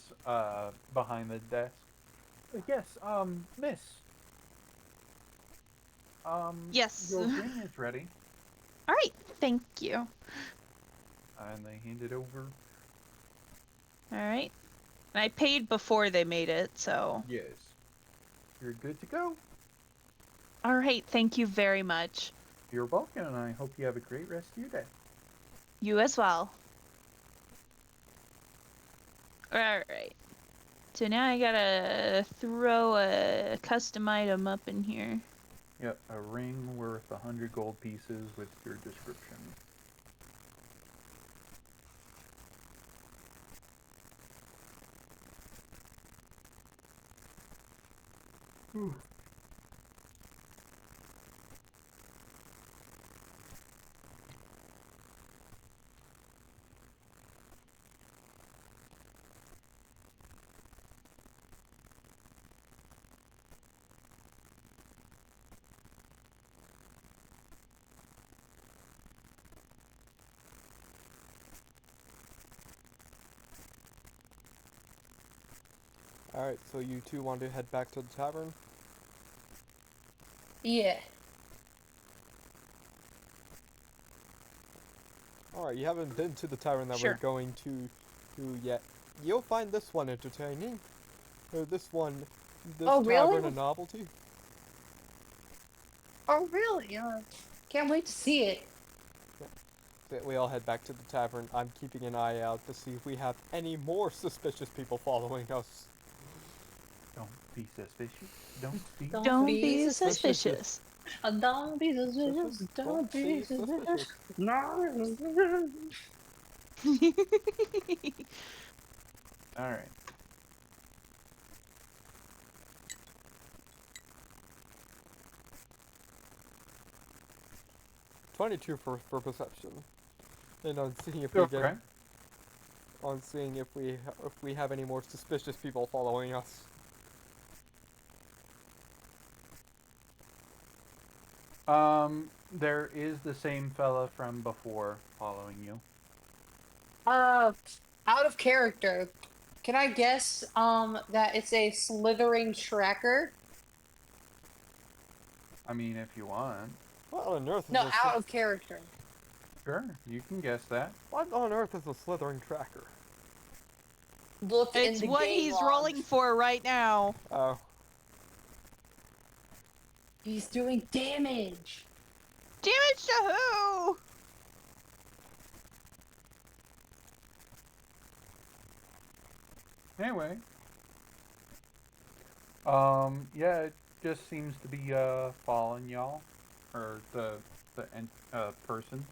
behind the desk. Yes, miss. Yes. Your ring is ready. Alright, thank you. And they hand it over. Alright. And I paid before they made it, so. Yes. You're good to go. Alright, thank you very much. You're welcome, and I hope you have a great rest of your day. You as well. Alright. So now I gotta throw a custom item up in here. Yep, a ring worth 100 gold pieces with your description. Ooh. Alright, so you two want to head back to the tavern? Yeah. Alright, you haven't been to the tavern that Sure. we're going to yet. You'll find this one entertaining. This Oh, tavern really? a novelty. Oh, really? Can't wait to see it. So we all head back to the tavern. I'm keeping an eye out to see if we have any more suspicious people following us. Don't be suspicious. Don't be. Don't be suspicious. Don't be suspicious. Don't be suspicious. No. Alright. $22 for perception. And on seeing if Okay. we get on seeing if we have any more suspicious people following us. There is the same fella from before following you. Out of character. Can I guess that it's a slithering tracker? I mean, if you want. What on earth is No, a out of character. Sure, you can guess that. what on earth is a slithering tracker? Look in It's the what game he's logs. rolling for right now. Oh. He's doing damage. Damage to who? Anyway. Yeah, it just seems to be, following y'all. Or the person.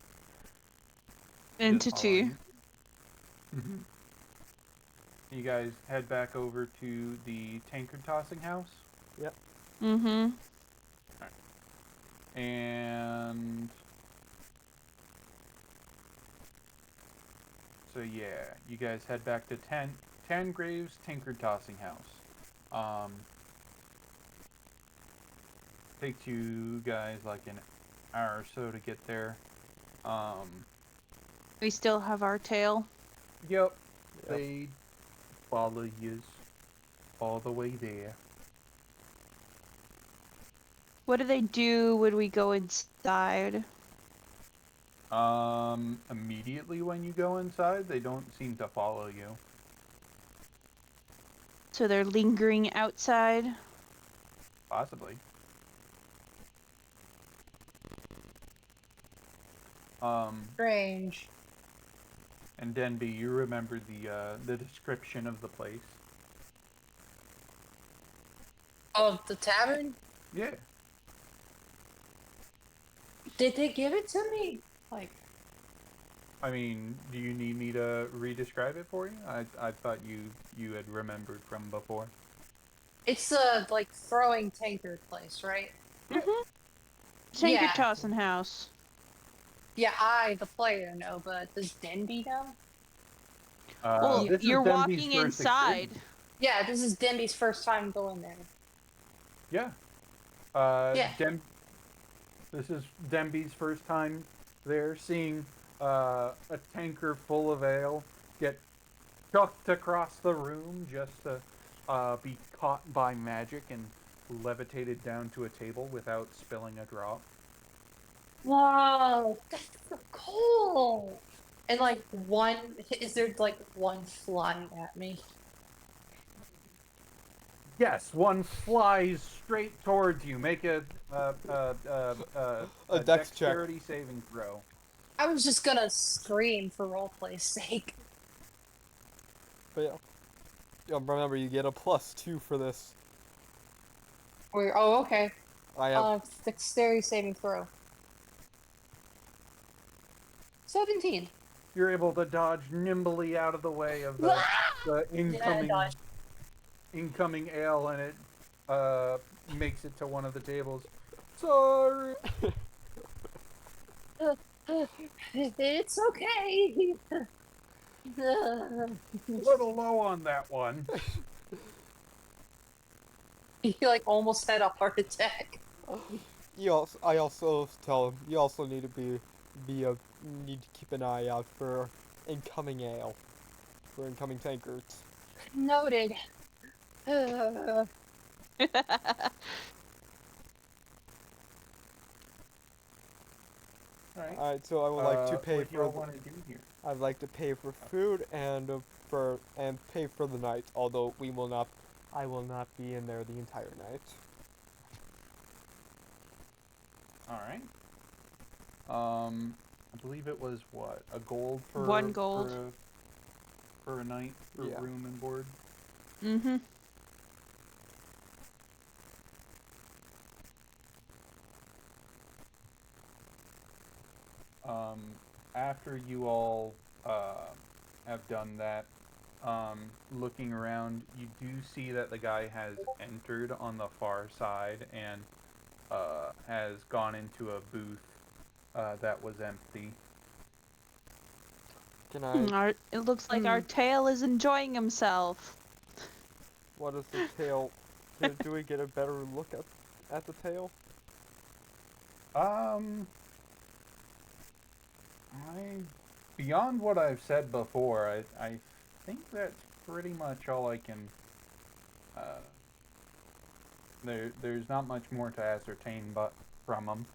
just Entity. following you. You guys head back over to the tanker tossing house. Mm-hmm. And so yeah, you guys head back to Tangrave's Tinker Tossing House. Takes you guys like an hour or so to get there. We still have our tail. Yep, Yep. they follow you all the way there. What do they do when we go inside? Immediately when you go inside, they don't seem to follow you. So they're lingering outside? Possibly. Strange. And Denby, you remember the description of the place? Oh, the tavern? Yeah. Did they give it to me? Like, I mean, do you need me to re-describe it for you? I thought you had remembered from before. it's a like throwing tanker place, right? Mm-hmm. Tinker Yeah. tossing house. Yeah, I, the player, know, but does Denby know? Well, This is you're Denby's walking first inside. experience. Yeah, this is Denby's first time going there. Yeah. Yeah. This is Denby's first time there, seeing a tanker full of ale get chucked across the room just to be caught by magic and levitated down to a table without spilling a drop. Whoa, that's so cool. And like is there like one flying at me? Yes, one flies straight towards you. Make a A dex check. dexterity saving throw. I was just gonna scream for roleplay's sake. But yeah, remember you get a +2 for this. Oh, okay. I have Dexterity saving throw. 17. You're able to dodge nimbly out of the way of the Yeah, incoming dodge. incoming ale, and it makes it to one of the tables. Sorry. It's okay. A little low on that one. You like almost had a heart attack. I also tell him you also need to need to keep an eye out for incoming ale, for incoming tankards. Noted. All right. Alright, so I would like to pay what do y'all for want to do here? I'd like to pay for food and pay for the night. Although I will not be in there the entire night. All right. I believe it was what, a gold for 1 gold. for a night for Yeah. room and board. Mm-hmm. After you all have done that, looking around, you do see that the guy has entered on the far side and has gone into a booth that was empty. Can I? It looks like our tail is enjoying himself. What is the tail? Do we get a better look at the tail? Beyond what I've said before, I think that's pretty much all I can. There's not much more to ascertain, but from him.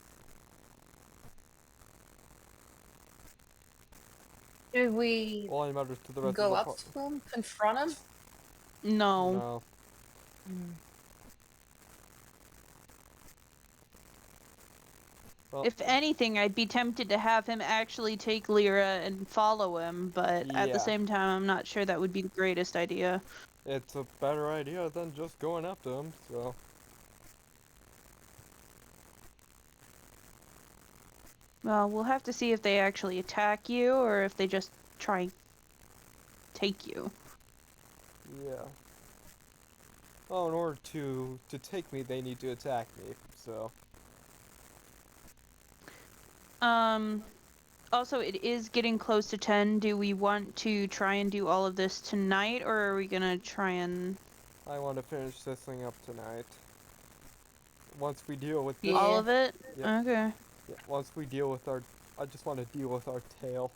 Did we All that matters to the rest go of up to him, confront him? No. No. Well, If anything, I'd be tempted to have him actually take Lyra and follow him, but at Yeah. the same time, I'm not sure that would be the greatest idea. it's a better idea than just going up to him. So Well, we'll have to see if they actually attack you or if they just try and take you. yeah. Well, in order to take me, they need to attack me. So Also, it is getting close to 10. Do we want to try and do all of this tonight, or are we gonna try and... I want to finish this thing up tonight. Once we deal with this, all of it? Yeah. Okay. yeah, once we deal with I just want to deal with our tail.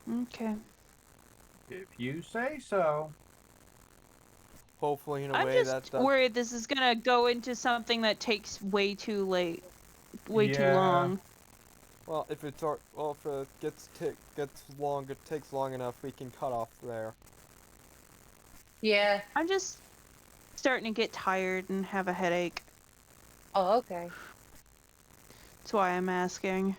Okay. If you say so. Hopefully, in a I'm way just that worried this is gonna go into something that takes way too too Yeah. long. well, if it takes long enough, we can cut off there. Yeah. I'm just starting to get tired and have a headache. Oh, okay. That's why I'm asking.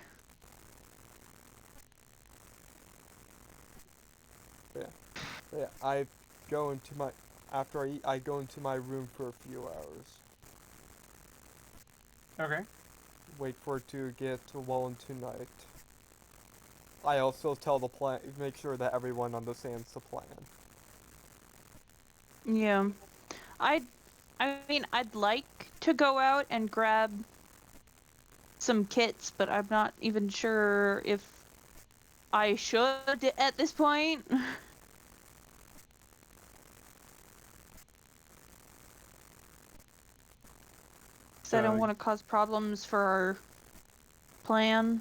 Yeah, I go into my after I eat, I go into my room for a few hours. Okay. Wait for it to get well into night. I also tell the plan, make sure that everyone understands the plan. Yeah. I mean, I'd like to go out and grab some kits, but I'm not even sure if I should at this point. 'Cause I don't So- want to cause problems for our plan.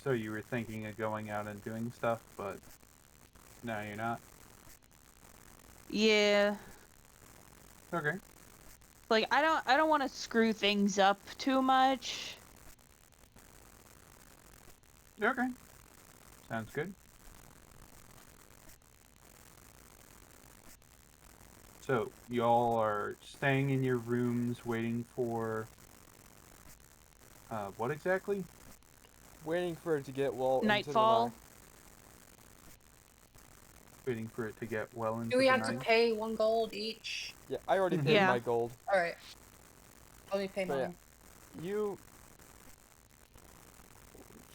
So you were thinking of going out and doing stuff, but now you're not. Yeah. Okay. Like I don't want to screw things up too much. Okay. Sounds good. So y'all are staying in your rooms, waiting for What exactly? Waiting for it to get well into the Nightfall. night. Waiting for it to get well into Do we the have to night. pay 1 gold each? Yeah, I already paid Yeah. my gold. Alright. Let me pay But yeah. mine. You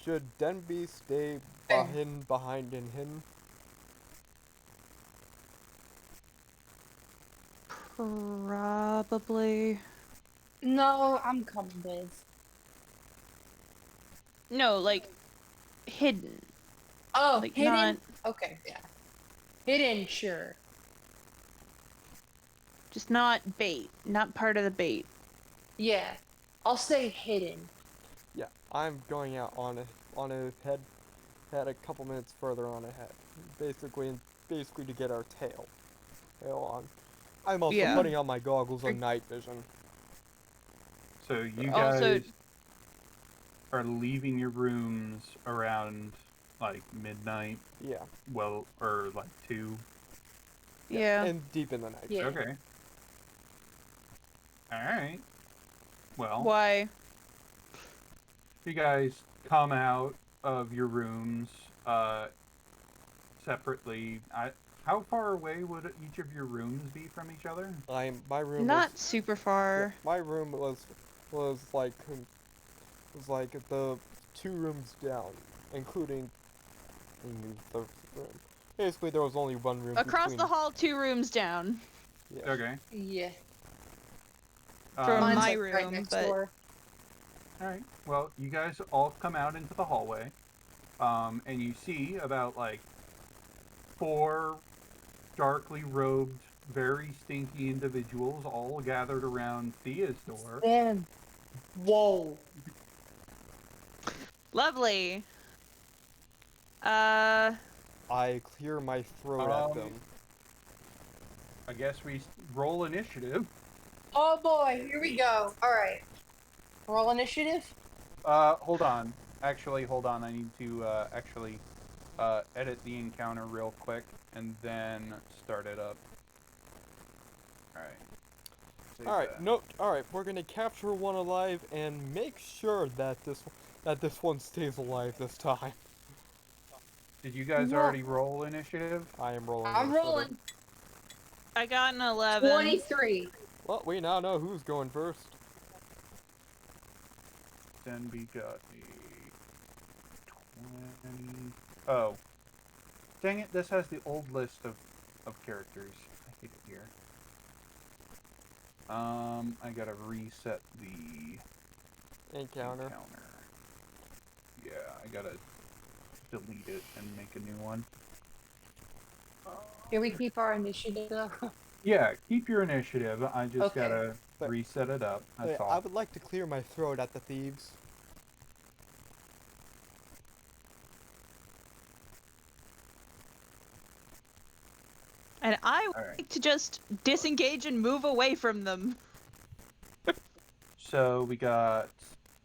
should Denby stay Fair. hidden behind in him? Probably. No, I'm coming, Biz. No, like hidden. Oh, Like, hidden? not- Okay, yeah. Hidden, sure. Just not bait. Not part of the bait. Yeah. I'll say hidden. Yeah, I'm going out on a head a couple minutes further on ahead. Basically to get our tail on. I'm also Yeah. putting on my goggles on night vision. So you Also- guys are leaving your rooms around like midnight, Yeah. well, or like 2. Yeah. And deep in the night. Yeah. Okay. Alright. Well, Why? you guys come out of your rooms separately. How far away would each of your rooms be from each other? My room Not was, super yeah, far. my room was like the 2 rooms down, including the room. Basically, there was only 1 room Across between. the hall, 2 rooms down. Yeah. Okay. Yeah. From Mine's my like right room, next but- door. Alright. Well, you guys all come out into the hallway. And you see about like 4 darkly robed, very stinky individuals all gathered around Thea's door. Damn. Whoa. Lovely. I clear my throat at them. I guess we roll initiative. Oh boy, here we go. Alright. Roll initiative? Hold on. Actually, hold on. I need to actually edit the encounter real quick and then start it up. Alright. Save Alright, that. note. Alright, we're gonna capture one alive and make sure that this one stays alive this time. Did you guys No. already roll initiative? I am rolling. I'm initiative. rolling. I got an 11. 23. Well, we now know who's going first. Then we got a 20. Oh. Dang it, this has the old list of characters. I hate it here. I gotta reset the Encounter. Yeah, I gotta delete it and make a new one. Can we keep our initiative though? Yeah, keep your initiative. I just Okay. gotta But- reset it up. That's Yeah, all. I would like to clear my throat at the thieves. And I would Alright. like to just disengage and move away from them. So we got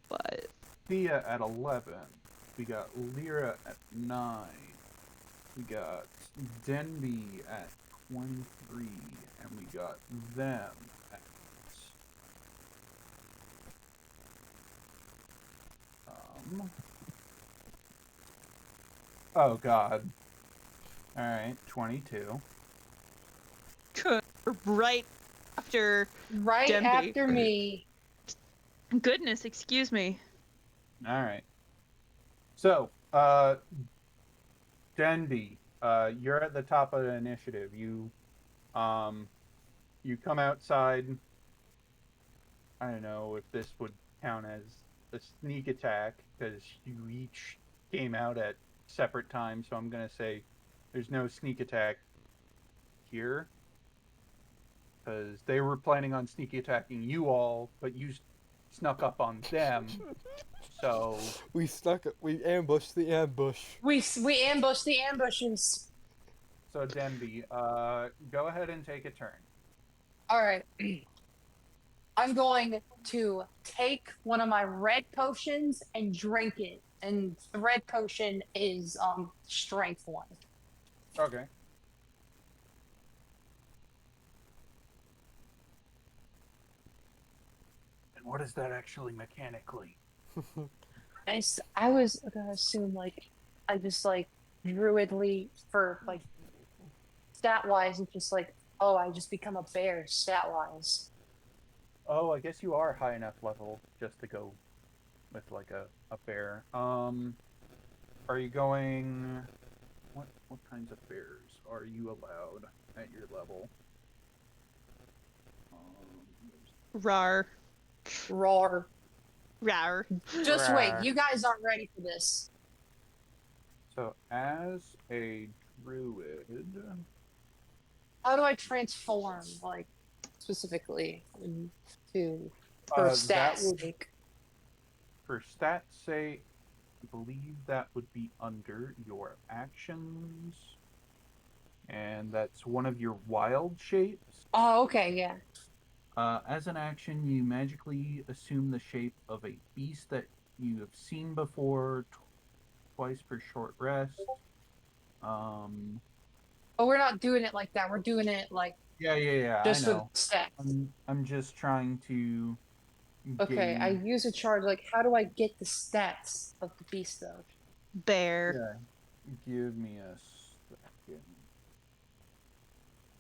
But Thea at 11. We got Lyra at 9. We got Denby at 23. And we got them at... Oh god. Alright, 22. right after. Right Denby. after me. Goodness, excuse me. Alright. So, Denby, you're at the top of the initiative. You come outside. I don't know if this would count as a sneak attack, because you each came out at separate times, so I'm going to say there's no sneak attack here. Because they were planning on sneak attacking you all, but you snuck up on them. So We ambushed the ambush. We ambushed the ambushes. Denby, go ahead and take a turn. Alright. I'm going to take one of my red potions and drink it. And the red potion is strength 1. Okay. And what is that actually mechanically? I was gonna assume like I just like druidly for like stat wise, it's just like oh I just become a bear stat wise. Oh, I guess you are high enough level just to go with like a bear. Are you going? What kinds of bears are you allowed at your level? Rar. Roar. Rar. Just wait, Rawr. you guys aren't ready for this. So as a druid, How do I transform like specifically to for that stats would sake? for stats sake, I believe that would be under your actions, and that's one of your wild shapes. Oh, okay, yeah. As an action, you magically assume the shape of a beast that you have seen before, twice for short rest. Um, But we're not doing it like that. We're doing it like yeah, I just for the know. stats. I'm just trying to Okay, I gauge. use a charge. Like, how do I get the stats of the beast though? Bear. Yeah, give me a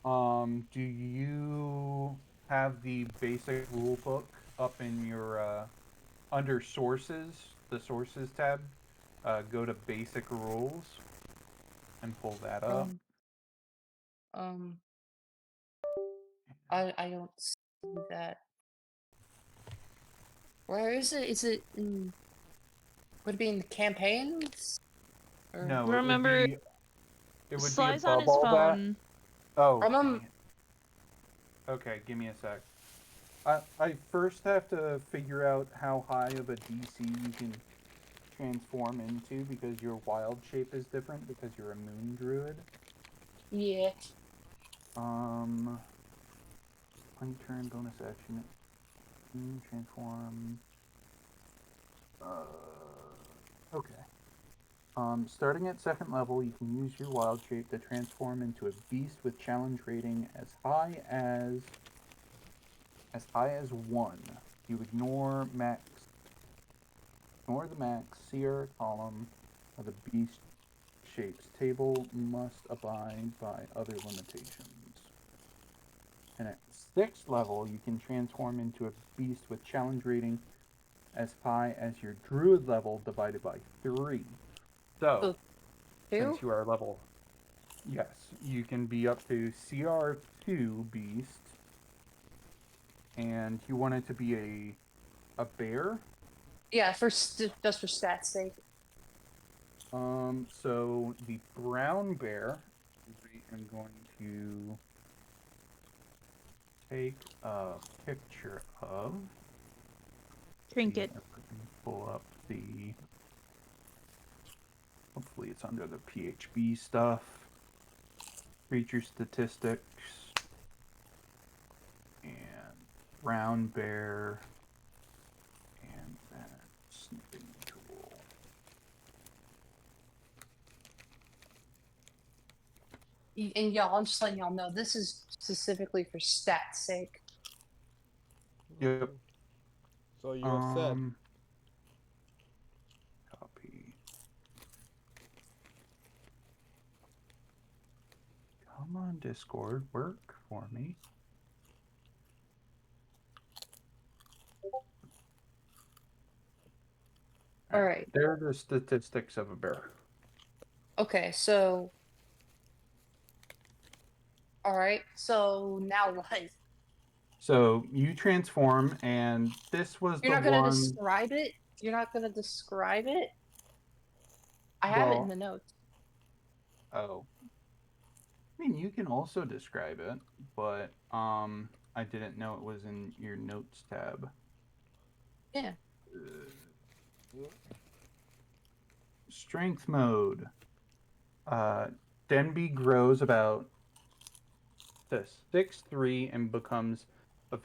second. Do you have the basic rule book up in your under sources, the sources tab? Go to basic rules and pull that up. Um, I don't see that. Where is it? Is it in? Would it be in the campaigns? Or No, Remember, it would be Sly's on above his all that. phone. Oh, I'm dang it. Okay, give me a sec. I first have to figure out how high of a DC you can transform into because your wild shape is different because you're a moon druid. yeah. On turn bonus action, transform. Okay. Starting at second level, you can use your wild shape to transform into a beast with challenge rating as high as 1. You ignore the max CR column of the beast shapes table must abide by other limitations. And at 6th level, you can transform into a beast with challenge rating as high as your druid level divided by 3. So, Two? since you are level, yes, you can be up to CR2 beast, and you want it to be a bear. Yeah, just for stats sake. So the brown bear, I'm going to take a picture of. Trinket. See if I can pull up the. Hopefully, it's under the PHB stuff. Creature statistics. And brown bear. And that snipping tool. And y'all, I'm just letting y'all know this is specifically for stats sake. Yep. So you're set. Copy. Come on, Discord, work for me. All right. There are the statistics of a bear. Okay, so. All right, so now what? So you transform, and this was You're the not gonna one. describe it? You're not gonna describe it? I have it in the notes. Oh. I mean, you can also describe it, but I didn't know it was in your notes tab. Yeah. Strength mode. Denby grows about to 6'3" and becomes a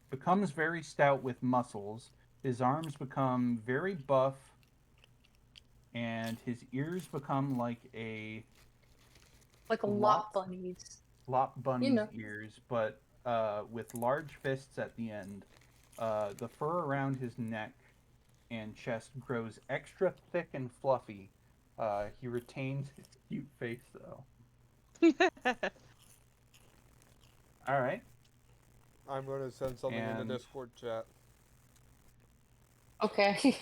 becomes very stout with muscles. His arms become very buff, and his ears become like a Like a lot lop bunnies. lop bunny's know. ears, but with large fists at the end. The fur around his neck and chest grows extra thick and fluffy. He retains his cute face, though. All right. I'm going to send something in the And- Discord chat. Okay.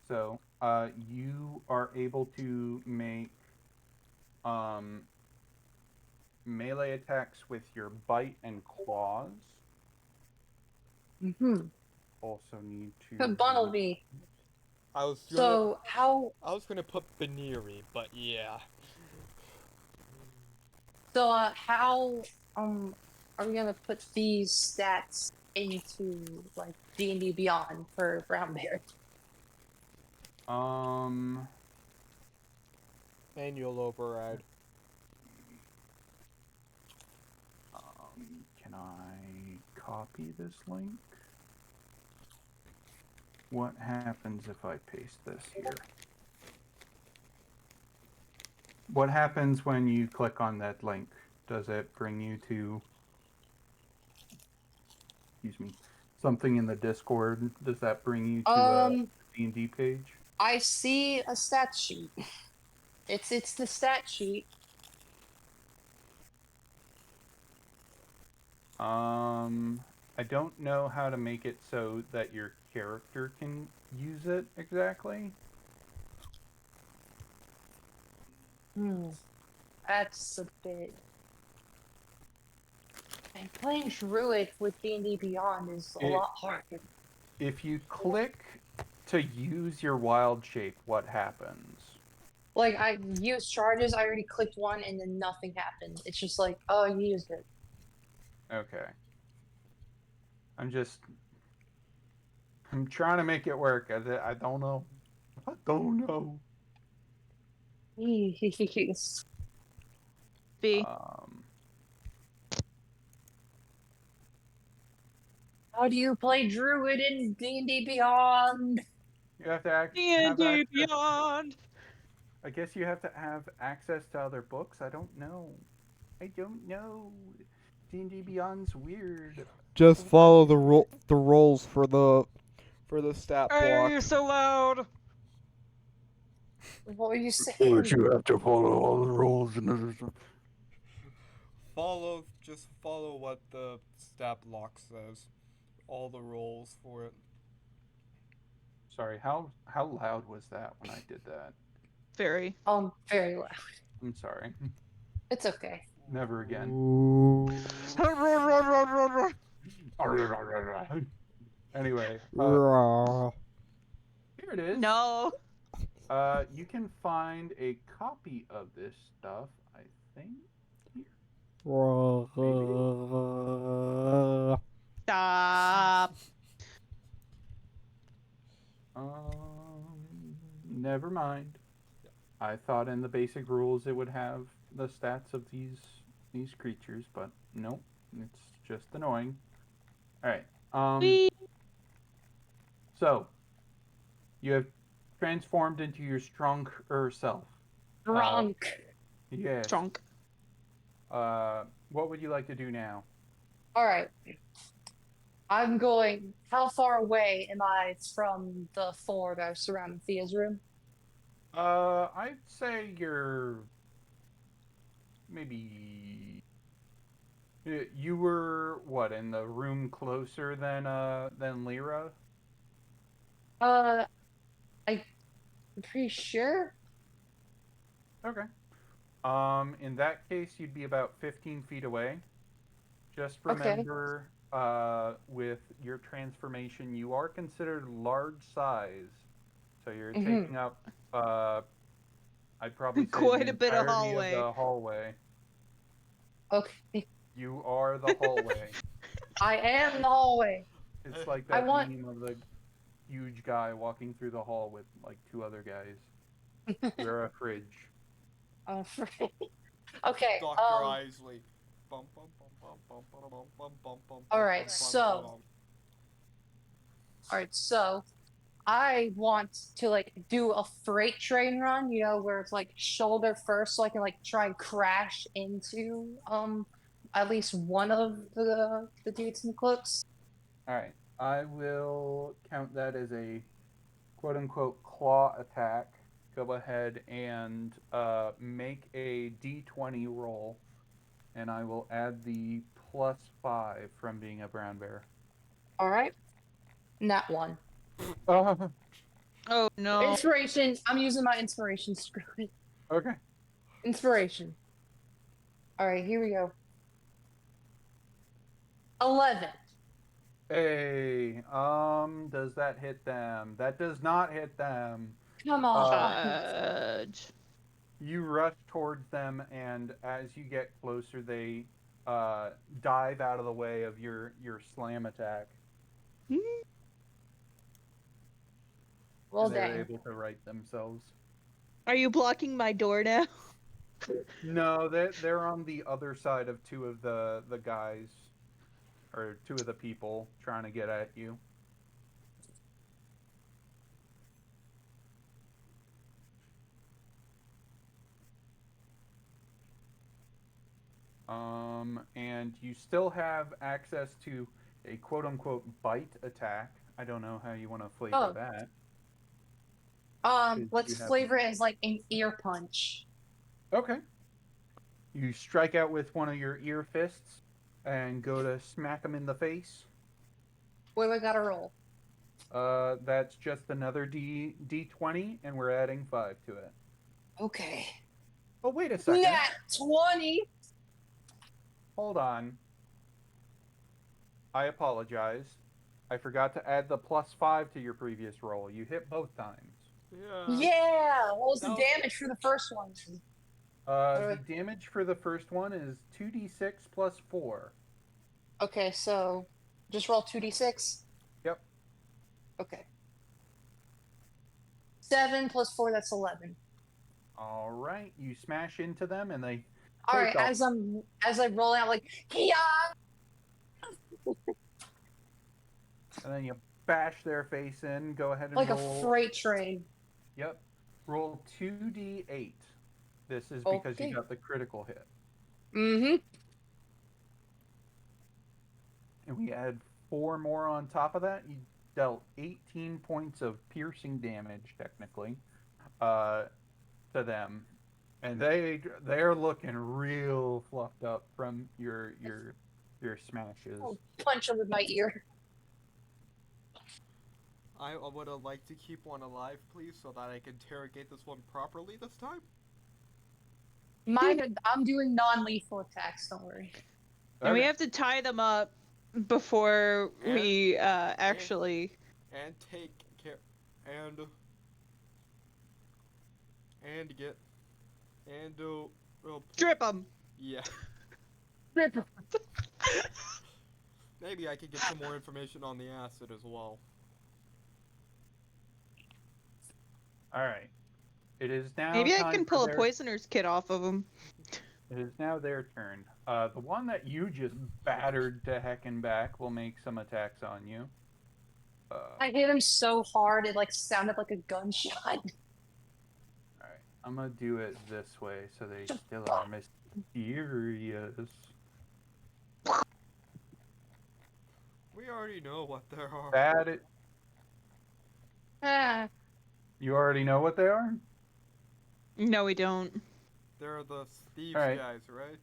So, you are able to make melee attacks with your bite and claws. Also need to. Good Bunnelby. I was gonna, So how? I was gonna put Baneri, but yeah. So how? Are we gonna put these stats into like D&D Beyond for Brown Bear? Manual override. Can I copy this link? What happens if I paste this here? What happens when you click on that link? Does it bring you to, excuse me, something in the Discord? Does that bring you to a D&D page? I see a stat sheet. It's the stat sheet. I don't know how to make it so that your character can use it exactly. That's a bit. And playing Druid with D&D Beyond is a lot harder. If you click to use your wild shape, what happens? Like, I used charges, I already clicked one, and then nothing happened. It's just like, oh, you used it. Okay. I'm trying to make it work. I don't know. I don't know. B. How do you play Druid in D&D Beyond? You have to have D&D access. Beyond. I guess you have to have access to other books. I don't know. D&D Beyond's weird. Just follow the rolls for the stat Why are block. you so loud? What were you saying? You have to follow all the rules. Just follow what the stat block says. All the rolls for it. Sorry, how loud was that when I did that? Very. Very loud. I'm sorry. It's okay. Never again. Anyway, here it is. No. You can find a copy of this stuff, I think. Stop. Never mind. I thought in the basic rules it would have the stats of these creatures, but nope. It's just annoying. All right. So you have transformed into your stronger self. Drunk. Yes. Drunk. What would you like to do now? Alright. I'm going. How far away am I from the floor that are surrounding Thea's room? I'd say you're maybe. You were what, in the room closer than Lyra? I'm pretty sure. Okay. In that case, you'd be about 15 feet away. Just remember, with your transformation, you are considered large size, so you're taking up, I'd probably say quite the a bit of entirety hallway. the hallway. Okay. You are the hallway. I am the hallway. It's like that meme of the huge guy walking through the hall with like two other guys. You're a fridge. Okay. Dr. Isley. Alright, so I want to like do a freight train run, you know, where it's like shoulder first, so I can like try and crash into at least one of the dudes in the clips. All right. I will count that as a quote unquote claw attack. Go ahead and make a d20 roll, and I will add the +5 from being a brown bear. All right, not one. Oh no. Inspiration. I'm using my inspiration. Screw it. Okay. Inspiration. All right, here we go. 11. Hey, does that hit them? That does not hit them. Come on. Fudge. You rush towards them, and as you get closer, they dive out of the way of your slam attack. Well, and they're dang. able to right themselves. Are you blocking my door now? No, they're on the other side of two of the guys, or two of the people trying to get at you. And you still have access to a quote-unquote bite attack. I don't know how you want to flavor that. Let's flavor it as like an ear punch. Okay. You strike out with one of your ear fists and go to smack him in the face. What do I gotta roll? That's just another D20, and we're adding 5 to it. Okay. Oh, wait a second. Nat 20! Hold on. I apologize. I forgot to add the +5 to your previous roll. You hit both times. Yeah! What was the damage for the first one? The damage for the first one is 2d6 plus 4. Okay, so just roll 2d6? Yep. Okay. 7 plus 4, that's 11. All right. You smash into them, and they All right, take off. as I roll out, like, yeah! And then you bash their face in. Go ahead and Like roll. a freight train. Yep. Roll 2d8. This is because Okay. you got the critical hit. Mm-hmm. And we add 4 more on top of that. You dealt 18 points of piercing damage, technically, to them. And they're looking real fluffed up from your smashes. I'll punch him with my ear. I would have liked to keep one alive, please, so that I can interrogate this one properly this time. I'm doing non-lethal attacks, don't worry. And we have to tie them up before we actually... And take care... And get... And do... Strip them! Yeah. Strip them! Maybe I could get some more information on the acid as well. Alright. It is now Maybe I time can for pull a their- poisoner's kit off of them. It is now their turn. The one that you just battered to heck and back will make some attacks on you. I hit him so hard, it like sounded like a gunshot. Alright, I'm gonna do it this way so they still are mysterious. We already know what there are. Ah. You already know what they are? No, we don't. They're the thieves Alright. guys, right?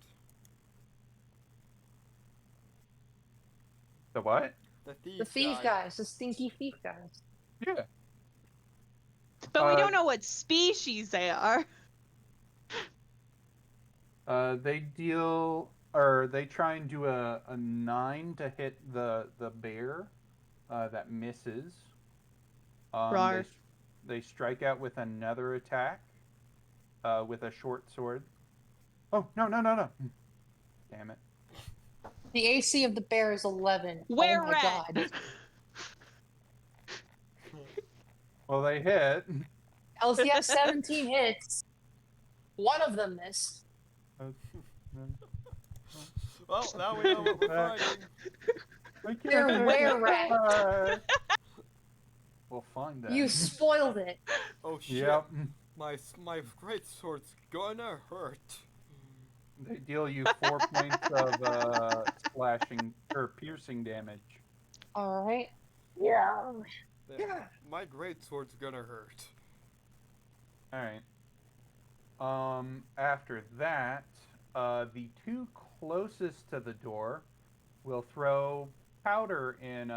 The what? The thieves, The thief guys, the stinky thief guys. Yeah. But we don't know what species they are. They deal, or they try and do a 9 to hit the bear. That misses. They strike out with another attack. With a short sword. Oh, no. Damn it. The AC of the bear is 11. Where oh my god. Well, they hit. Elsie has 17 hits. One of them missed. Well, now we know what we're fighting. I can't They're figure were it out. We'll find out. You spoiled it. Oh shit! Yep. My great sword's gonna hurt. They deal you 4 points of slashing or piercing damage. All right. Yeah. My great sword's gonna hurt. All right. After that, the two closest to the door will throw powder in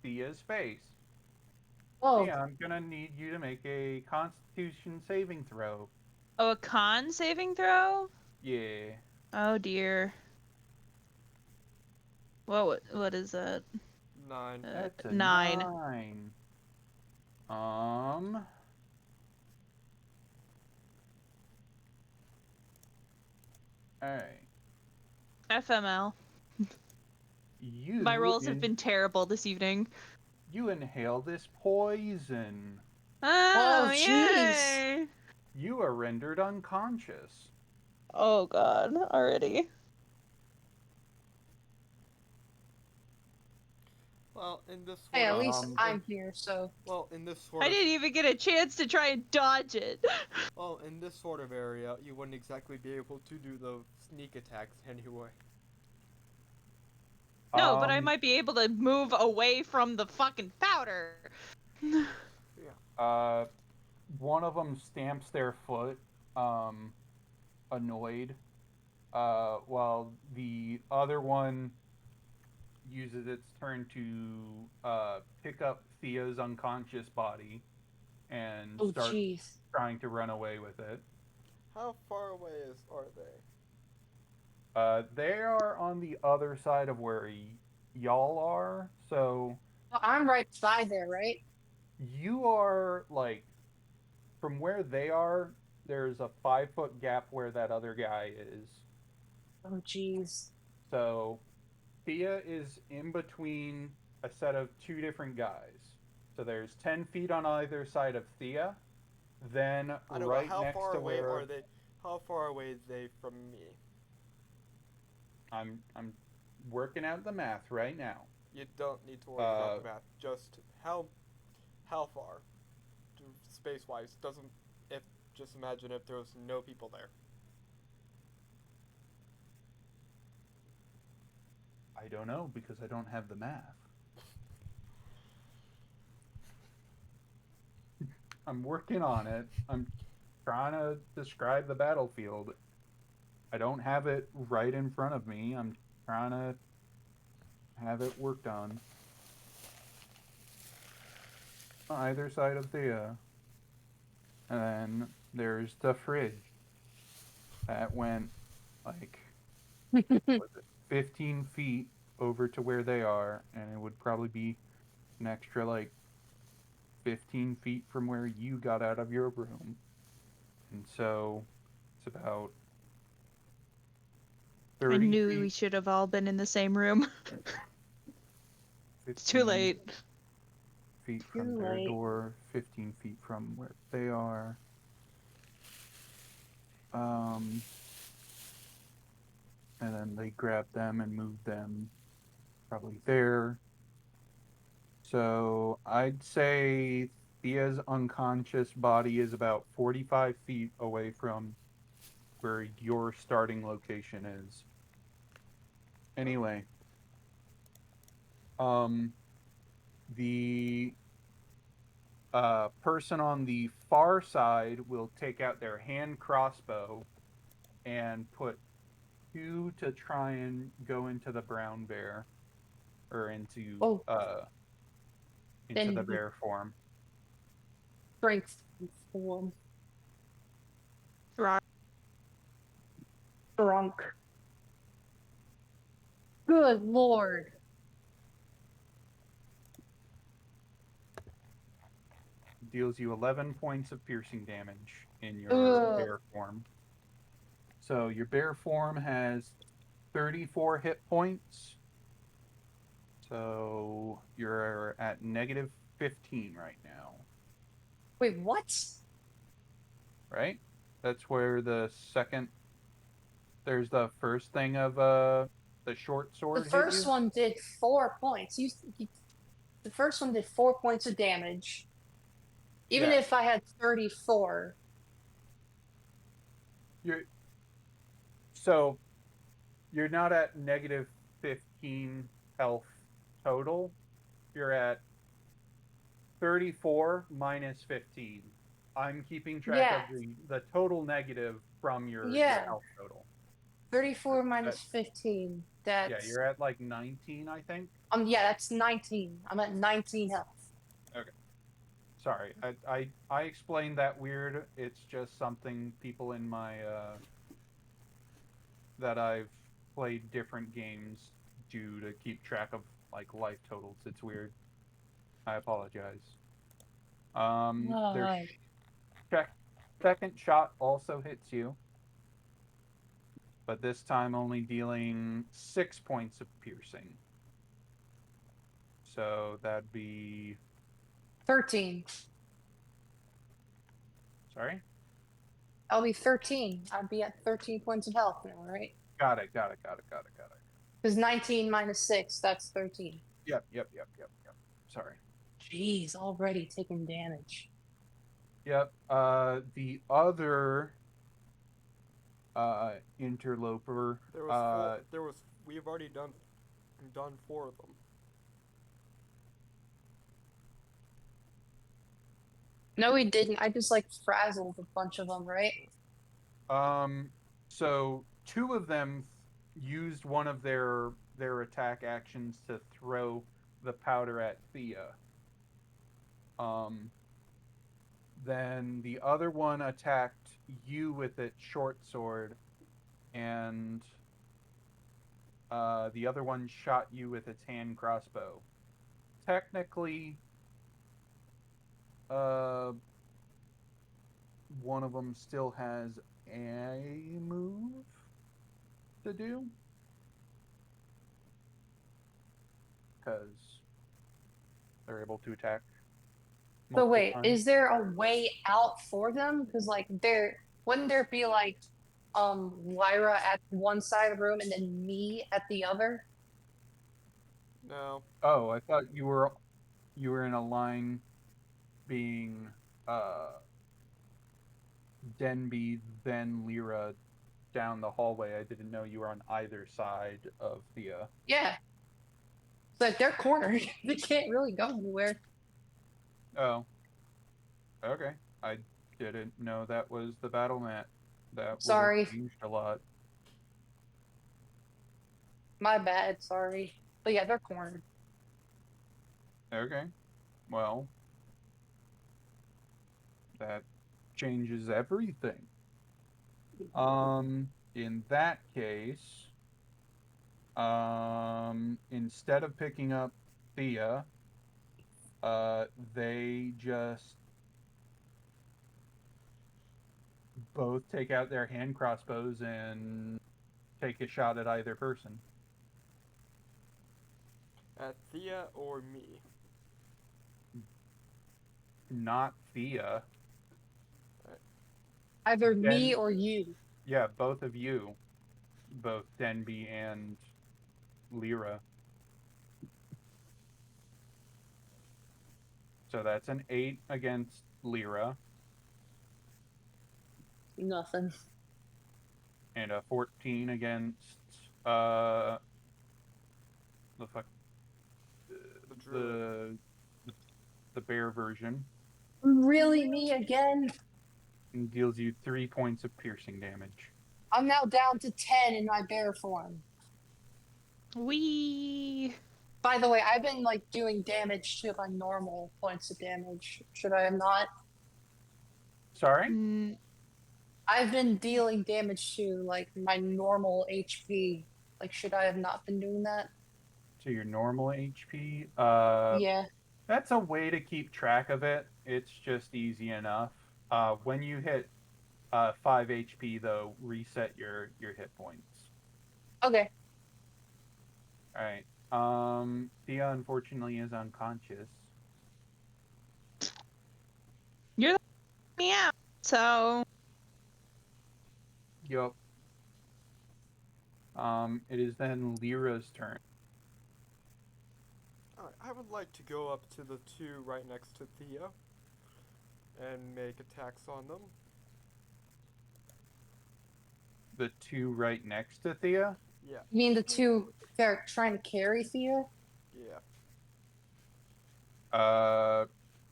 Thea's face. Oh, Thea, I'm gonna need you to make a Constitution saving throw. Oh, a con saving throw? Yeah. Oh dear. What is that? 9. That's a 9. 9. Alright. FML. My rolls have been terrible this evening. You inhale this poison. Oh, jeez. yay! You are rendered unconscious. Oh god, already. Well, in this hey, at sort of- least I'm here, so. Well, in this sort I of didn't even get a chance to try and dodge it. well, in this sort of area, you wouldn't exactly be able to do the sneak attacks anyway. No, but I might be able to move away from the fucking powder. One of them stamps their foot, annoyed, while the other one uses its turn to pick up Thea's unconscious body and Oh, start jeez. trying to run away with it. How far away are they? They are on the other side of where y'all are, so Well, I'm right beside there, right? you are like from where they are. There's a 5-foot gap where that other guy is. Oh, jeez. So Thea is in between a set of two different guys. So there's 10 feet on either side of Thea. Then I don't right know, how next far to away where are they? How far away are they from me? I'm working out the math right now. You don't need to worry about the math. Just how far? Space wise, doesn't if just imagine if there was no people there. I don't know because I don't have the math. I'm working on it. I'm trying to describe the battlefield. I don't have it right in front of me. I'm trying to have it worked on. Either side of Thea. And then there's the fridge. That went like was it 15 feet over to where they are, and it would probably be an extra like 15 feet from where you got out of your room. And so it's about 30 I knew feet, we should have all been in the same room. It's too 15 late. feet from Too their late. door, 15 feet from where they are. And then they grab them and move them probably there. So I'd say Thea's unconscious body is about 45 feet away from where your starting location is. Anyway, the person on the far side will take out their hand crossbow and put 2 to try and go into the brown bear, or into Then the he- bear form. Strength form. Right. Drunk. Good lord. Deals you 11 points of piercing damage in your Ugh. bear form. So your bear form has 34 hit points. So you're at negative 15 right now, Wait, what? right? That's where there's the first thing of the short sword The hit first you. one did 4 points. The first one did 4 points of damage. Even Yeah. if I had 34. So you're not at negative 15 health total. You're at 34 minus 15. I'm keeping track Yeah. of the total negative from your Yeah. health total. 34 minus 15. Yeah, That's you're at like 19, I think. yeah, that's 19. I'm at 19 health. Okay. Sorry, I explained that weird. It's just something people in my that I've played different games do to keep track of like life totals. It's weird. I apologize. Their Alright. second shot also hits you, but this time only dealing 6 points of piercing. So that'd be 13. sorry. I'll be 13. I'd be at 13 points of health now, right? Got it. Because 19 minus 6, that's 13. Yep. Sorry. Jeez, already taking damage. Yep. The other interloper. There was we've already done 4 of them. No, we didn't. I just like frazzled a bunch of them, right? So 2 of them used one of their attack actions to throw the powder at Thea. Then the other one attacked you with its short sword, and the other one shot you with its hand crossbow. Technically, one of them still has a move to do, because they're able to attack. So wait, times. is there a way out for them? Because like wouldn't there be like Lyra at one side of the room and then me at the other? No. Oh, I thought you were in a line being Denby, then Lyra down the hallway. I didn't know you were on either side of the Yeah. It's like they're cornered. They can't really go anywhere. Oh. Okay. I didn't know that was the battle mat. That would Sorry. have changed a lot. My bad, sorry. But yeah, they're cornered. Okay. Well, that changes everything. In that case, instead of picking up Thea, they just both take out their hand crossbows and take a shot at either person. At Thea or me? Not Thea. Either me or you. Yeah, both of you. Both Denby and Lyra. So that's an 8 against Lyra. Nothing. And a 14 against the fuck the bear version. Really, me again? And deals you 3 points of piercing damage. I'm now down to 10 in my bear form. Wee. By the way, I've been like doing damage to my normal points of damage. Should I have not? Sorry? I've been dealing damage to like my normal HP. Like, should I have not been doing that? To your normal HP? Yeah. That's a way to keep track of it. It's just easy enough. When you hit 5 HP, though, reset your hit points. Okay. All right. Thea unfortunately is unconscious. You're the me out, so Yup. It is then Lyra's turn. Alright, I would like to go up to the two right next to Thea and make attacks on them. The two right next to Thea? Yeah, You mean the two they're trying to carry Thea? yeah.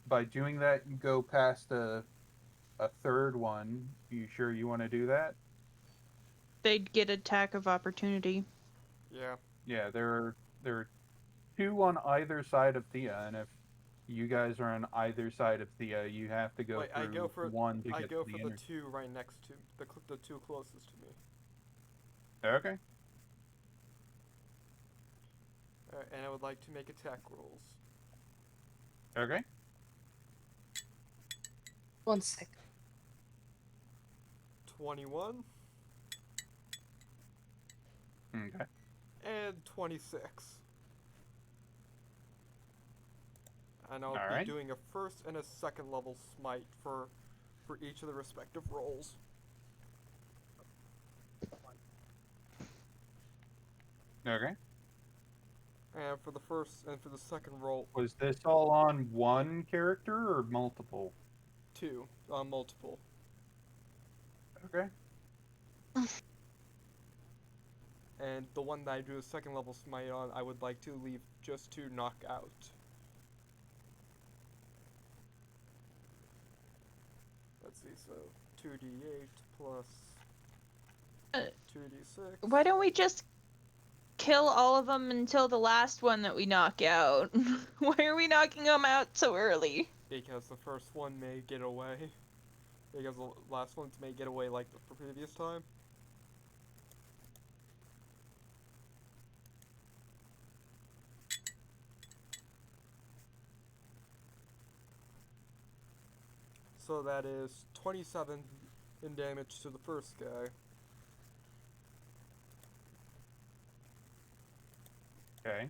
By doing that, you go past a third one. You sure you want to do that? They'd get attack of opportunity. Yeah. Yeah, there are two on either side of Thea, and if you guys are on either side of Thea, you have to go Wait, through one to I get go to for the the inner. two right next to the two closest to me. Okay. And I would like to make attack rolls. Okay. 1 second. 21 Okay. and 26. And I'll be Alright. doing a first and a second level smite for each of the respective rolls. Okay. And for the first and for the second roll, Was this all on one character or multiple? two, multiple. Okay. And the one that I do a second level smite on, I would like to leave just to knock out. Let's see, so 2d8 plus Uh, 2d6. Why don't we just kill all of them until the last one that we knock out? Why are we knocking them out so early? Because the first one may get away. Because the last ones may get away like the previous time. So that is 27 in damage to the first guy. Okay.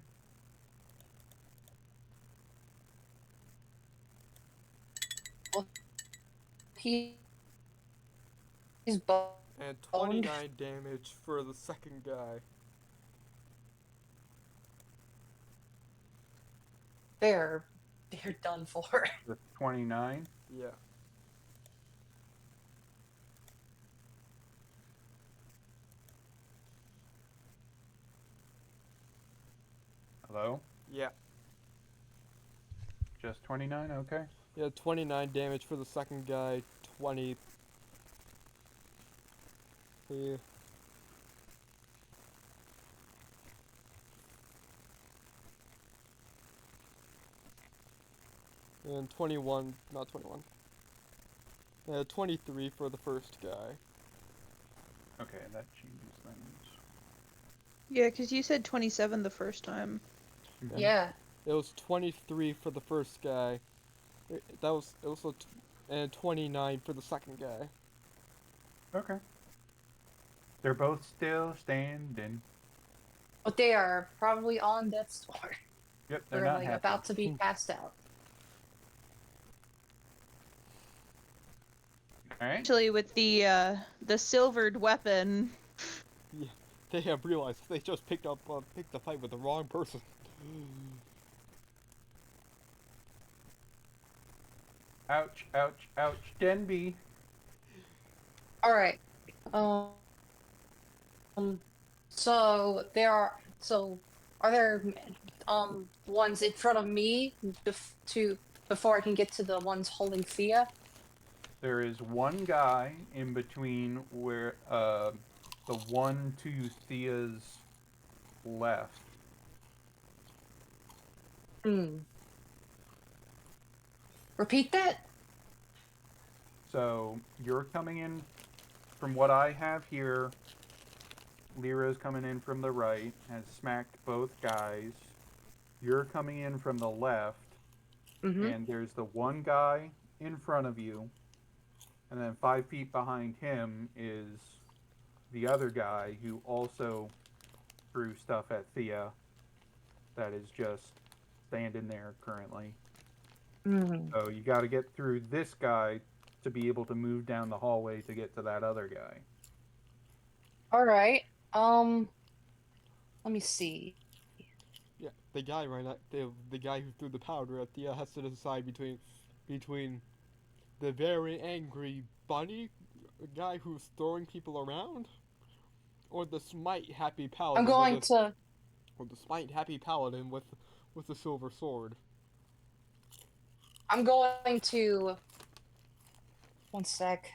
He's And boned. 29 damage for the second guy. They're done for. With 29. Yeah. Hello? Yeah. Just 29? Okay. Yeah, 29 damage for the second guy, 20. Yeah. And 21, not 21. 23 for the first guy. Okay, that changes things. Yeah, because you said 27 the first time. Yeah. It was 23 for the first guy. It was and 29 for the second guy. Okay. They're both still standing. But they are probably on death's door. Yep, they're They're not like happy. about to be passed out. Alright. Actually, with the silvered weapon, They have realized they just picked the fight with the wrong person. Ouch, ouch, ouch. Denby. All right. So are there ones in front of me before I can get to the ones holding Thea? There is one guy in between where the one to Thea's left. Repeat that? So you're coming in from what I have here. Lyra's coming in from the right, has smacked both guys. You're coming in from the left, and there's the one guy in front of you, and then 5 feet behind him is the other guy who also threw stuff at Thea that is just standing there currently. So you got to get through this guy to be able to move down the hallway to get to that other guy. All right. Let me see. the guy right now, the guy who threw the powder at Thea has to decide between the very angry bunny guy who's throwing people around, or the smite happy I'm paladin going to. or the smite happy paladin with the silver sword. I'm going to. One sec.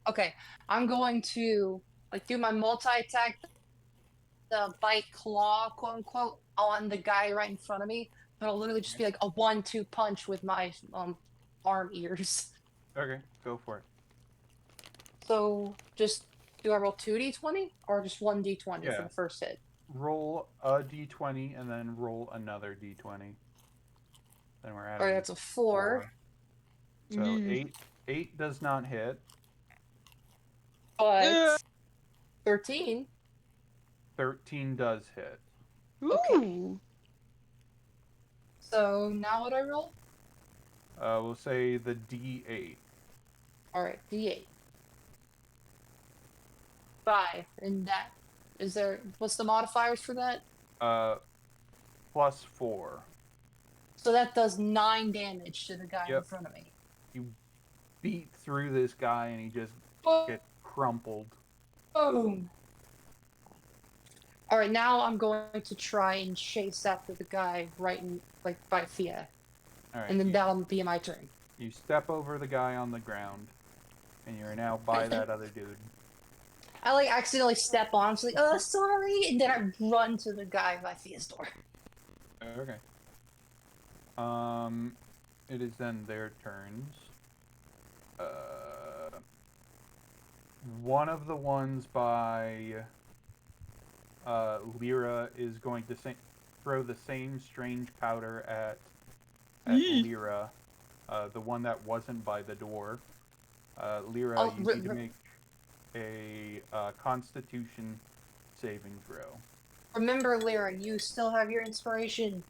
Okay, I'm going to like do my multi-attack, the bite claw, quote unquote, on the guy right in front of me. But it'll literally just be like a 1-2 punch with my arm ears. Okay, go for it. So just do I roll 2d20 or just 1d20 for Yeah. the first hit? Roll a d20 and then roll another d20. Then we're at Alright, that's a 4. So Mm. eight does not hit. But 13. 13 does hit. Okay. Ooh. So now what I roll? We'll say the d8. Alright, d8. 5. And that is there what's the modifiers for that? Plus 4. So that does 9 damage to the guy in Yep. front of me. You beat through this guy and he just gets crumpled. Boom. Alright, now I'm going to try and chase after the guy right in like by Thea. Alright. And then that'll be my turn. You step over the guy on the ground, and you're now by that other dude. I like accidentally step on, so like, oh sorry, and then I run to the guy by Thea's door. Okay. It is then their turns. One of the ones by Lyra is going to throw the same strange powder at Lyra, the one that wasn't by the door. Lyra, you need to make a Constitution saving throw. Remember, Lyra, you still have your inspiration.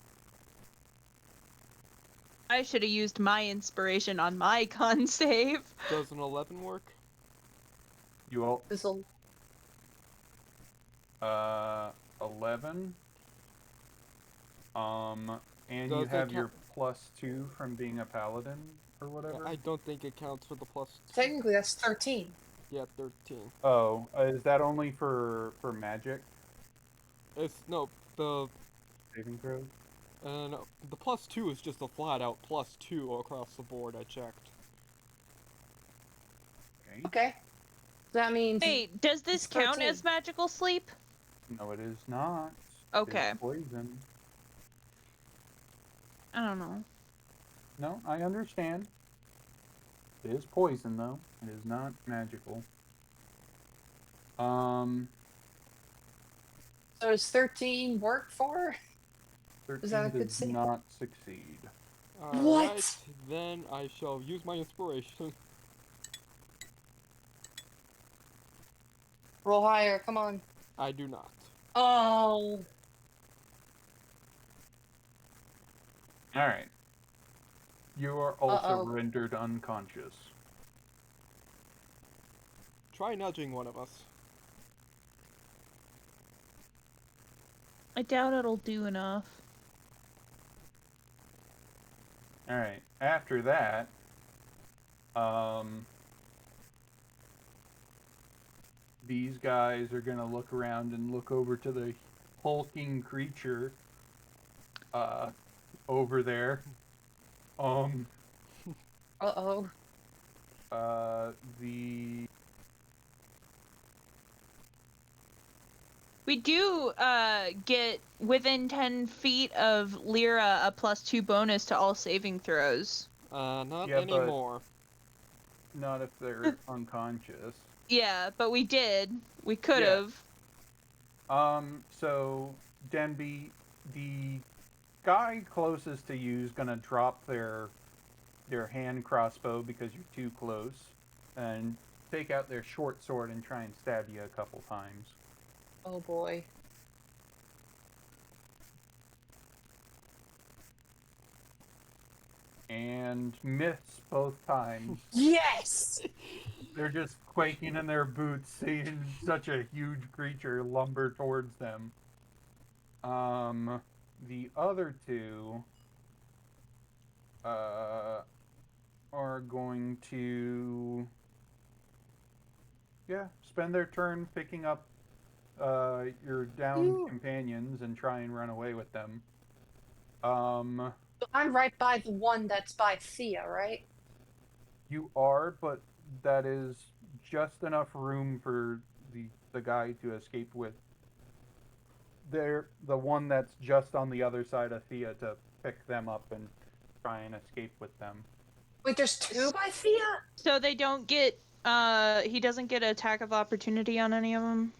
I should have used my inspiration on my con save. Does an 11 work? You all This'll 11. And Does you it have your count? +2 from being a paladin or whatever. I don't think it counts for the plus. technically that's 13. Yeah, 13. Oh, is that only for magic It's no the saving throws? no, the +2 is just a flat out +2 across the board. I checked. Okay. Okay. That means Wait, does this It's count 13. as magical sleep? No, it is not. Okay. It's poison. I don't know. No, I understand. It is poison though. It is not magical. so does 13 work for? 13 that a good does save? not succeed. What? Alright, then I shall use my inspiration. Roll higher, come on. I do not. Oh. Alright. You are also Uh-oh. rendered unconscious. Try nudging one of us. I doubt it'll do enough. Alright. After that, these guys are gonna look around and look over to the hulking creature over there. Uh-oh. The We do get within 10 feet of Lyra a +2 bonus to all saving throws. Not Yeah, but- anymore. not if they're unconscious. Yeah, but we did. We could have. So Denby, the guy closest to you is gonna drop their hand crossbow because you're too close, and take out their short sword and try and stab you a couple times. Oh boy. And miss both times. Yes! They're just quaking in their boots, seeing such a huge creature lumber towards them. The other two are going to spend their turn picking up your downed Ooh. companions and try and run away with them. Um, I'm right by the one that's by Thea, right? you are, but that is just enough room for the guy to escape with. They're the one that's just on the other side of Thea to pick them up and try and escape with them. Wait, there's two by Thea? So they don't get he doesn't get an attack of opportunity on any of them.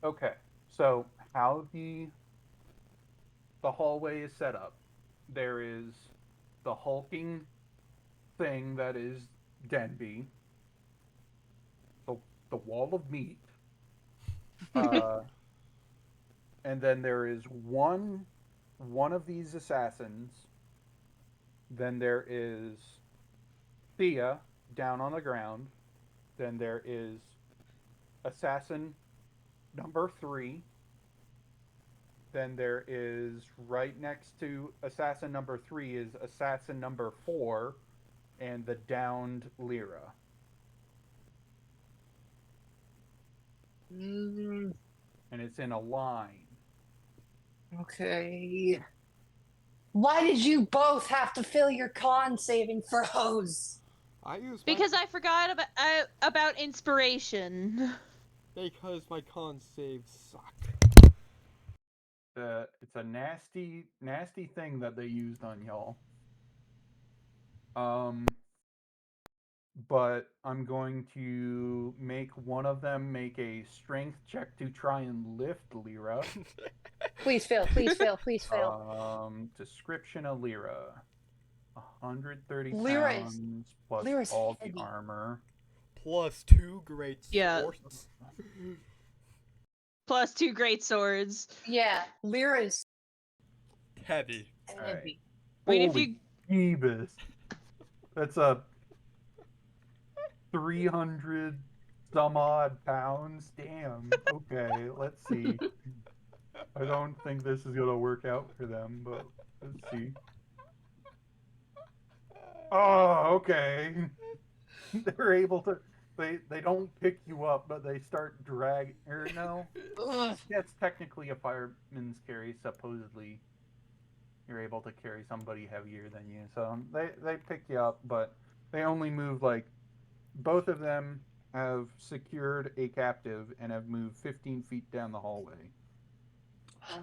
Okay, so how the hallway is set up, there is the hulking thing that is Denby, the the wall of meat, uh, and then there is one of these assassins. Then there is Thea down on the ground. Then there is assassin number 3. Then there is right next to assassin number 3 is assassin number 4 and the downed Lyra. Mm, And it's in a line. okay. Why did you both have to fail your con saving throws? I use my Because I forgot about inspiration. because my con saves suck. It's a nasty thing that they used on y'all. But I'm going to make one of them make a strength check to try and lift Lyra. Please fail, please fail, please fail. Description of Lyra. 130 Lyra pounds plus Lyra's all the heavy. armor. Plus 2 great Yeah. swords. Plus 2 great swords. Yeah, Lyra's Heavy. heavy. I mean, if Holy you Jeebus. That's a 300 some odd pounds. Damn. Okay, let's see. I don't think this is gonna work out for them, but let's see. Oh, okay. They're able to. They don't pick you up, but they start drag. Or no, Ugh. that's technically a fireman's carry. Supposedly, you're able to carry somebody heavier than you. So they pick you up, but they only move like both of them have secured a captive and have moved 15 feet down the hallway.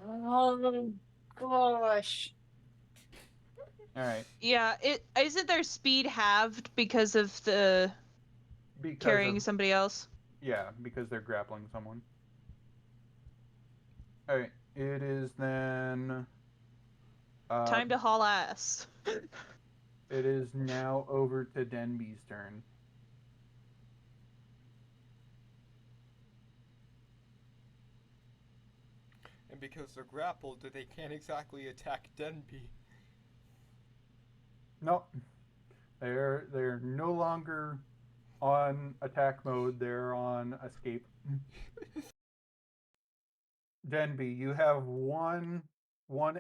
Oh gosh. All right, yeah, isn't their speed halved because of the because carrying of somebody else? because they're grappling someone. All right, it is then. Time to haul ass. It is now over to Denby's turn. And because they're grappled, they can't exactly attack Denby. No, they're no longer on attack mode. They're on escape. Denby, you have one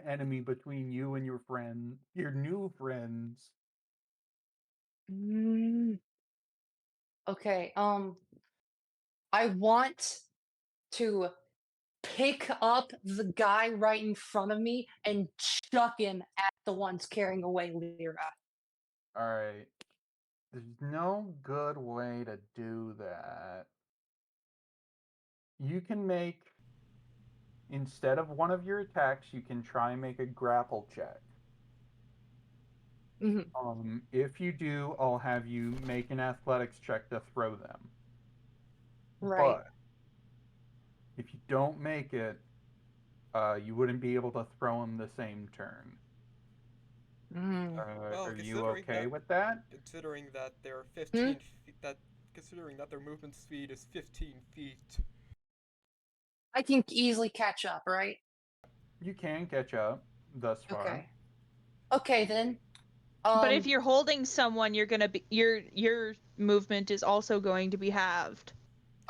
enemy between you and your new friends. Mm. Okay, I want to pick up the guy right in front of me and chuck him at the ones carrying away Lyra. All right. There's no good way to do that. You can make instead of one of your attacks, you can try and make a grapple check. If you do, I'll have you make an athletics check to throw them. Right. But if you don't make it, you wouldn't be able to throw them the same turn. Well, Are you okay with that? Considering that they're 15 feet, considering that their movement speed is 15 feet. I can easily catch up, right? You can catch up thus far. Okay. Okay then. But if you're holding someone, you're gonna be your movement is also going to be halved.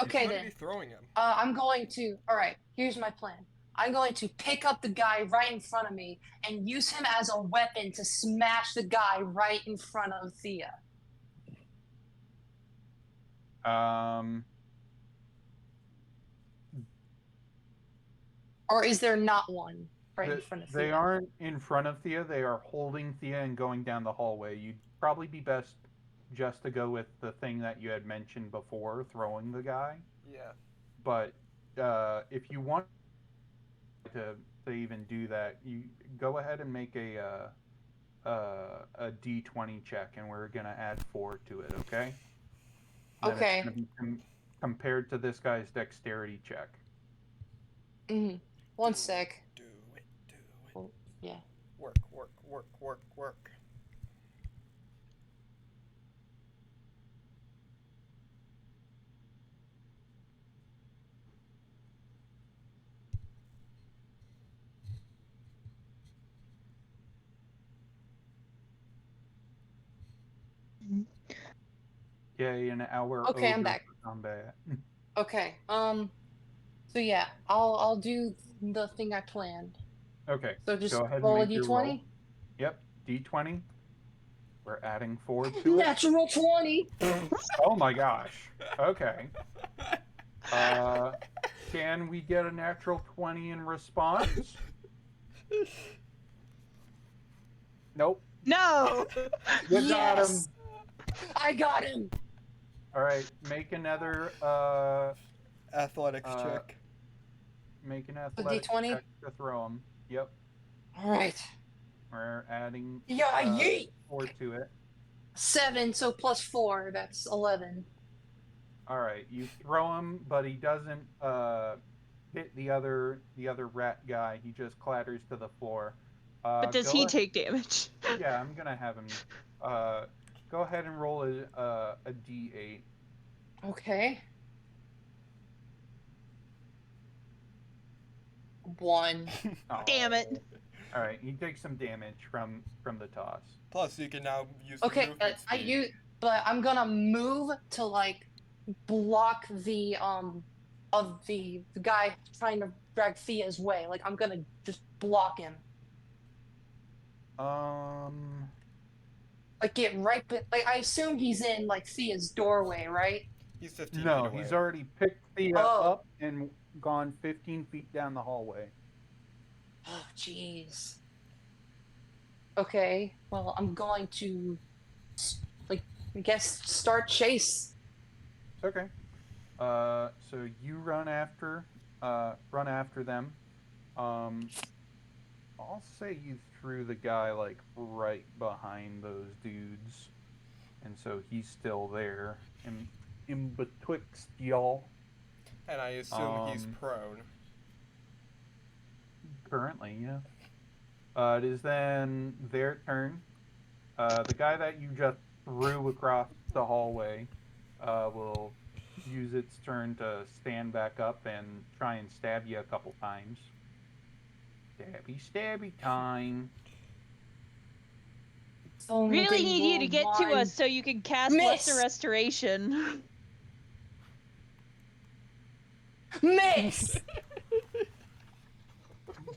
Okay You're then. going to be throwing him. I'm going to. All right. Here's my plan. I'm going to pick up the guy right in front of me and use him as a weapon to smash the guy right in front of Thea. Or is there not one right in front of Thea? They aren't in front of Thea. They are holding Thea and going down the hallway. You'd probably be best just to go with the thing that you had mentioned before, throwing the guy. Yeah. But if you want to even do that, you go ahead and make a D20 check, and we're gonna add 4 to it. Okay. And Okay. It's gonna be compared to this guy's dexterity check. Mm-hmm. One sec. Do it. Oh, yeah. Work. Yay, an hour Okay, over I'm back. for combat. Okay. So yeah, I'll do the thing I planned. Okay. So just go ahead roll a and make your roll. d20. Yep, D20. We're adding 4 to it. Natural 20. Oh my gosh. Okay. Can we get a natural 20 in response? Nope. No. You got him. Yes! I got him. All right. Make another. Athletics Uh, check. Make an athletic D20? check to throw him. Yep. All right. We're adding Yeah, yeet. 4 to it. 7, so plus 4, that's 11. All right. You throw him, but he doesn't hit the other rat guy. He just clatters to the floor. But does he take damage? Yeah, I'm gonna have him. Go ahead and roll a D8. Okay. 1. Oh. Damn it. All right, he takes some damage from the toss. Plus, you can now use. Okay, movement speed. but I'm gonna move to like block the of the guy trying to drag Thea's way. Like I'm gonna just block him. Like get right, like I assume he's in like Thea's doorway, right? He's 15 No, feet away. he's already picked Thea Oh. up and gone 15 feet down the hallway. Oh, jeez. Okay, well, I'm going to, like, I guess start chase. Okay. So you run after them. I'll say you threw the guy like right behind those dudes, and so he's still there in betwixt y'all. And I assume he's prone. Currently, yeah. It is then their turn. The guy that you just threw across the hallway will use its turn to stand back up and try and stab you a couple times. Stabby time. Really need you to get to us so you can cast Lesser Restoration. Miss!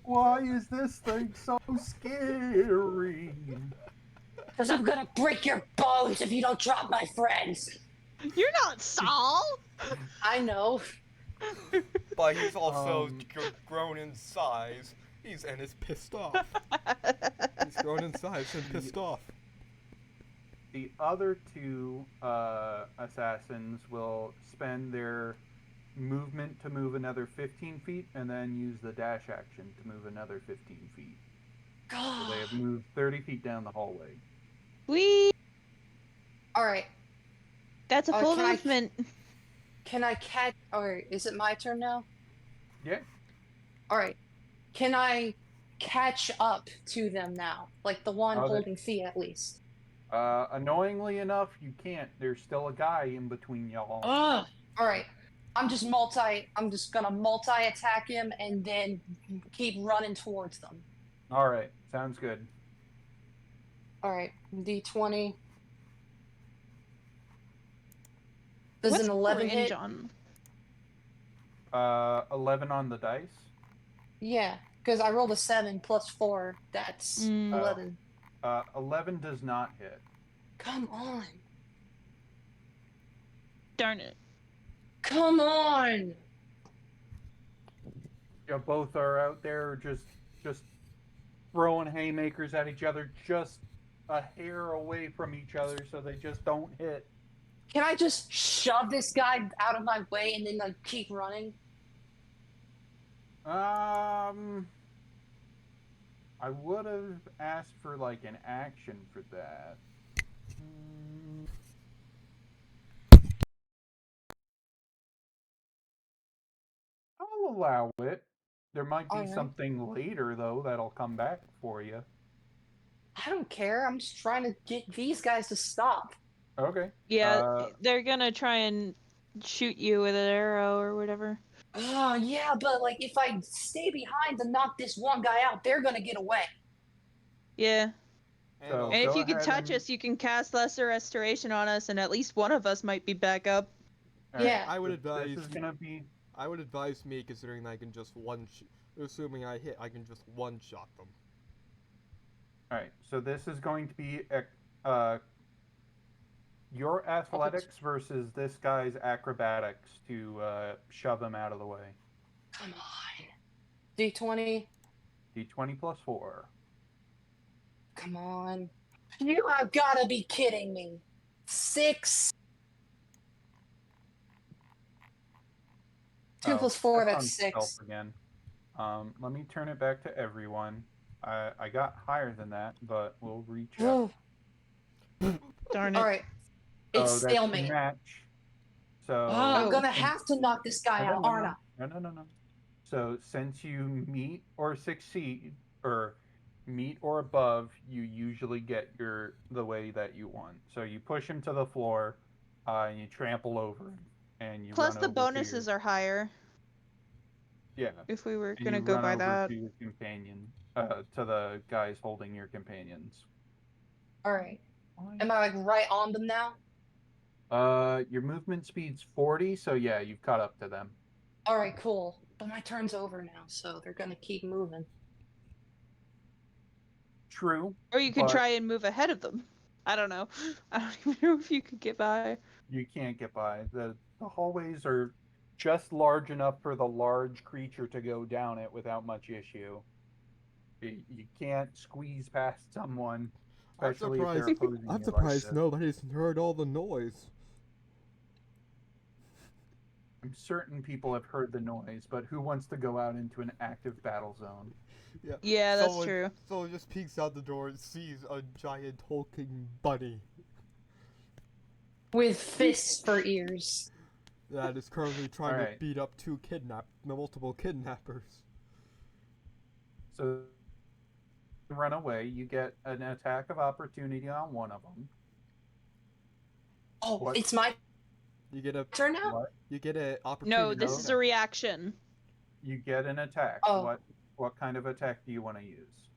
Why is this thing so scary? Because I'm gonna break your bones if you don't drop my friends. You're not Saul. I know. But he's also grown in size. And is pissed off. He's grown in size and pissed off. The other two assassins will spend their movement to move another 15 feet and then use the dash action to move another 15 feet. God. So they have moved 30 feet down the hallway. Whee! Alright. That's a full can movement. Can I catch... Or is it my turn now? Yeah. Alright. Can I catch up to them now? Like the one holding Thea, at least. Annoyingly enough, you can't. There's still a guy in between y'all. Ugh. Alright. I'm just gonna multi-attack him and then keep running towards them. Alright, sounds good. Alright, D20. Does What's an 11 hit? on? 11 on the dice. Yeah, because I rolled a 7 plus 4. That's Mm. 11. 11 does not hit. Come on. Darn it. Come on. You both are out there just throwing haymakers at each other, just a hair away from each other, so they just don't hit. Can I just shove this guy out of my way and then like keep running? I would have asked for like an action for that. I'll allow it. There might be All right. something later though that'll come back for you. I don't care. I'm just trying to get these guys to stop. Okay. Yeah, they're gonna try and shoot you with an arrow or whatever. Oh, yeah, but like if I stay behind to knock this one guy out, they're gonna get away. Yeah. And So And if go you can ahead touch and- us, you can cast Lesser Restoration on us, and at least one of us might be back up. All right, Yeah. I would this advise. is gonna be I would advise me, considering I can just assuming I hit, I can just one-shot them. all right. So this is going to be your athletics versus this guy's acrobatics to shove him out of the way. Come on. D20. D20 plus 4. Come on. You have gotta be kidding me. 6. 2 plus 4, that's that's on 6. stealth again. Let me turn it back to everyone. I got higher than that, but we'll recheck. Ooh. Darn it. Alright. It's Oh, that's stalemate. match. So I'm Oh. gonna have to knock this guy out, aren't I? No. So since you meet or succeed, or meet or above, you usually get the way that you want. So you push him to the floor, and you trample over him, and you Plus, run the over bonuses are higher. Yeah. If we were And gonna you go run by over that. to your companion, to the guys holding your companions. Alright. Am I like right on them now? Your movement speed's 40, so yeah, you've caught up to them. Alright, cool. But my turn's over now, so they're gonna keep moving. True. Or you could but try and move ahead of them. I don't know. I don't even know if you could get by. You can't get by. The hallways are just large enough for the large creature to go down it without much issue. You can't squeeze past someone, especially if they're opposing I'm you surprised like this. nobody's heard all the noise. I'm certain people have heard the noise, but who wants to go out into an active battle zone? Yeah, that's true. Someone just peeks out the door and sees a giant hulking bunny With fists for ears. that is currently trying Alright. to beat up multiple kidnappers. So run away. You get an attack of opportunity on one of them. Oh, What? it's my You get a turn now? What? you get an opportunity. No, this is a reaction. You get an attack. Oh. What kind of attack do you want to use?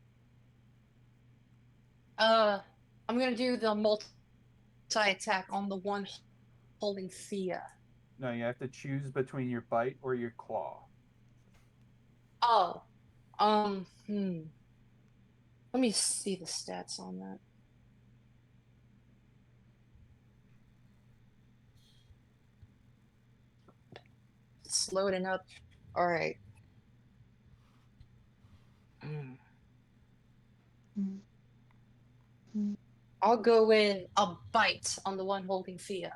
I'm gonna do the multi-attack on the one holding Thea. No, you have to choose between your bite or your claw. Oh. Let me see the stats on that. It's loading up. Alright. I'll go with a bite on the one holding Thea.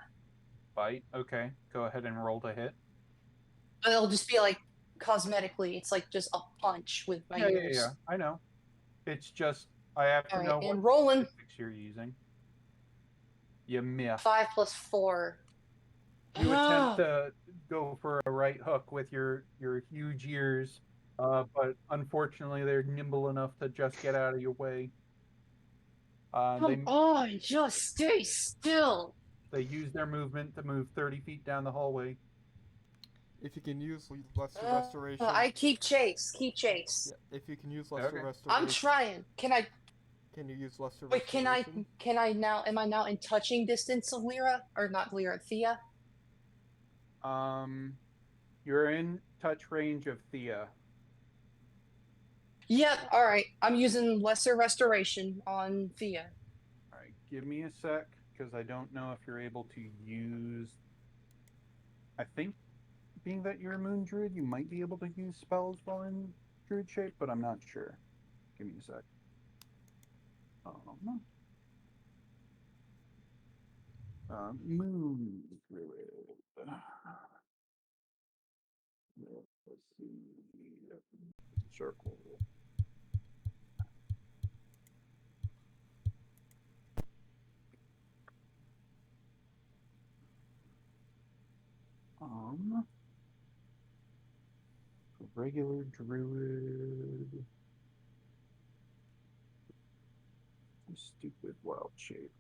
Bite. Okay. Go ahead and roll to hit. But it'll just be like cosmetically, it's like just a punch with my ears. Yeah. I know. It's just I have to know Alright, what and rolling specifics you're using. You miss. 5 plus 4. You attempt to go for a right hook with your huge ears, but unfortunately they're nimble enough to just get out of your way. Come on, just stay still. They use their movement to move 30 feet down the hallway. If you can use Lesser Restoration. I keep chase. Yeah, if you can use Lesser Okay. Restoration. I'm trying. Can I? Can you use Lesser Wait, Restoration? can I now? Am I now in touching distance of Lyra, or not Lyra, Thea? You're in touch range of Thea. Yep. All right. I'm using lesser restoration on Thea. All right, give me a sec because I don't know if you're able to use. I think, being that you're a moon druid, you might be able to use spells while in druid shape, but I'm not sure. Give me a sec. Moon druid. Let's see. Circle. Regular druid. Stupid wild shape.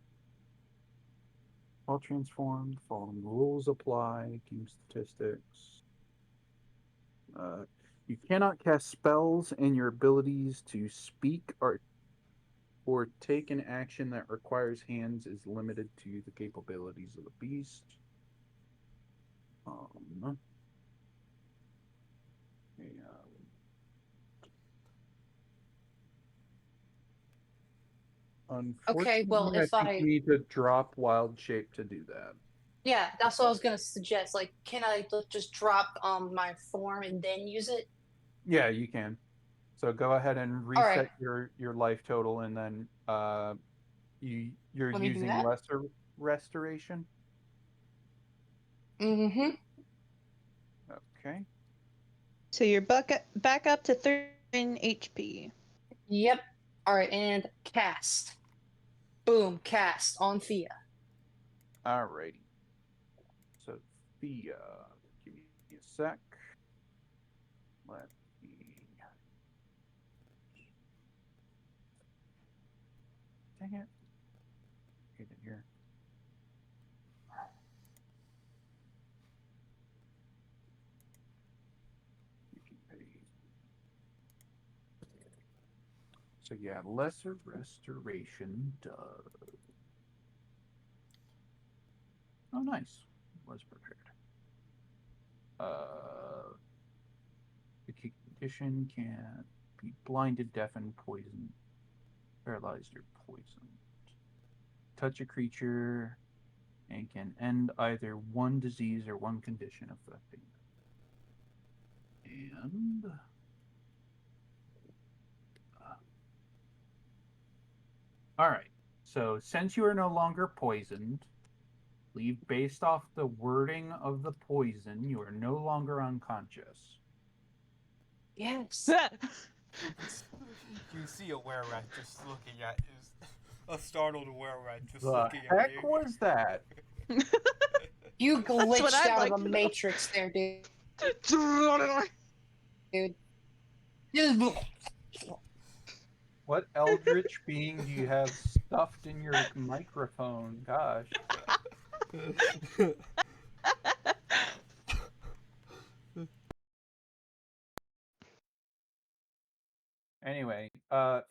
While transformed, following rules apply. Game statistics. You cannot cast spells, and your abilities to speak or take an action that requires hands is limited to the capabilities of the beast. Okay, well, Unfortunately, I if think I you need to drop wild shape to do that. yeah, that's what I was gonna suggest. Like, can I just drop my form and then use it? Yeah, you can. So go ahead and All right, reset your life total, and then you're let me do using that. lesser restoration. Mm-hmm. Okay. So you're back up to 13 HP. Yep. All right, and cast. Boom, cast on Thea. Alrighty. So Thea, give me a sec. Let me. Dang it. Get it here. So yeah, lesser restoration does. Oh, nice. Was prepared. The condition can be blinded, deafened, poisoned, paralyzed, or poisoned. Touch a creature and can end either one disease or one condition affecting them. And all right. So since you are no longer poisoned, believe based off the wording of the poison, you are no longer unconscious. Yes. You see a were-rat just looking at you. A startled were-rat just The looking at heck you. was that? You what glitched I'd out like of the to know. matrix there, dude. What eldritch being do you have stuffed in your microphone? Gosh. Anyway,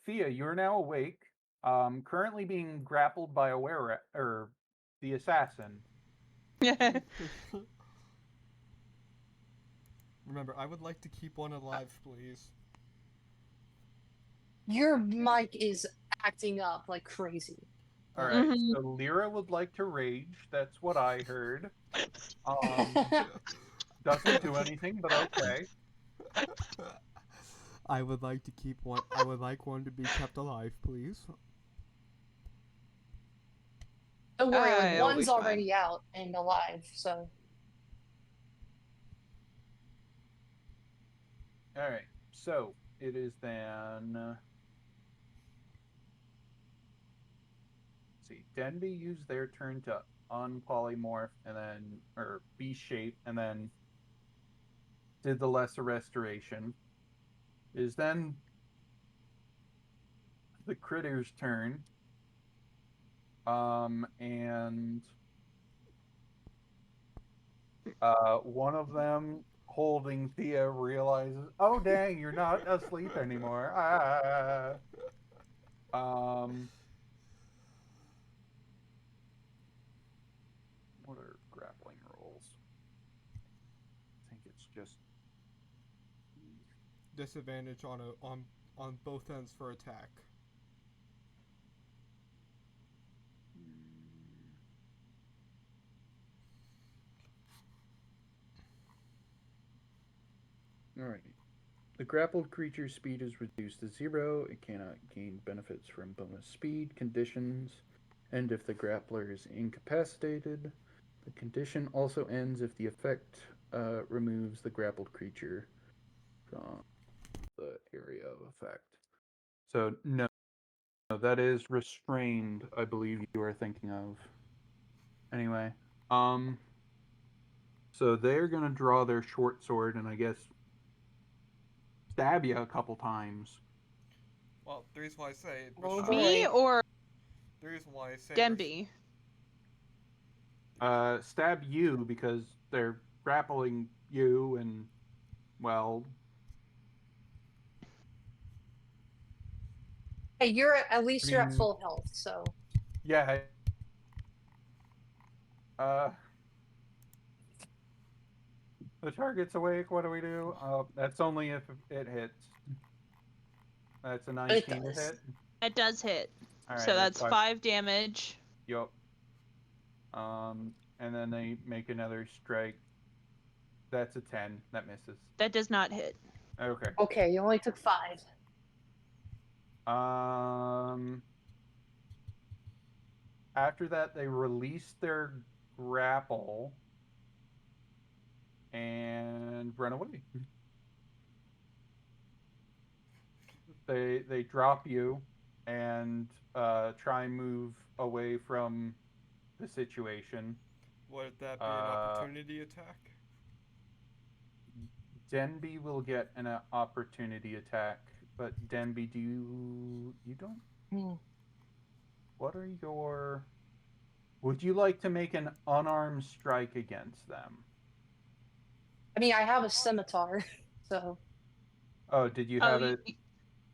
Thea, you're now awake. Currently being grappled by a were or the assassin. Remember, I would like to keep one alive, please. Your mic is acting up like crazy. All right, Mhm. so Lyra would like to rage. That's what I heard. Doesn't do anything, but okay. I would like to keep one. I would like one to be kept alive, please. Don't worry, like It'll be one's fine. already out and alive, so All right, so it is then. Let's see, Denby used their turn to unpolymorph and then, or be shape, and then did the lesser restoration. It is then the critter's turn. And one of them holding Thea realizes, oh dang, you're not asleep anymore. What are grappling rolls? I think it's just Disadvantage on on both ends for attack. Alright. The grappled creature's speed is reduced to 0. It cannot gain benefits from bonus speed conditions. And if the grappler is incapacitated, the condition also ends if the effect removes the grappled creature from the area of effect. So, no, that is restrained, I believe you are thinking of. Anyway, so they're going to draw their short sword and I guess stab you a couple times. Well, the reason why I say Oh, Me boy. or the reason why I say Demby? Stab you because they're grappling you and, well, Hey, at least you're at mean- full health, so. yeah. The target's awake. What do we do? That's only if it hits. That's a 19 to does. hit. That does hit. All right, So that's fine. 5 damage. Yup. And then they make another strike. That's a 10. That misses. That does not hit. Okay. Okay, you only took 5. After that, they release their grapple and run away. They drop you and try and move away from the situation. would that be an opportunity attack? Denby will get an opportunity attack, but Denby, you don't? What are your? Would you like to make an unarmed strike against them? I mean, I have a scimitar, so. Oh, did you Oh, have it?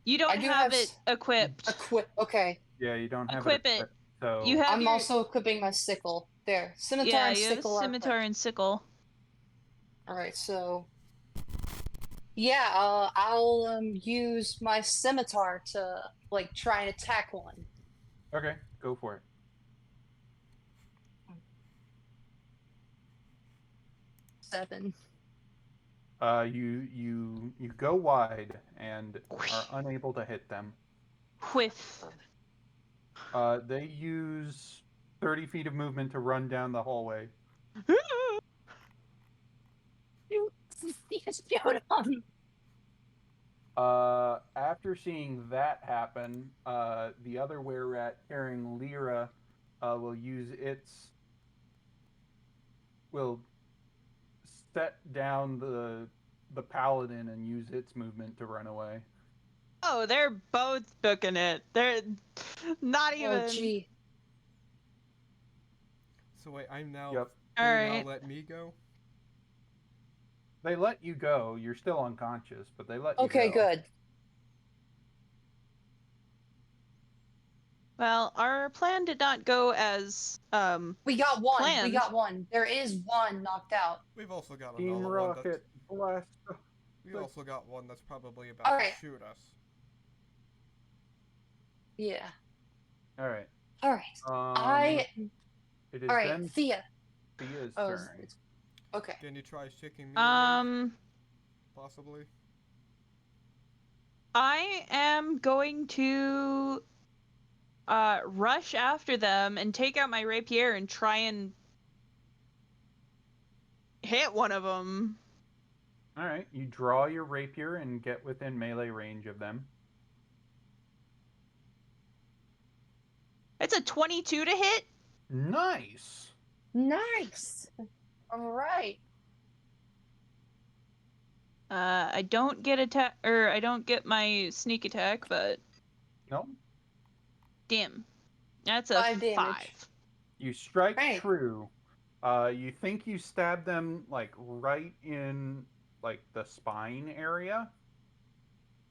you don't I do have have it equipped. Okay. Yeah, you don't have Equip it. it. So You have I'm your also equipping my sickle. There. Scimitar yeah. and You have a sickle are scimitar equipped. and sickle. Alright, so. Yeah, I'll use my scimitar to, like, try and attack one. okay, go for it. Seven. You go wide and are unable to hit them. Whiff. They use 30 feet of movement to run down the hallway. You spewed on. After seeing that happen, the other were-rat carrying Lyra will set down the paladin and use its movement to run away. Oh, they're both booking it. They're not even. Oh, gee. So wait, I'm now. Yep. They All now right. let me go. They let you go. You're still unconscious, but they let you Okay, go. good. Well, our plan did not go as We got one. We planned. got one. There is one knocked out. We've also got Team another one that's. Rocket blast. We also got one that's probably about Alright. to shoot us. Yeah. All right. Alright. It is Alright, then Thea. Thea's Oh, turn. okay. Can you try shaking me? Possibly. I am going to rush after them and take out my rapier and try and hit one of them. All right. You draw your rapier and get within melee range of them. It's a 22 to hit. Nice. Nice. Alright. I don't get attack, or I don't get my sneak attack, but Nope. damn, that's a 5 damage. 5. You strike Right. true. You think you stab them like right in like the spine area.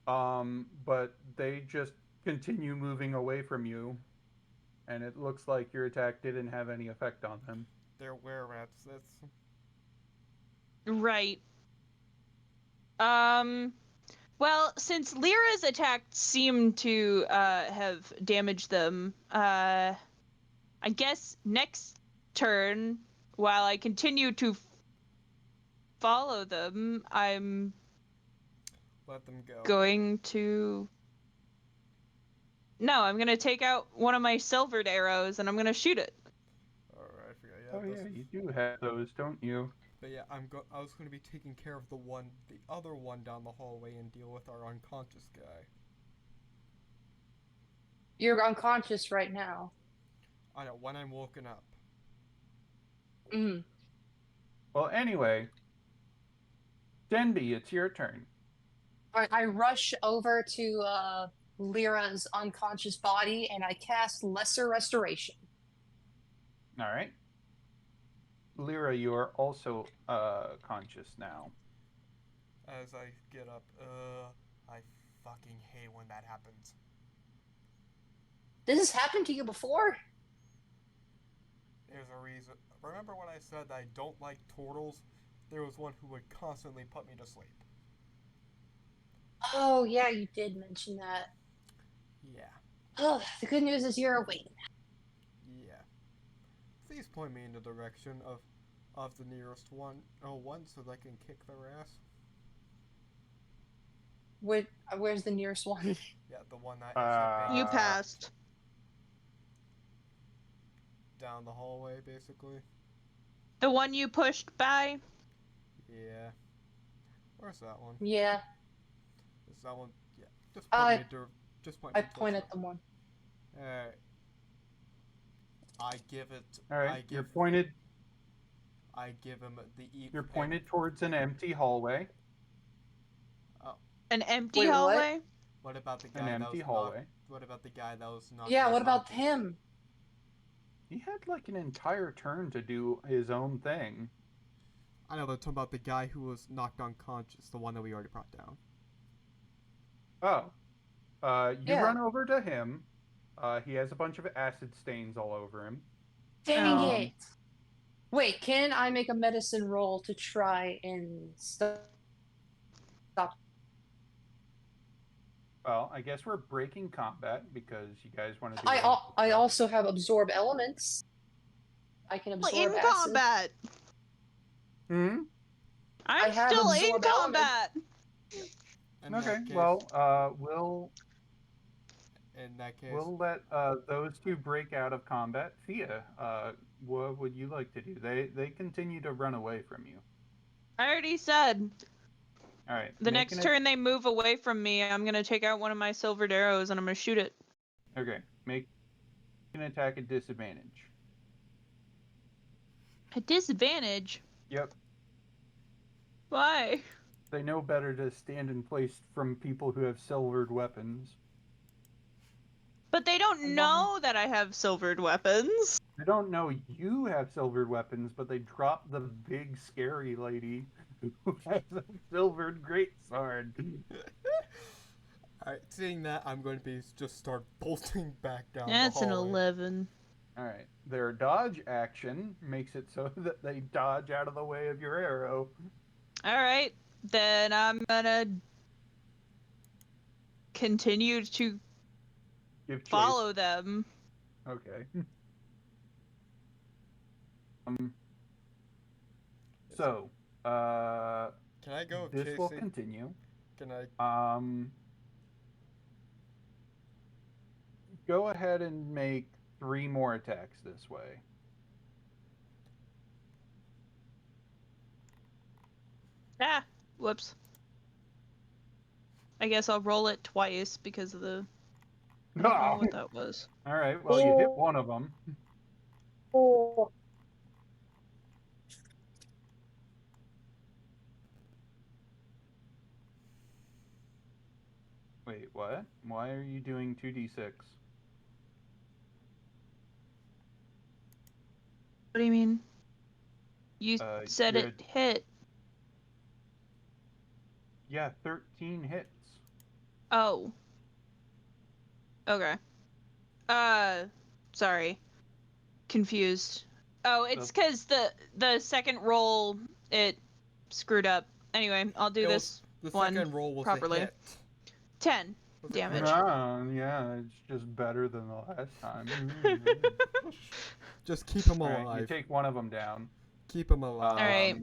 But they just continue moving away from you, and it looks like your attack didn't have any effect on them. They're were-rats. That's. Right. Well, since Lyra's attack seemed to have damaged them, I guess next turn, while I continue to follow them, I'm Let them go. going to... No, I'm gonna take out one of my silvered arrows and I'm gonna shoot it. Alright, I forgot. Oh yeah, you do have those, don't you? But yeah, I was going to be taking care of the other one down the hallway and deal with our unconscious guy. You're unconscious right now. I know, when I'm woken up. Mm. Well, anyway, Denby, it's your turn. I rush over to Lyra's unconscious body and I cast Lesser Restoration. All right. Lyra, you are also conscious now. As I get up, I fucking hate when that happens. This has happened to you before? There's a reason. Remember when I said that I don't like turtles? There was one who would constantly put me to sleep. Oh, yeah, you did mention that. Yeah. Oh, the good news is you're awake. Yeah. Please point me in the direction of the nearest one so that I can kick their ass. Where's the nearest one? Yeah, the one that is You passed. down the hallway, basically. The one you pushed by? Yeah. Where's that one? Yeah, Is that one? Yeah. Just point me just point me I towards point that. at the one. Alright. I give it. All right. You're pointed. I give him the. You're pointed towards an empty hallway. Oh. An empty Wait, what? hallway? What about the guy An that empty was hallway. What about the guy that was knocked? Yeah, what about unconscious? him? He had like an entire turn to do his own thing. I know, but I'm talking about the guy who was knocked unconscious, the one that we already brought down. Oh. You Yeah. run over to him. He has a bunch of acid stains all over him. Dang Oh. it! Wait, can I make a medicine roll to try and stop? Well, I guess we're breaking combat because you guys want to do. I also have absorb elements. I can absorb In acid. combat! Hmm. I'm have still in absorb element. combat! In Okay. that case, Well, in that case, we'll let those two break out of combat. Thea, what would you like to do? They continue to run away from you. I already said. All right. The next turn they move away from me, I'm gonna take out one of my silvered arrows and I'm gonna shoot it. Okay. Make an attack at disadvantage. A disadvantage? Yep. Why? They know better to stand in place from people who have silvered weapons. But they don't know that I have silvered weapons. They don't know you have silvered weapons, but they drop the big scary lady who has a silvered greatsword. Alright, seeing that, I'm going to just start bolting back down That's the an hallway. 11. Alright, their dodge action makes it so that they dodge out of the way of your arrow. Alright, then I'm gonna continue to Give chase. follow them. Okay. So, Can I go this chasing? will continue. Can I? Go ahead and make 3 more attacks this way. Ah, whoops. I guess I'll roll it twice because of the... I don't know what that was. Alright, well, you hit one of them. Oh. Wait, what? Why are you doing 2d6? What do you mean? You said you it hit. Yeah, 13 hits. Oh. Okay. Sorry. Confused. Oh, it's because the second roll, it screwed up. Anyway, I'll do this. The one second roll was properly. a hit. 10 Was a damage. crit. Yeah, it's just better than the last time. Just keep him Alright, alive. you take one of them down. Keep him alive. Alright.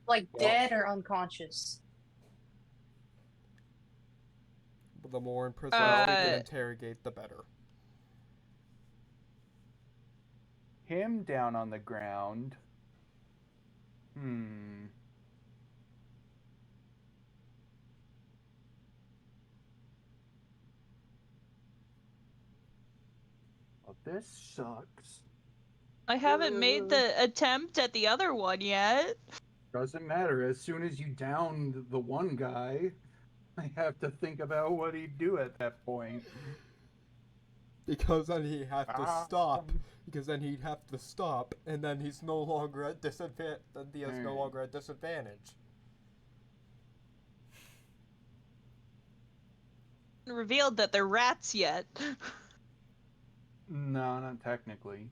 Like Well- dead or unconscious? The more precisely you can Uh, interrogate, the better. Him down on the ground. Well, this sucks. I haven't made the attempt at the other one yet. Doesn't matter. As soon as you downed the one guy, I have to think about what he'd do at that point. Because then he'd have to stop. Um, Because then he'd have to stop, and then he's no longer at disadvantage. Then he is no longer at disadvantage. Revealed that they're rats yet. No, not technically.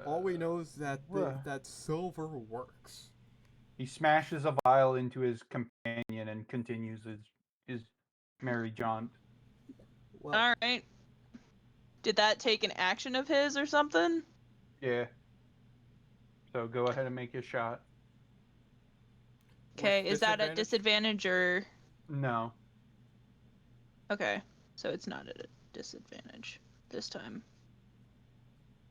All we know is that Well- that silver works. He smashes a vial into his companion and continues his merry jaunt. Well, Alright. Did that take an action of his or something? Yeah. So go ahead and make your shot. Okay, with is that at disadvantage or... No. Okay, so it's not at a disadvantage this time.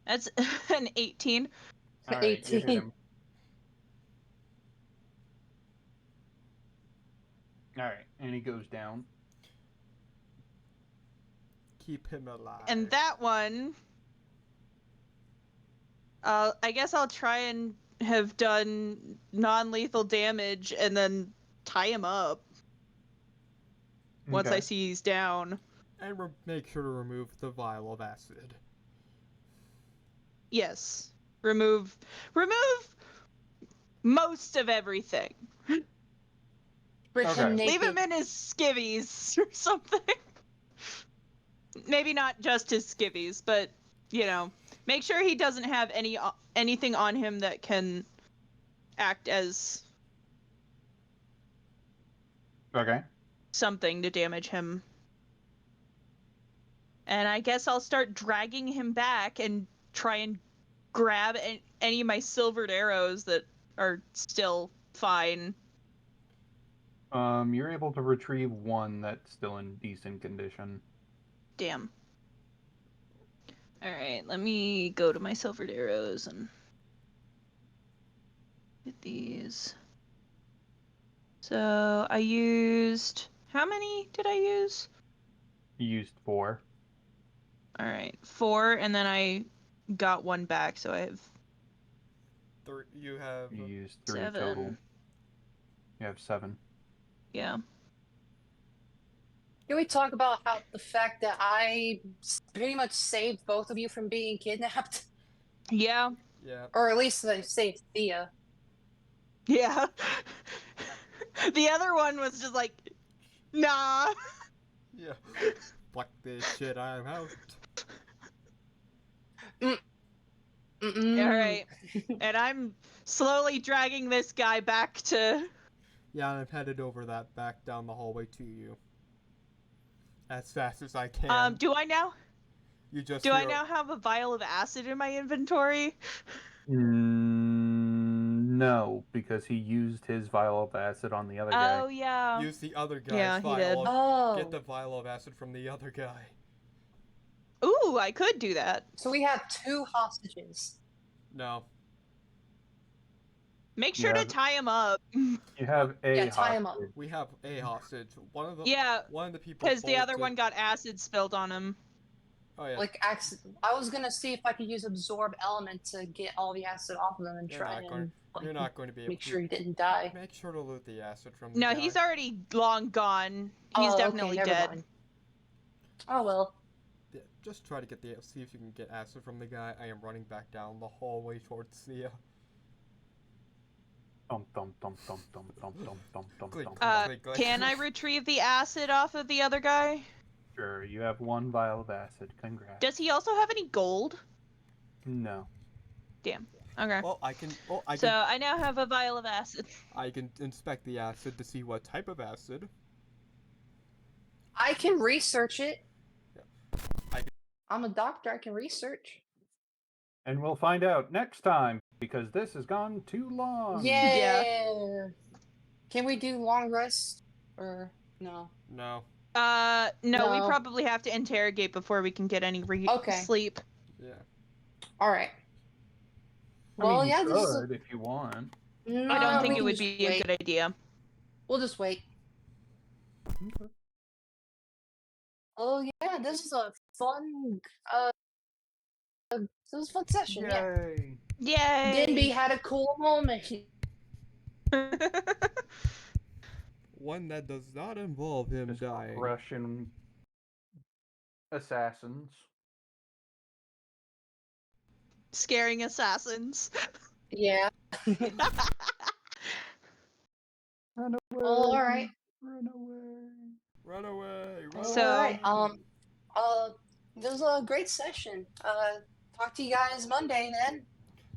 That's an 18. All right, you hit 18. him. All right, and he goes down. Keep him alive. And that one... I guess I'll try and have done non-lethal damage and then tie him up once I Okay. see he's down. And make sure to remove the vial of acid. Yes. Remove most of everything. Rip Okay. him naked. Leave him in his skivvies or something. Maybe not just his skivvies, but you know, make sure he doesn't have anything on him that can act as Okay. something to damage him. And I guess I'll start dragging him back and try and grab any of my silvered arrows that are still fine. You're able to retrieve one that's still in decent condition. Damn. Alright, let me go to my silvered arrows and get these. So I used... How many did I use? You used 4. Alright, 4, and then I got one back, so I have... You have... You used 3 7. total. You have 7. Yeah. Can we talk about how the fact that I pretty much saved both of you from being kidnapped? Yeah. Yeah. Or at least I saved Thea. Yeah. The other one was just like, nah. Yeah. Fuck this shit, I'm out. Alright. And I'm slowly dragging this guy back to... Yeah, and I've headed over that back down the hallway to you. As fast as I can. Do I now hear... now have a vial of acid in my inventory? No, because he used his vial of acid on the other guy. Oh yeah. Use the other guy's Yeah, he vial. did. Oh. Get the vial of acid from the other guy. Ooh, I could do that. So we have 2 hostages. No. Make sure to Yeah. tie him up. You have a Yeah, tie him up. hostage. We have a hostage. One of the people Because the other bolted- one got acid spilled on him. Oh yeah. Like, I was gonna see if I could use absorb element to get all the acid off of him and You're try not and like, You're not going to be able make to sure he didn't die. make sure to loot the acid from the No, guy. he's already long gone. He's Oh, okay, definitely never dead. mind. Oh well. Yeah, just try to see if you can get acid from the guy. I am running back down the hallway towards Thea. Dum dum dum dum dum dum dum dum dum Click, dum. click. Can I retrieve the acid off of the other guy? Sure, you have 1 vial of acid. Congrats. Does he also have any gold? No. Damn. Okay. Well, I can. Well, I So can. I now have a vial of acid. I can inspect the acid to see what type of acid. I can research it. I can- I'm a doctor. I can research. And we'll find out next time because this has gone too long. Yeah. Can we do long rest or no? No. No, we No. probably have to interrogate before we can get any Okay. sleep. Yeah. All right. I mean, Well, you yeah, this is. could if you want. No, I don't think we it can would just be a wait. good idea. We'll just wait. Okay. Oh yeah, this is a fun. This was a fun session. Yeah. Yay! Denby Yay! had a cool moment. One that does not involve him Just dying. Russian assassins. Scaring assassins. Yeah. Run away! All right. Run away! Run away! Run So- away! This was a great session. Talk to you guys Monday then.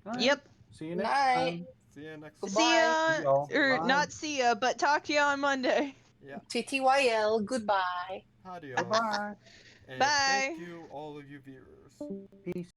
All right. Yep. See you next Night. time. See ya next. Goodbye. See ya, See y'all. or Bye. not see ya, but talk to ya on Monday. Yeah. TTYL. Goodbye. Adios. Bye. And Bye. thank you, all of you viewers. Peace.